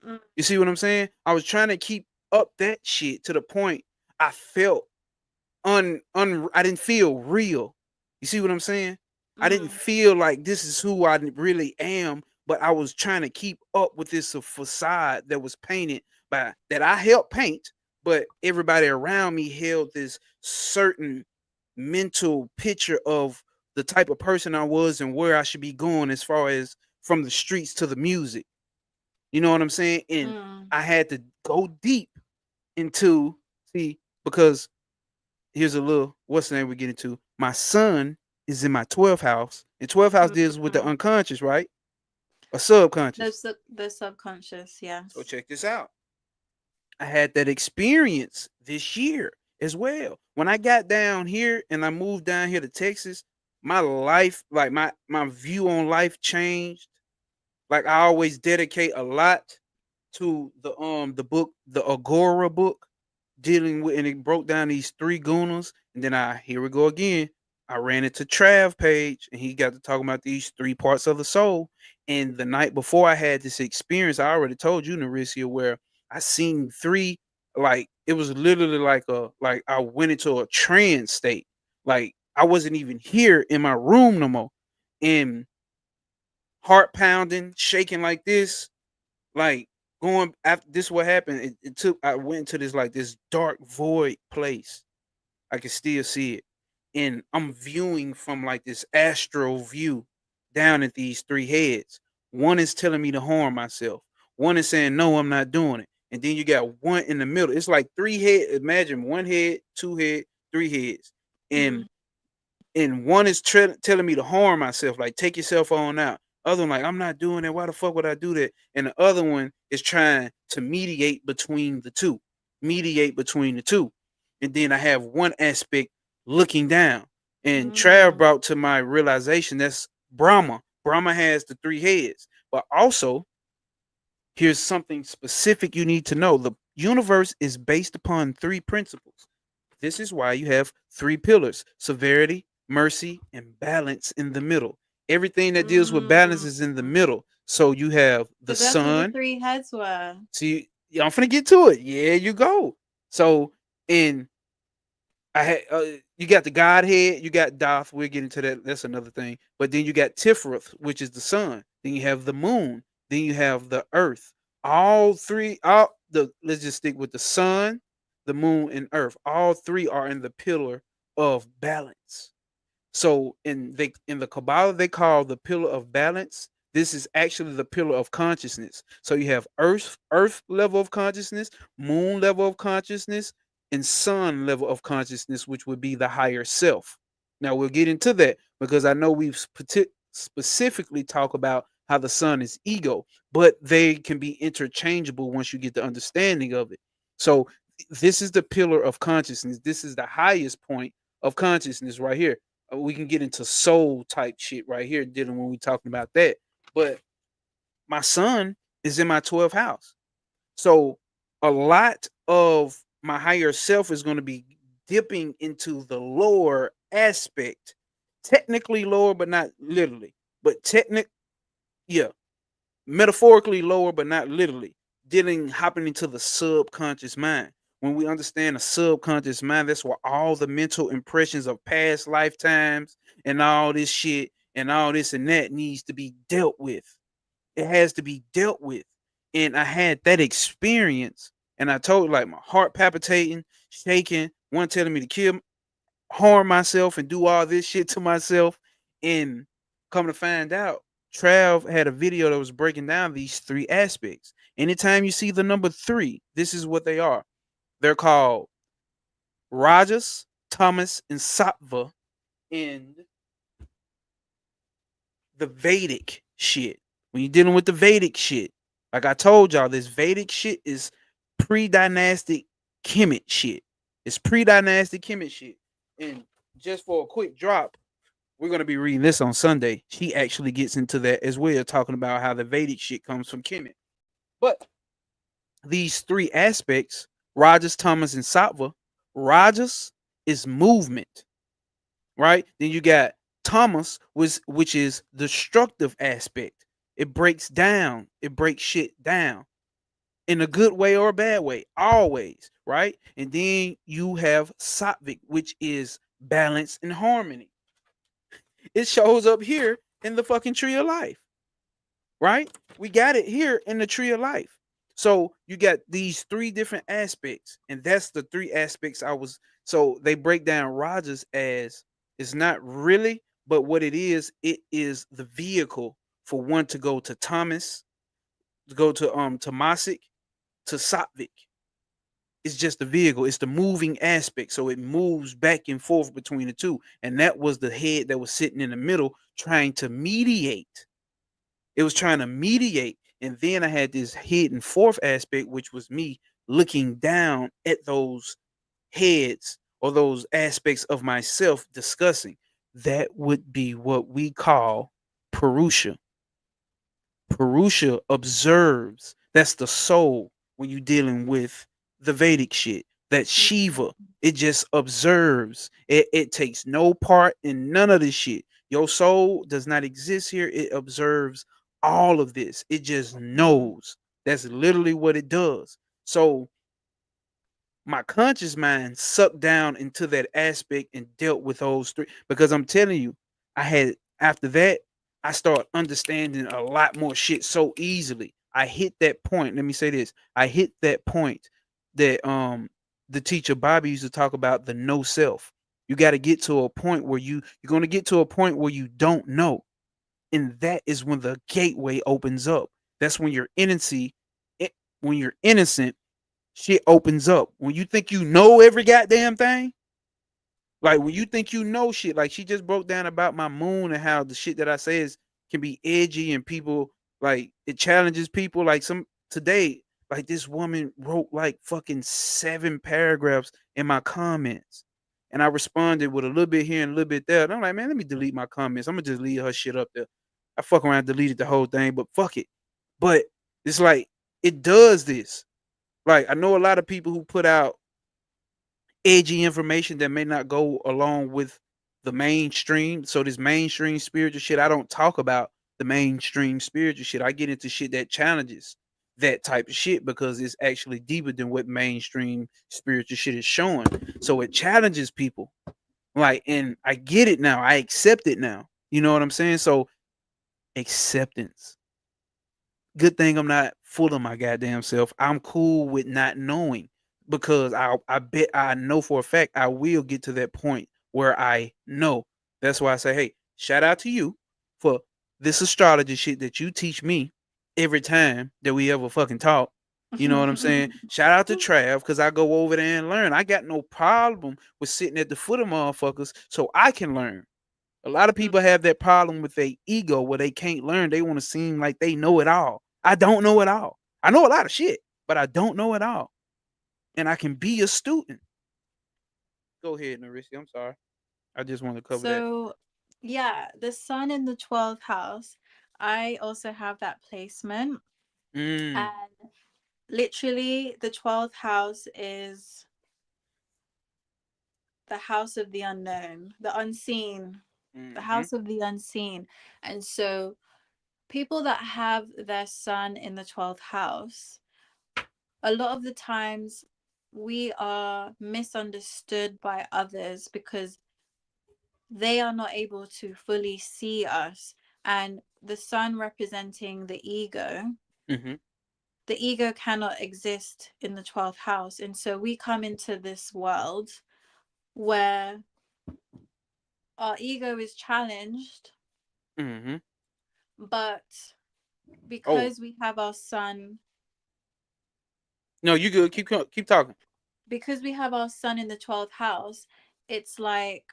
mm, You see what I'm saying? I was trying to keep up that shit to the point I felt I didn't feel real. You see what I'm saying? I didn't mm, feel like this is who I really am, but I was trying to keep up with this facade that was painted by that I helped paint, but everybody around me held this certain mental picture of the type of person I was and where I should be going as far as from the streets to the music. You know what I'm saying? And mm, I had to go deep into see because here's a little what's the name we're getting to. My son is in my 12th house, and 12th house deals with the mm. unconscious, right? Or subconscious. The subconscious, So yes. check this out. I had that experience this year as well. When I got down here and I moved down here to Texas, my life, like my view on life changed. Like I always dedicate a lot to the book, the Agora book, dealing with, and it broke down these three gunas. And then here we go again. I ran into Trav Page, and he got to talking about these three parts of the soul. And the night before I had this experience, I already told you, Nariscia, where I seen three, like it was literally like I went into a trance state. Like I wasn't even here in my room no more. And heart pounding, shaking like this, like going after this what happened. It took I went to this like this dark void place. I can still see it. And I'm viewing from like this astral view down at these three heads. One is telling me to harm myself. One is saying, no, I'm not doing it. And then you got one in the middle. It's like three head. Imagine one head, two head, three heads. And Mm, one is telling me to harm myself, like take yourself on out. Other one like I'm not doing that. Why the fuck would I do that? And the other one is trying to mediate between the two, mediate between the two. And then I have one aspect looking down. And Trav mm. brought to my realization that's Brahma. Brahma has the three heads, but also here's something specific you need to know. The universe is based upon three principles. This is why you have three pillars: severity, mercy, and balance in the middle. Everything that deals with balance Mm. is in the middle. So you have the So that's what the sun. three heads were. See, I'm finna get to it. Yeah, you go. So in I had you got the Godhead, you got Doth. We'll get into that. That's another thing. But then you got Tiferet, which is the sun. Then you have the moon. Then you have the earth. All three. All the let's just stick with the sun, the moon, and earth. All three are in the pillar of balance. So in the Kabbalah, they call the pillar of balance. This is actually the pillar of consciousness. So you have earth level of consciousness, moon level of consciousness, and sun level of consciousness, which would be the higher self. Now we'll get into that because I know we've specifically talk about how the sun is ego, but they can be interchangeable once you get the understanding of it. So this is the pillar of consciousness. This is the highest point of consciousness right here. We can get into soul type shit right here, dealing when we talking about that. But my son is in my 12th house. So a lot of my higher self is going to be dipping into the lower aspect. Technically lower, but not literally. But yeah, metaphorically lower, but not literally. Hopping into the subconscious mind. When we understand the subconscious mind, that's where all the mental impressions of past lifetimes and all this shit and all this and that needs to be dealt with. It has to be dealt with. And I had that experience, and I told like my heart palpitating, shaking, one telling me to harm myself and do all this shit to myself. And come to find out, Trav had a video that was breaking down these three aspects. Anytime you see the number three, this is what they are. They're called Rajas, Tamas, and Sattva in the Vedic shit. When you're dealing with the Vedic shit, like I told y'all, this Vedic shit is pre-dynastic Kemet shit. It's pre-dynastic Kemet shit. And just for a quick drop, we're going to be reading this on Sunday. She actually gets into that as well, talking about how the Vedic shit comes from Kemet. But these three aspects, Rajas, Tamas, and Sattva, Rajas is movement, right? Then you got Thomas was, which is destructive aspect. It breaks down. It breaks shit down in a good way or a bad way, always, right? And then you have Sattvic, which is balance and harmony. It shows up here in the fucking tree of life, right? We got it here in the tree of life. So you got these three different aspects, and that's the three aspects I was. So they break down Rogers as it's not really, but what it is the vehicle for one to go to Thomas, to go to Tomasic, to Sattvic. It's just the vehicle. It's the moving aspect. So it moves back and forth between the two. And that was the head that was sitting in the middle trying to mediate. It was trying to mediate. And then I had this hidden fourth aspect, which was me looking down at those heads or those aspects of myself discussing. That would be what we call Purusha. Purusha observes. That's the soul when you're dealing with the Vedic shit. That Shiva, it just observes. It takes no part in none of this shit. Your soul does not exist here. It observes all of this. It just knows. That's literally what it does. So my conscious mind sucked down into that aspect and dealt with those three because I'm telling you, I had after that, I started understanding a lot more shit so easily. I hit that point. Let me say this. I hit that point that the teacher Bobby used to talk about the no self. You got to get to a point where you're going to get to a point where you don't know. And that is when the gateway opens up. That's when your innocency, when you're innocent, shit opens up. When you think you know every goddamn thing, like when you think you know shit, like she just broke down about my moon and how the shit that I say is can be edgy and people like it challenges people. Like some today, like this woman wrote like fucking 7 paragraphs in my comments. And I responded with a little bit here and a little bit there. And I'm like, man, let me delete my comments. I'm gonna just leave her shit up there. I fuck around, deleted the whole thing, but fuck it. But it's like it does this. Like I know a lot of people who put out edgy information that may not go along with the mainstream. So this mainstream spiritual shit, I don't talk about the mainstream spiritual shit. I get into shit that challenges that type of shit because it's actually deeper than what mainstream spiritual shit is showing. So it challenges people. Like, and I get it now. I accept it now. You know what I'm saying? So acceptance. Good thing I'm not full of my goddamn self. I'm cool with not knowing because I bet I know for a fact I will get to that point where I know. That's why I say, hey, shout out to you for this astrology shit that you teach me every time that we ever fucking talk. You know what I'm saying? Shout out to Trav because I go over there and learn. I got no problem with sitting at the foot of motherfuckers so I can learn. A lot of people have that problem with their ego where they can't learn. They want to seem like they know it all. I don't know it all. I know a lot of shit, but I don't know it all. And I can be a student. Go ahead, Nariscia. I'm sorry. I just want to cover that. So, yeah, the sun in the 12th house, I also have that placement. Mm, And literally, the 12th house is the house of the unknown, the unseen, the mm-hmm, house of the unseen. And so, people that have their sun in the 12th house, a lot of the times we are misunderstood by others because they are not able to fully see us. And the sun representing mm-hmm, the ego cannot exist in the 12th house. And so we come into this world where our ego is challenged, mm-hmm. but Oh, because we have our sun, no, you good. Keep talking. because we have our sun in the 12th house, it's like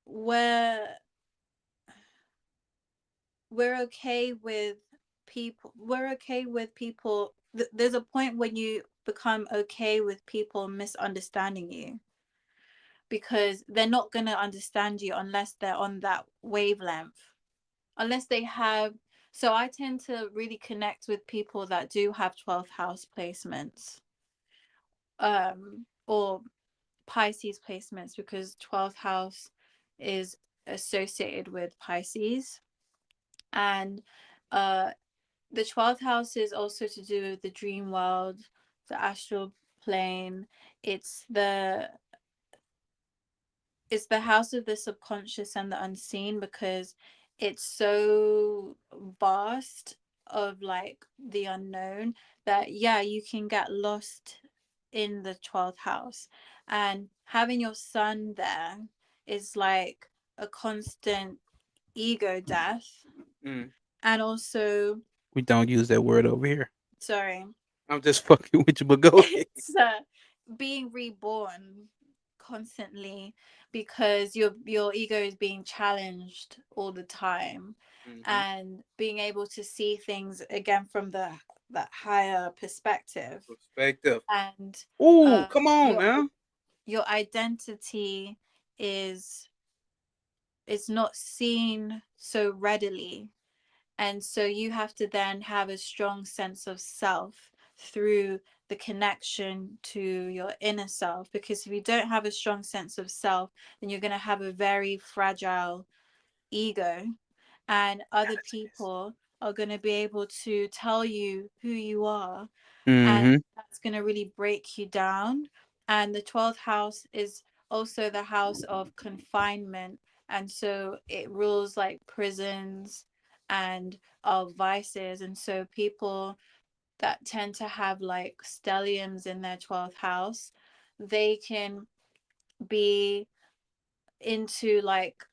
we're we're okay with people. There's a point when you become okay with people misunderstanding you because they're not going to understand you unless they're on that wavelength, unless they have. So I tend to really connect with people that do have 12th house placements, or Pisces placements, because 12th house is associated with Pisces. And uh the 12th house is also to do with the dream world, the astral plane. it's the it's the house of the subconscious and the unseen, because it's so vast of like the unknown, that yeah, you can get lost in the 12th house. And having your sun there is like a constant ego death. Mm. And also, We don't use that word over here. sorry, I'm just fucking with you, but go ahead. it's being reborn constantly, because your ego is being challenged all the time, Mm-hmm. and being able to see things again from the that higher perspective. Perspective. And Ooh, uh come on your now. your identity is not seen so readily. And so you have to then have a strong sense of self through the connection to your inner self. Because if you don't have a strong sense of self, then you're going to have a very fragile ego, and other Gotta say this. people are going to be able to tell you who you are, and Mm-hmm. that's going to really break you down. And the 12th house is also the house of confinement, and so it rules like prisons and of vices. And so people that tend to have like stelliums in their 12th house, they can be into like,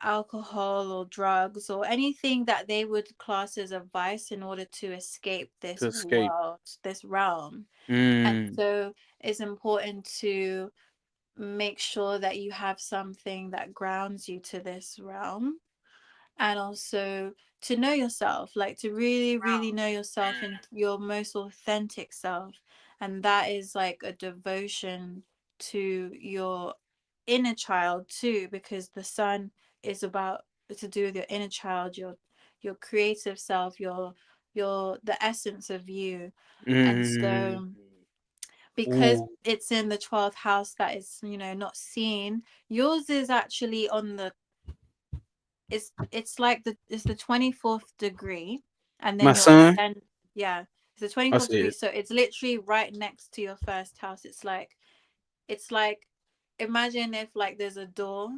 alcohol or drugs or anything that they would class as a vice, in order to escape To this escape. world, this realm. And Mm. so it's important to make sure that you have something that grounds you to this realm, and also to know yourself, like to really really know yourself and your most authentic self. And that is like a devotion to your inner child too, because the sun is about to do with your inner child, your creative self, your the essence of you. And Mm. so, because Ooh. it's in the 12th house that is, not seen, yours is actually on the, it's like the 24th degree, and My then your son, ascend, yeah, it's the I 24th degree, said. so it's literally right next to your first house. It's like imagine if like there's a door,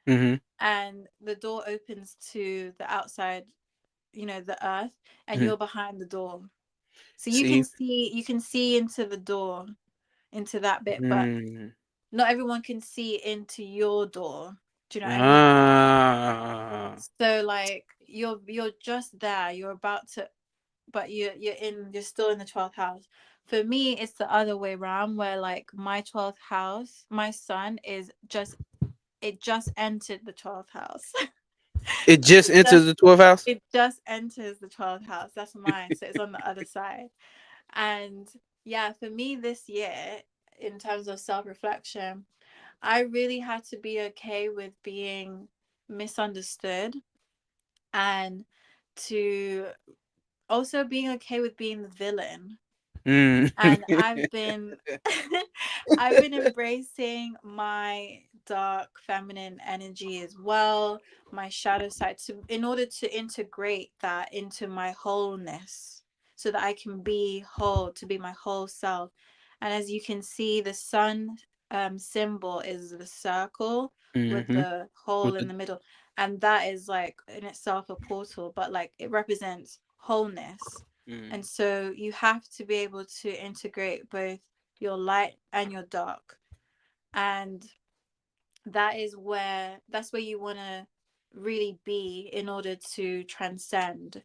Mm-hmm. and the door opens to the outside, the earth, and Mm-hmm. you're behind the door. So you can See. see into the door, into that bit, but Mm. not everyone can see into your door. Do you know what I mean? Ah. So like you're just there, you're about to, but you're still in the 12th house. For me, it's the other way around, where like my 12th house, my sun is just, it just entered the 12th house. It just it entered just the 12th house. it just enters the 12th house. That's mine, so it's on the other side. And yeah, for me this year, in terms of self-reflection, I really had to be okay with being misunderstood, and to also being okay with being the villain. Mm. And I've been embracing my dark feminine energy as well, my shadow side, to in order to integrate that into my wholeness, so that I can be whole, to be my whole self. And as you can see, the sun symbol is the circle with Mm-hmm. the hole With in the the middle, and that is like in itself a portal, but like it represents wholeness. And mm. so you have to be able to integrate both your light and your dark. And that's where you want to really be in order to transcend.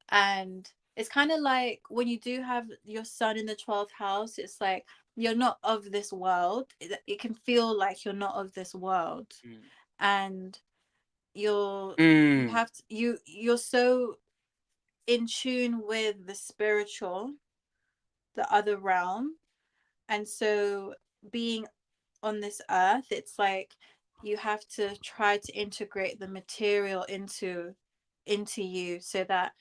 And it's kind of like when you do have your sun in the 12th house, it's like you're not of this world. It can feel like you're not of this world. Mm. And you Mm. have to, you're so in tune with the spiritual, the other realm. And so being on this earth, it's like you have to try to integrate the material into you, so that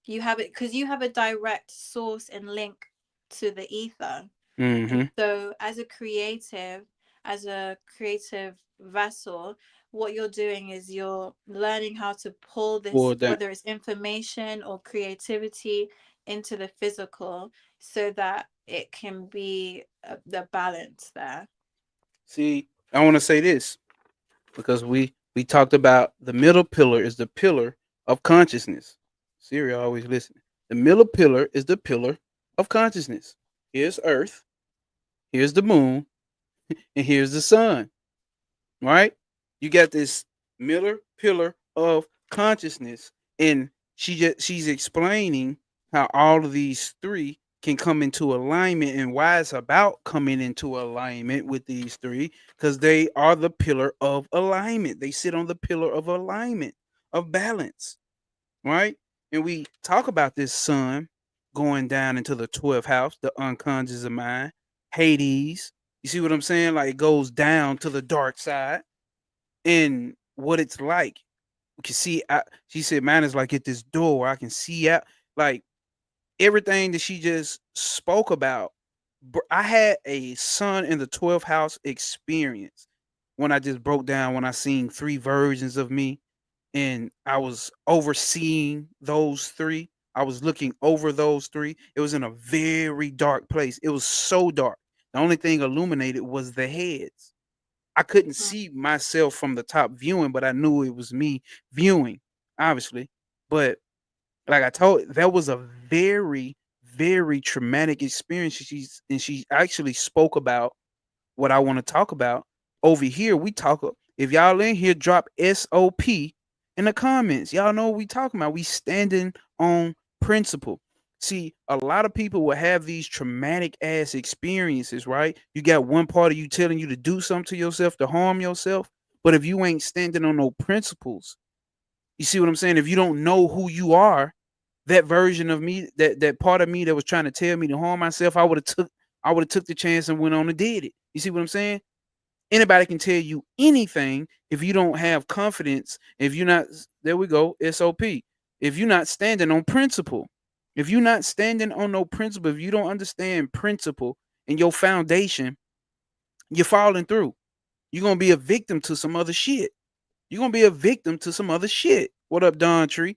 you have it, because you have a direct source and link to the ether. And Mm-hmm. so as a creative vessel, what you're doing is you're learning how to pull this, Or that. whether it's information or creativity, into the physical so that it can be the balance there. See, I want to say this because we talked about the middle pillar is the pillar of consciousness. Siri always listening. The middle pillar is the pillar of consciousness. Here's Earth, here's the moon, and here's the sun. Right? You got this middle pillar of consciousness, and she's explaining how all of these three can come into alignment and why it's about coming into alignment with these three because they are the pillar of alignment. They sit on the pillar of alignment of balance, right? And we talk about this sun going down into the 12th house, the unconscious of mind, Hades. You see what I'm saying? Like it goes down to the dark side and what it's like. You can see, she said, "Man, is like at this door where I can see out." Like everything that she just spoke about. I had a sun in the 12th house experience when I just broke down when I seen three versions of me and I was overseeing those three. I was looking over those three. It was in a very dark place. It was so dark. The only thing illuminated was the heads. I couldn't Mm. see myself from the top viewing, but I knew it was me viewing, obviously. But like I told, that was a very, very traumatic experience. She actually spoke about what I want to talk about. Over here, we talk. If y'all in here, drop SOP in the comments. Y'all know what we talking about. We standing on principle. See, a lot of people will have these traumatic ass experiences, right? You got one part of you telling you to do something to yourself, to harm yourself. But if you ain't standing on no principles, you see what I'm saying? If you don't know who you are, that version of me, that part of me that was trying to tell me to harm myself, I would have took the chance and went on and did it. You see what I'm saying? Anybody can tell you anything if you don't have confidence. If you're not, there we go, SOP. If you're not standing on principle, if you're not standing on no principle, if you don't understand principle and your foundation, you're falling through. You're gonna be a victim to some other shit. You're gonna be a victim to some other shit. What up, Don Tree?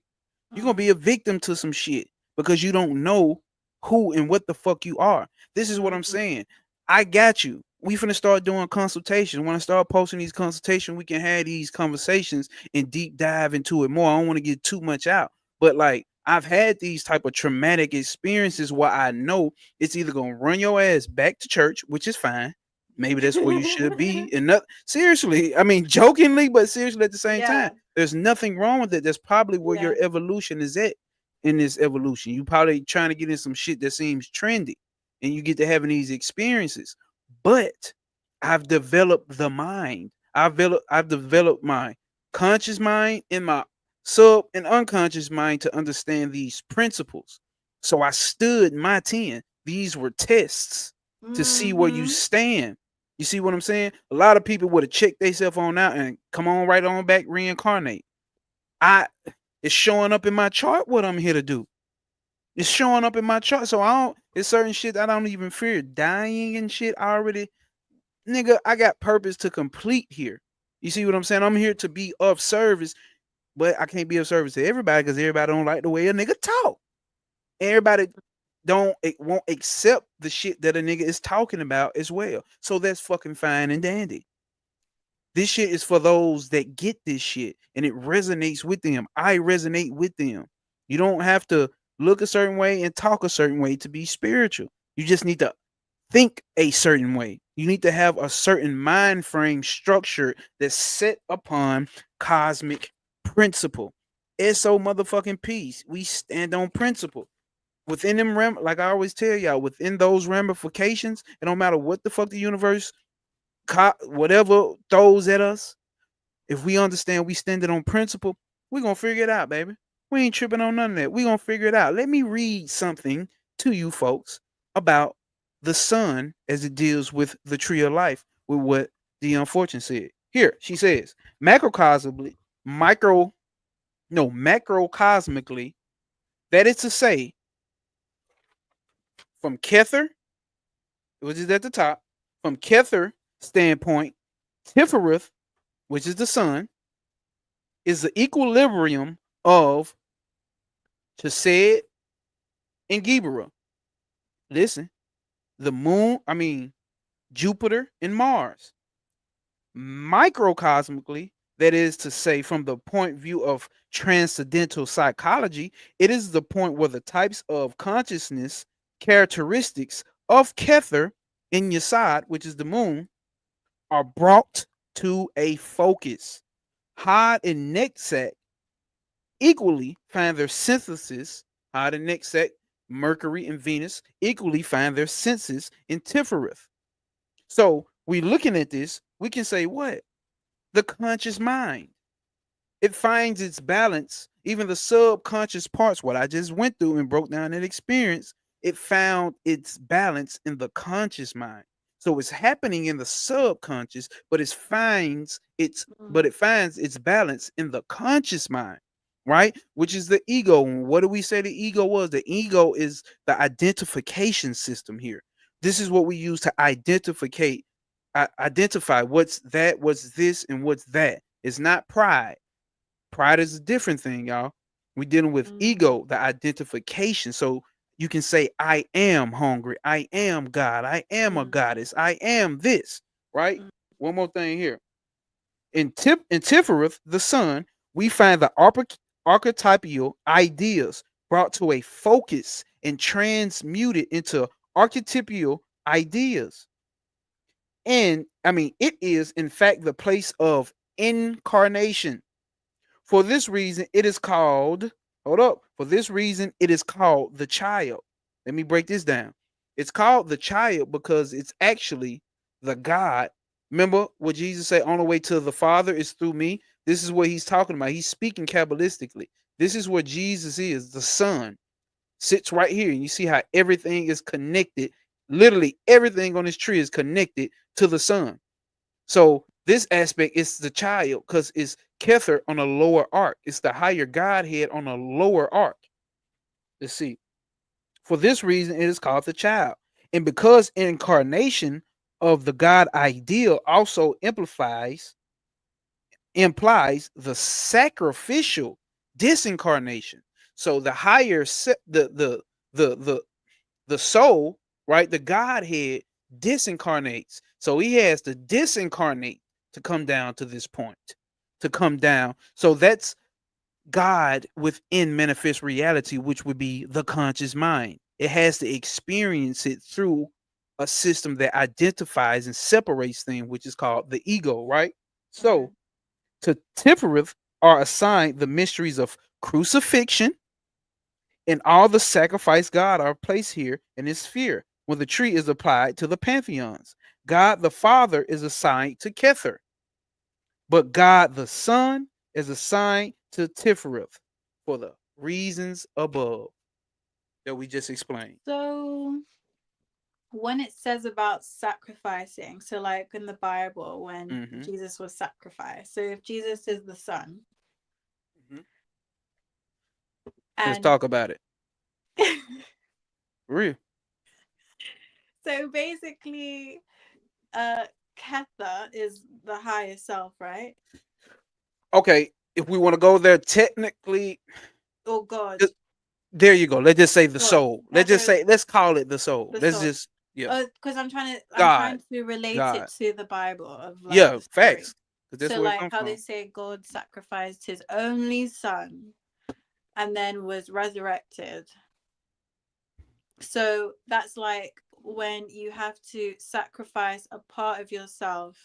You're gonna be a victim to some shit because you don't know who and what the fuck you are. This is what I'm Mm-hmm. saying. I got you. We finna start doing consultations. When I start posting these consultations, we can have these conversations and deep dive into it more. I don't want to get too much out, but like I've had these type of traumatic experiences where I know it's either gonna run your ass back to church, which is fine. Maybe that's where you should be. And not seriously, I mean jokingly, but seriously at the same time. Yeah. There's nothing wrong with it. That's probably where Yeah. your evolution is at in this evolution. You probably trying to get in some shit that seems trendy and you get to having these experiences. But I've developed the mind. I've developed my conscious mind and my sub and unconscious mind to understand these principles. So I stood my 10. These were tests to see where you Mm-hmm. stand. You see what I'm saying? A lot of people would have checked themselves on out and come on right on back, reincarnate. I It's showing up in my chart what I'm here to do. It's showing up in my chart. So I don't it's certain shit I don't even fear. Dying and shit. I already nigga, I got purpose to complete here. You see what I'm saying? I'm here to be of service, but I can't be of service to everybody because everybody don't like the way a nigga talk. Everybody don't won't accept the shit that a nigga is talking about as well. So that's fucking fine and dandy. This shit is for those that get this shit and it resonates with them. I resonate with them. You don't have to look a certain way and talk a certain way to be spiritual. You just need to think a certain way. You need to have a certain mind frame structure that's set upon cosmic principle. SO motherfucking peace. We stand on principle. Within them like I always tell y'all, within those ramifications, it don't matter what the fuck the universe whatever throws at us, if we understand we stand it on principle, we're gonna figure it out, baby. We ain't tripping on none of that. We're gonna figure it out. Let me read something to you folks about the sun as it deals with the tree of life, with what the unfortunate said. Here, she says, macrocosmically, micro, no, macrocosmically, that is to say, from Kether, which is at the top, from Kether standpoint, Tifereth which is the sun, is the equilibrium of Chesed and Gibera. Listen, the moon, I mean, Jupiter and Mars. Microcosmically, that is to say, from the point of view of transcendental psychology, it is the point where the types of consciousness characteristics of Kether in Yesod, which is the moon, are brought to a focus. Hod and Nexet equally find their synthesis, Hod and Nexet, Mercury and Venus, equally find their senses in Tifereth. So we looking at this, we can say what? The conscious mind. It finds its balance. Even the subconscious parts, what I just went through and broke down that experience, it found its balance in the conscious mind. So it's happening in the subconscious, but Mm. it finds its balance in the conscious mind, right? Which is the ego. And what do we say the ego was? The ego is the identification system here. This is what we use to identify what's that, what's this, and what's that. It's not pride. Pride is a different thing, y'all. We're dealing with Mm. ego, the identification. So you can say, I am hungry. I am God. I am a Mm. goddess. I am this, right? Mm. One more thing here. In Tifereth, the sun, we find the archetypal ideas brought to a focus and transmuted into archetypal ideas. And I mean, it is in fact the place of incarnation. For this reason, it is called, hold up, for this reason, it is called the child. Let me break this down. It's called the child because it's actually the God. Remember what Jesus said, on the way to the Father is through me? This is what he's talking about. He's speaking Kabbalistically. This is what Jesus is, the Son, sits right here. And you see how everything is connected. Literally, everything on this tree is connected to the Son. So this aspect is the child because it's Kether on a lower arc. It's the higher Godhead on a lower arc. Let's see. For this reason, it is called the child. And because incarnation of the God ideal also implies the sacrificial disincarnation. So the higher the the the soul, right? The Godhead disincarnates. So he has to disincarnate to come down to this point, to come down. So that's God within manifest reality, which would be the conscious mind. It has to experience it through a system that identifies and separates things, which is called the ego, right? Okay. So to Tifereth are assigned the mysteries of crucifixion, and all the sacrifice God are placed here in his sphere when the tree is applied to the pantheons. God the Father is assigned to Kether, but God the Son is assigned to Tifereth for the reasons above that we just explained. So when it says about sacrificing, so like in the Bible when Mm-hmm. Jesus was sacrificed, so if Jesus is the son Mm-hmm. Let's and talk about it. For real. so basically uh Ketha is the higher self, right? Okay, if we want to go there technically, Or God. th- there you go. Let's just say the God. soul. Okay, Let's call it the soul. the Let's soul. just, yeah. Because I'm God. trying to relate it God. to the Bible of like Yeah, the story. facts. Because that's So where it like comes how they from. say God sacrificed his only son and then was resurrected. So that's like when you have to sacrifice a part of yourself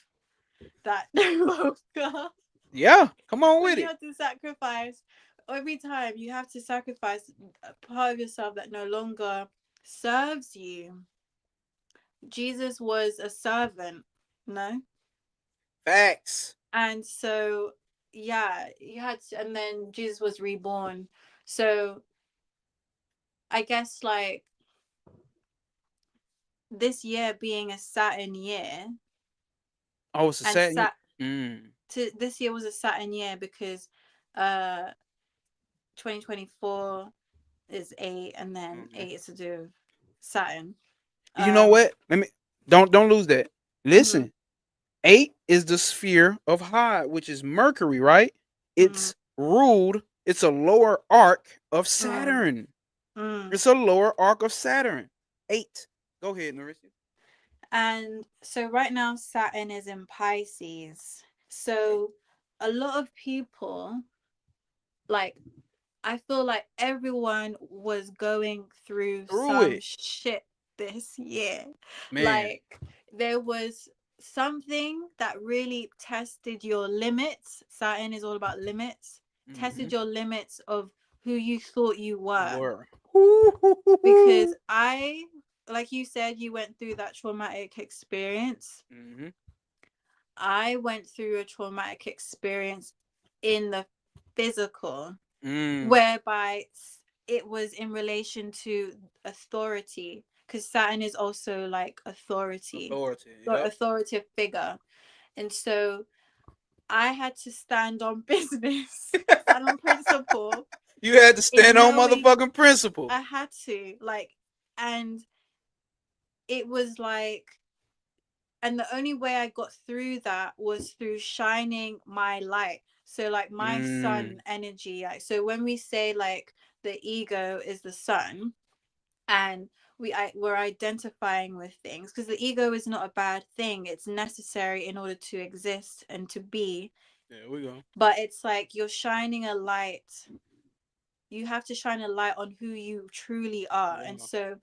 that oh God. Yeah, come on When with you it. have to sacrifice every time you have to sacrifice a part of yourself that no longer serves you. Jesus was a servant, no? Facts. And so yeah, you had to, and then Jesus was reborn. So I guess like this year being a Saturn year Oh, it's a and Saturn. to this year was a Saturn year because uh 2024 is 8 and then Mhm. 8 is to do with Saturn. You know Um what? Let me don't lose that. mhm. Listen. 8 is the sphere of high, which is Mercury, right? Mm, It's ruled, it's a lower arc of mm, Saturn. mm. It's a lower arc of Saturn. 8. Go ahead, Narisha. And so right now Saturn is in Pisces. So a lot of people, like, I feel like everyone was going through Through some it. shit this year. Man. Like, there was something that really tested your limits. Saturn is all about limits. Mm-hmm. Tested your limits of who you thought you were. Were. Because like you said, you went through that traumatic experience. Mm-hmm. I went through a traumatic experience in the physical, Mm. whereby it was in relation to authority, because Saturn is also like authority, Authority. or Yep. authoritative figure. And so I had to stand on business, stand on principle, You had to stand in on knowing motherfucking principle. I had to, like, and it was like, and the only way I got through that was through shining my light. So like my Mm. sun energy, like, so when we say like the ego is the sun, and we're identifying with things, because the ego is not a bad thing, it's necessary in order to exist and to be, There we go. but it's like you're shining a light. You have to shine a light on who you truly are. And Yeah. so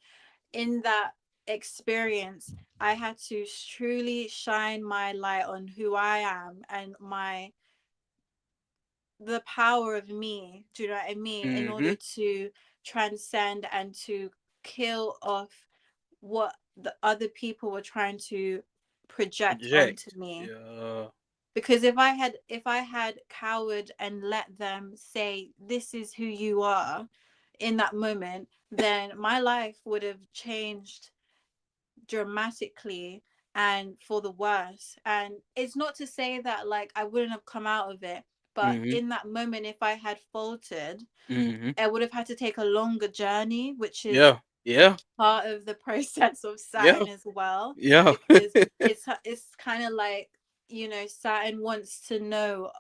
in that experience, I had to truly shine my light on who I am and my the power of me, do you know what I mean, in order Mm-hmm. to transcend and to kill off what the other people were trying to project onto Project. me. Yeah. Because if I had cowered and let them say this is who you are in that moment, then my life would have changed dramatically and for the worse. And it's not to say that like I wouldn't have come out of it, but Mm-hmm. in that moment, if I had faltered, Mm-hmm. I would have had to take a longer journey, which is Yeah. Yeah. part of the process of Yeah. Saturn as well, Yeah. because it's kind of like, Saturn wants to know,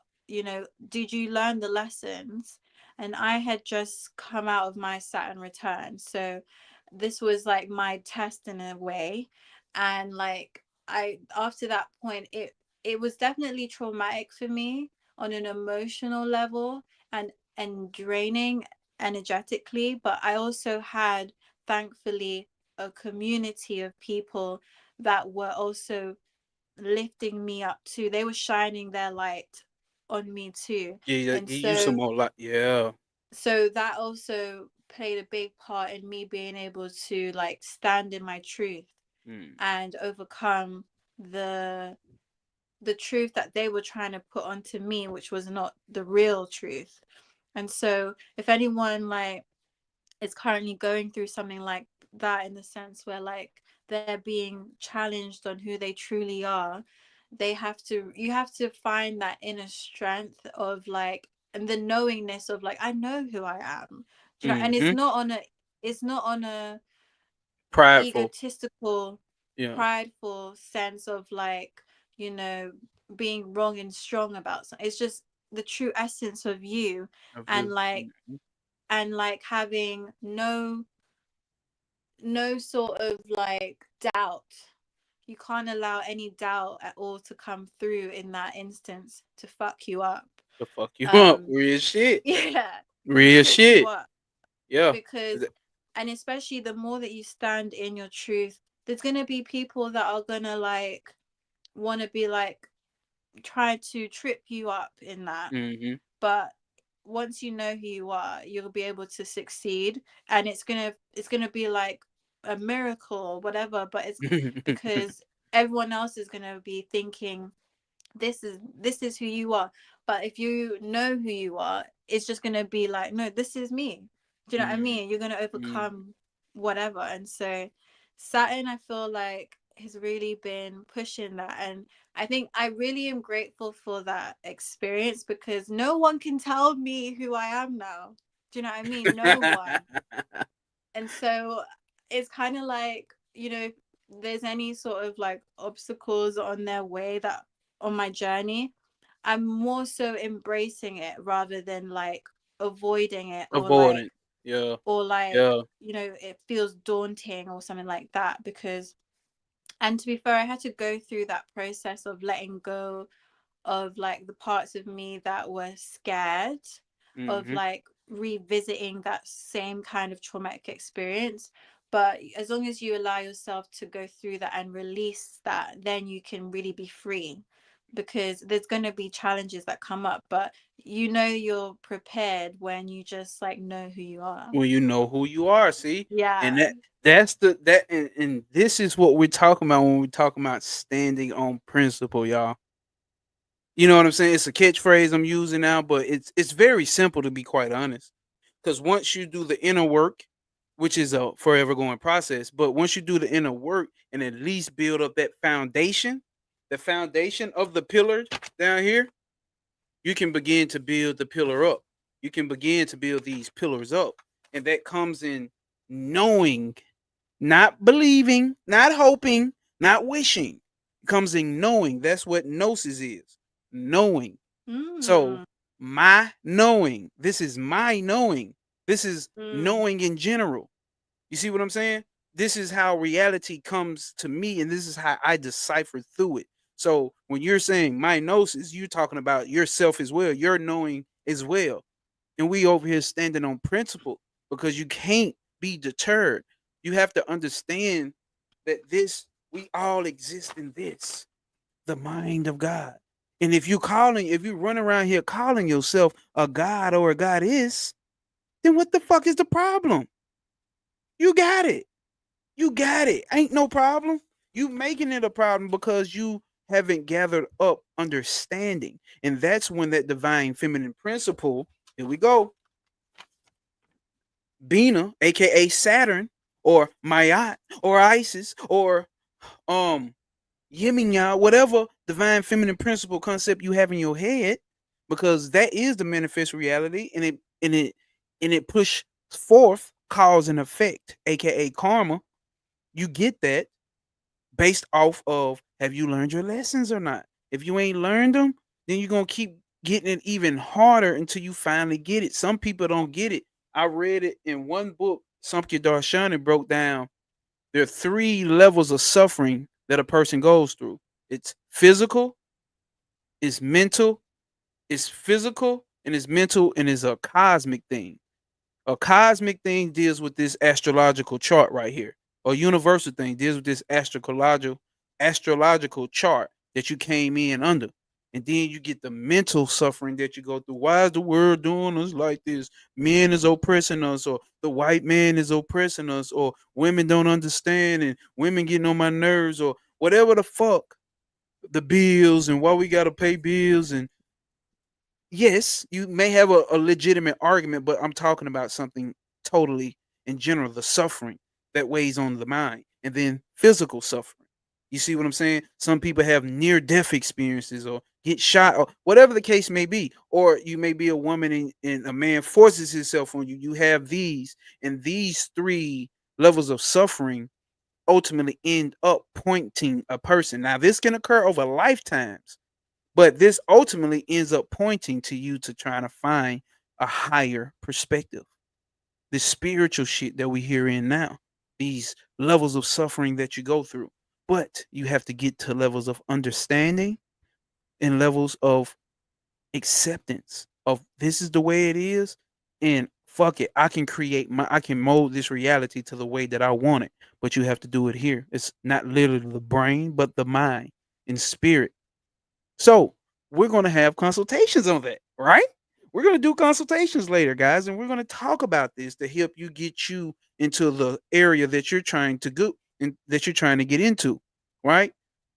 did you learn the lessons? And I had just come out of my Saturn return, so this was like my test in a way. And like, I after that point, it was definitely traumatic for me on an emotional level, and draining energetically, but I also had, thankfully, a community of people that were also lifting me up too. They were shining their light on me too. Yeah. And Give you some so more like. Yeah. that also played a big part in me being able to like stand in my truth Mm. and overcome the the truth that they were trying to put onto me, which was not the real truth. And so if anyone like is currently going through something like that, in the sense where like they're being challenged on who they truly are, you have to find that inner strength of like, and the knowingness of like, I know who I am. Do you know? And Mm-hmm. it's not on a Prideful. egotistical, Yeah. prideful sense of like, you know being wrong and strong about something. It's just the true essence of you. Of and you. like Mm-hmm. and like having no sort of like doubt. You can't allow any doubt at all to come through in that instance to fuck you up. To fuck you up. um Real shit. yeah, to Real trip you shit. up. Yeah. Because, and especially the more that you stand in your truth, there's going to be people that are going to like want to be like try to trip you up in that. Mm-hmm. But once you know who you are, you'll be able to succeed, and it's gonna be like a miracle or whatever. But it's because everyone else is gonna be thinking this is who you are. But if you know who you are, it's just gonna be like, no, this is me. Do you know what I Mm-hmm. mean? You're gonna overcome whatever. And so Saturn, I feel like, has really been pushing that. And I think I really am grateful for that experience, because no one can tell me who I am now. Do you know what I mean? No one. And so it's kind of like, there's any sort of like obstacles on their way that on my journey, I'm more so embracing it rather than like avoiding it, Avoidant. Yeah. or like, Yeah. you know, it feels daunting or something like that. Because, and to be fair, I had to go through that process of letting go of like the parts of me that were scared of Mm-hmm. like revisiting that same kind of traumatic experience. But as long as you allow yourself to go through that and release that, then you can really be free, because there's going to be challenges that come up, but you know you're prepared when you just like know who you are. When you know who you are, see, and Yeah. and this is what we're talking about when we're talking about standing on principle, y'all. You know what I'm saying? It's a catchphrase I'm using now, but it's very simple, to be quite honest. Because once you do the inner work, which is a forever going process, but once you do the inner work and at least build up that foundation, the foundation of the pillar down here, you can begin to build the pillar up. You can begin to build these pillars up. And that comes in knowing, not believing, not hoping, not wishing. It comes in knowing. That's what gnosis is. Knowing. So Mm. my knowing. This is my knowing. This is Mm. knowing in general. You see what I'm saying? This is how reality comes to me, and this is how I decipher through it. So when you're saying my gnosis, you're talking about yourself as well, your knowing as well. And we over here standing on principle because you can't be deterred. You have to understand that this, we all exist in this, the mind of God. And if you run around here calling yourself a god or a goddess, then what the fuck is the problem? You got it. You got it. Ain't no problem. You making it a problem because you haven't gathered up understanding. And that's when that divine feminine principle, here we go, Bina, aka Saturn, or Mayat, or Isis, or um Yeminya, whatever divine feminine principle concept you have in your head, because that is the manifest reality, and it push forth cause and effect, aka karma. You get that based off of, have you learned your lessons or not? If you ain't learned them, then you're gonna keep getting it even harder until you finally get it. Some people don't get it. I read it in one book. Samkhya Darshani broke down there are three levels of suffering that a person goes through. It's physical, it's mental, it's physical, and it's mental, and it's a cosmic thing. A cosmic thing deals with this astrological chart right here. A universal thing deals with this astrological chart that you came in under. And then you get the mental suffering that you go through. Why is the world doing us like this? Men is oppressing us, or the white man is oppressing us, or women don't understand, and women getting on my nerves, or whatever the fuck. The bills, and why we gotta pay bills, and yes, you may have a legitimate argument, but I'm talking about something totally in general, the suffering that weighs on the mind, and then physical suffering. You see what I'm saying? Some people have near death experiences or get shot or whatever the case may be. Or you may be a woman and a man forces himself on you. You have these, and these three levels of suffering ultimately end up pointing a person. Now, this can occur over lifetimes, but this ultimately ends up pointing to you to try to find a higher perspective. The spiritual shit that we hear in now, these levels of suffering that you go through. But you have to get to levels of understanding and levels of acceptance of this is the way it is, and fuck it, I can mold this reality to the way that I want it. But you have to do it here. It's not literally the brain, but the mind and spirit. So we're going to have consultations on that, right? We're going to do consultations later, guys, and we're going to talk about this to help you get you into the area that you're trying to go and that you're trying to get into, right?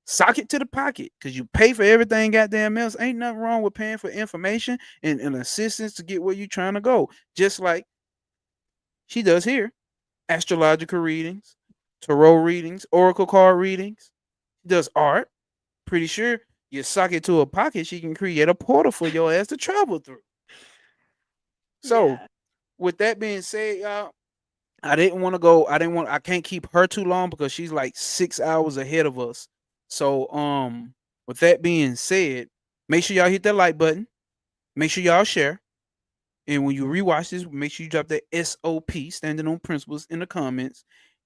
Sock it to the pocket because you pay for everything goddamn else. Ain't nothing wrong with paying for information and assistance to get where you're trying to go. Just like she does here. Astrological readings, tarot readings, oracle card readings. She does art. Pretty sure you sock it to a pocket, she can create a portal for your ass to travel through. So, Yeah. with that being said, y'all, I didn't want to go. I didn't want. I can't keep her too long because she's like 6 hours ahead of us. So, with that being said, make sure y'all hit that like button. Make sure y'all share. And when you rewatch this, make sure you drop that SOP, standing on principles, in the comments.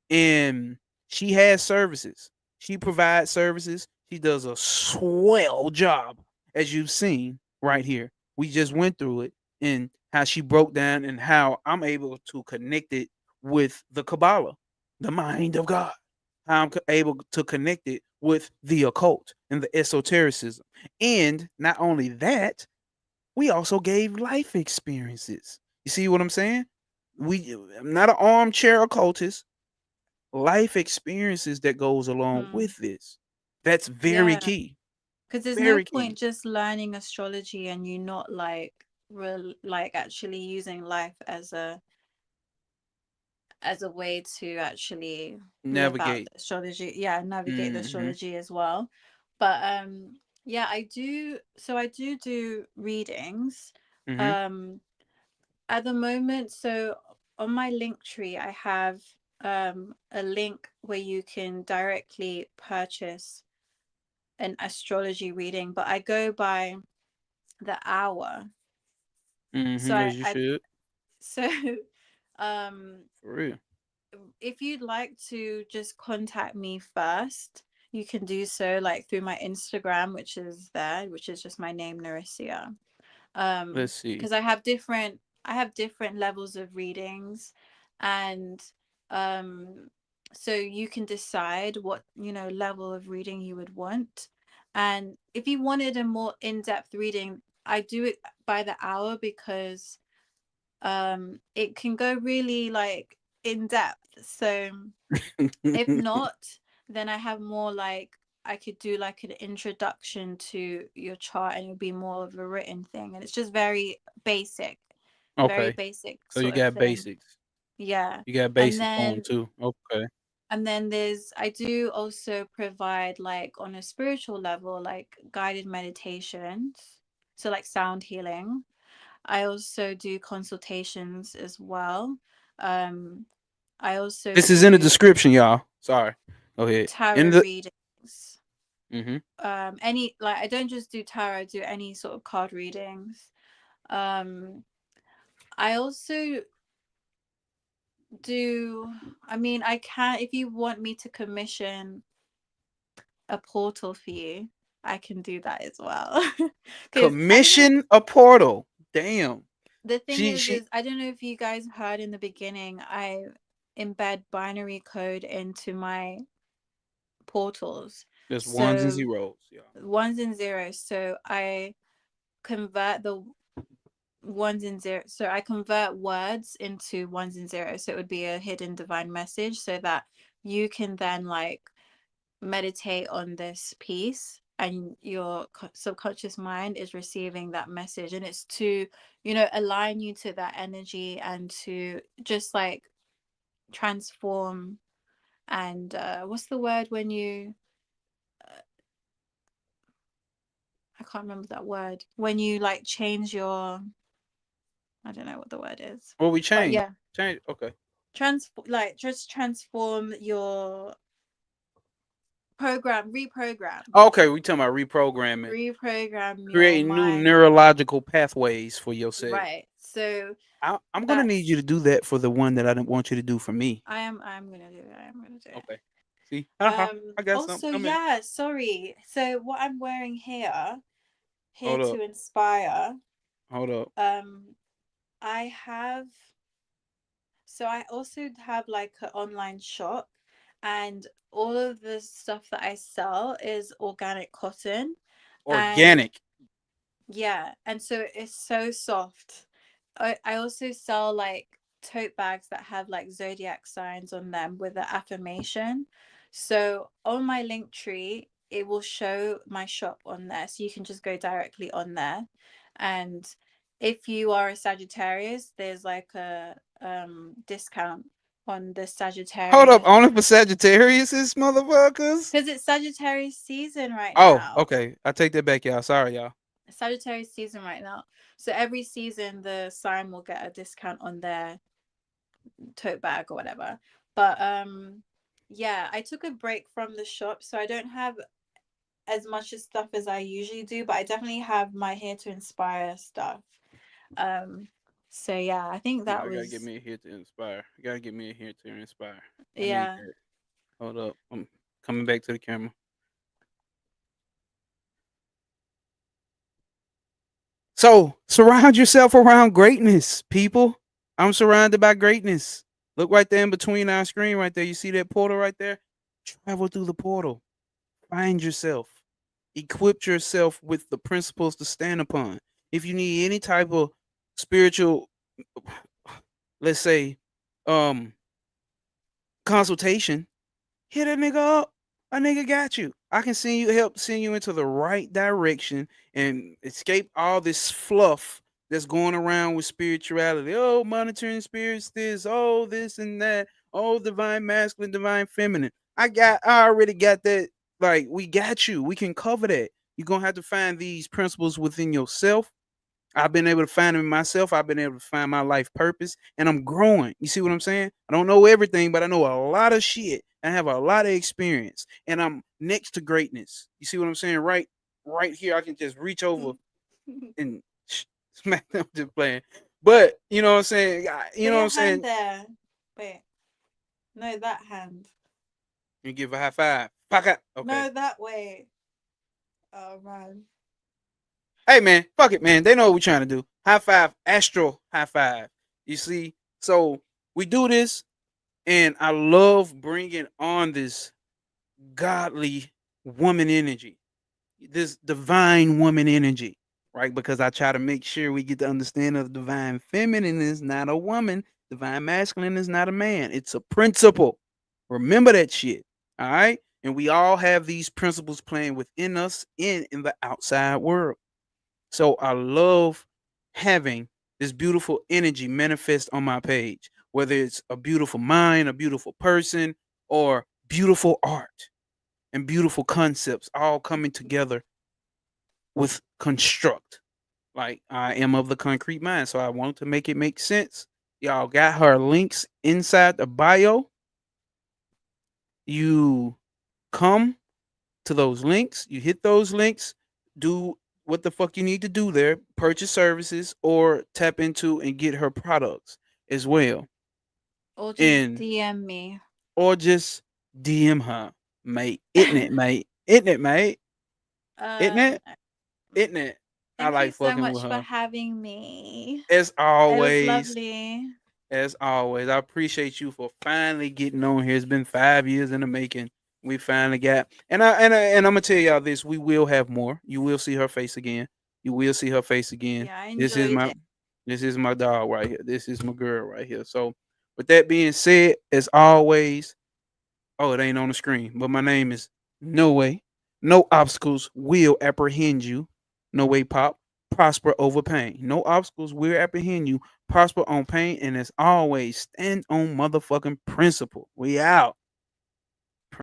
And she has services. She provides services. She does a swell job, as you've seen right here. We just went through it and how she broke down and how I'm able to connect it with the Kabbalah, the mind of God. How I'm able to connect it with the occult and the esotericism. And not only that, we also gave life experiences. You see what I'm saying? I'm not an armchair occultist. Life experiences that goes along Mm. with this. That's very Yeah, key. because there's no Very point key. just learning astrology and you not like like actually using life as a way to actually live out Navigate. the astrology, yeah, navigate the Hmm. astrology as well. But yeah, I do readings Hmm. um at the moment. So on my link tree I have a link where you can directly purchase an astrology reading, but I go by the hour. So Hmm. As you I should. so um For real. if you'd like to just contact me first, you can do so like through my Instagram, which is there, which is just my name, Nariscia. Let's see. Because I have different levels of readings, and um so you can decide what, level of reading you would want. And if you wanted a more in-depth reading, I do it by the hour because it can go really like in depth. So if not, then I have more like I could do like an introduction to your chart, and it would be more of a written thing, and it's just very Okay. basic So you sort of got thing. basics. Yeah. You got And basics on then too. Okay. there's I do also provide like on a spiritual level like guided meditations, so like sound healing. I also do consultations as well. Um, I also This is in the do description, y'all. Sorry. Go ahead. In tarot the readings. hmm Any like I don't just do tarot, I do any sort of card readings. Um, I also do. I mean, I can if you want me to commission a portal for you, I can do that as well. Because I don't know. commission a portal. Damn. The thing She is I don't know if you guys heard in the beginning, I embed binary code into my portals. just ones and So zeros, y'all. ones and zeros. So I convert the ones and zeros. So I convert words into ones and zeros. So it would be a hidden divine message so that you can then like meditate on this piece, and your subconscious mind is receiving that message, and it's to align you to that energy and to just like transform. And what's the word when you I can't remember that word, when you like change your, I don't know what the word is, Well, we but changed. yeah, Change. Okay. like just transform your reprogram Okay, we talking about reprogramming, reprogram your creating new mind. neurological pathways for yourself. Right, so I'm gonna need you to that's do that for the one that I didn't want you to do for me. I'm gonna do it. I'm gonna do it. Okay. See, I got something Also, coming. yeah, sorry, so what I'm wearing here Hold up. to inspire, Hold up. um I have, so I also have like an online shop, and all of the stuff that I sell is organic cotton. And Organic. yeah, and so it's so soft. I also sell like tote bags that have like zodiac signs on them with the affirmation. So on my link tree, it will show my shop on there. So you can just go directly on there. And if you are a Sagittarius, there's like a discount on the Hold up. Sagittarius, Only for Sagittarius, motherfuckers. because it's Sagittarius season right Oh, now. okay. I take that back, y'all. Sorry, y'all. Sagittarius season right now. So every season the sign will get a discount on their tote bag or whatever. But yeah, I took a break from the shop, so I don't have as much stuff as I usually do, but I definitely have my Here to Inspire stuff. Um, so yeah, I think No, that I gotta get was me a here to inspire. I gotta get me a here to inspire. I need yeah. that. Hold up. I'm coming back to the camera. So surround yourself around greatness, people. I'm surrounded by greatness. Look right there in between our screen, right there. You see that portal right there? Travel through the portal. Find yourself. Equip yourself with the principles to stand upon. If you need any type of spiritual, let's say, um, consultation, hit a nigga up. A nigga got you. I can send you help send you into the right direction and escape all this fluff that's going around with spirituality. Oh, monitoring spirits, this, oh, this and that. Oh, divine masculine, divine feminine. I already got that. Like, we got you. We can cover that. You're gonna have to find these principles within yourself. I've been able to find them in myself. I've been able to find my life purpose, and I'm growing. You see what I'm saying? I don't know everything, but I know a lot of shit. I have a lot of experience, and I'm next to greatness. You see what I'm saying? Right here, I can just reach over and smack them. Just playing, but you know what I'm saying? You Put know what your I'm hand saying? there. Wait, no, that hand. You give a high five. Pack out. Okay. No, that way. Oh man. Hey man, fuck it, man. They know what we're trying to do. High five, astro high five. You see? So we do this, and I love bringing on this godly woman energy, this divine woman energy, right? Because I try to make sure we get to understand of divine feminine is not a woman, divine masculine is not a man. It's a principle. Remember that shit. All right. And we all have these principles playing within us in the outside world. So I love having this beautiful energy manifest on my page, whether it's a beautiful mind, a beautiful person, or beautiful art and beautiful concepts all coming together with construct. Like, I am of the concrete mind, so I want to make it make sense. Y'all got her links inside the bio. You come to those links, you hit those links, do what the fuck you need to do there, purchase services or tap into and get her products as well. Or just And DM me. or just DM her, mate. Isn't it, mate? Isn't it, mate? Isn't um, it? Isn't it? I thank you like so fucking with much for her. having me. As It was always, lovely. as always, I appreciate you for finally getting on here. It's been 5 years in the making. We finally got, and I'm gonna tell y'all this: we will have more. You will see her face again. You will see her face again. Yeah, I This is enjoyed my, it. this is my dog right here. This is my girl right here. So, with that being said, as always, oh, it ain't on the screen, but my name is No Way. No obstacles will apprehend you. No way, pop. Prosper over pain. No obstacles will apprehend you. Prosper on pain. And as always, stand on motherfucking principle. We out.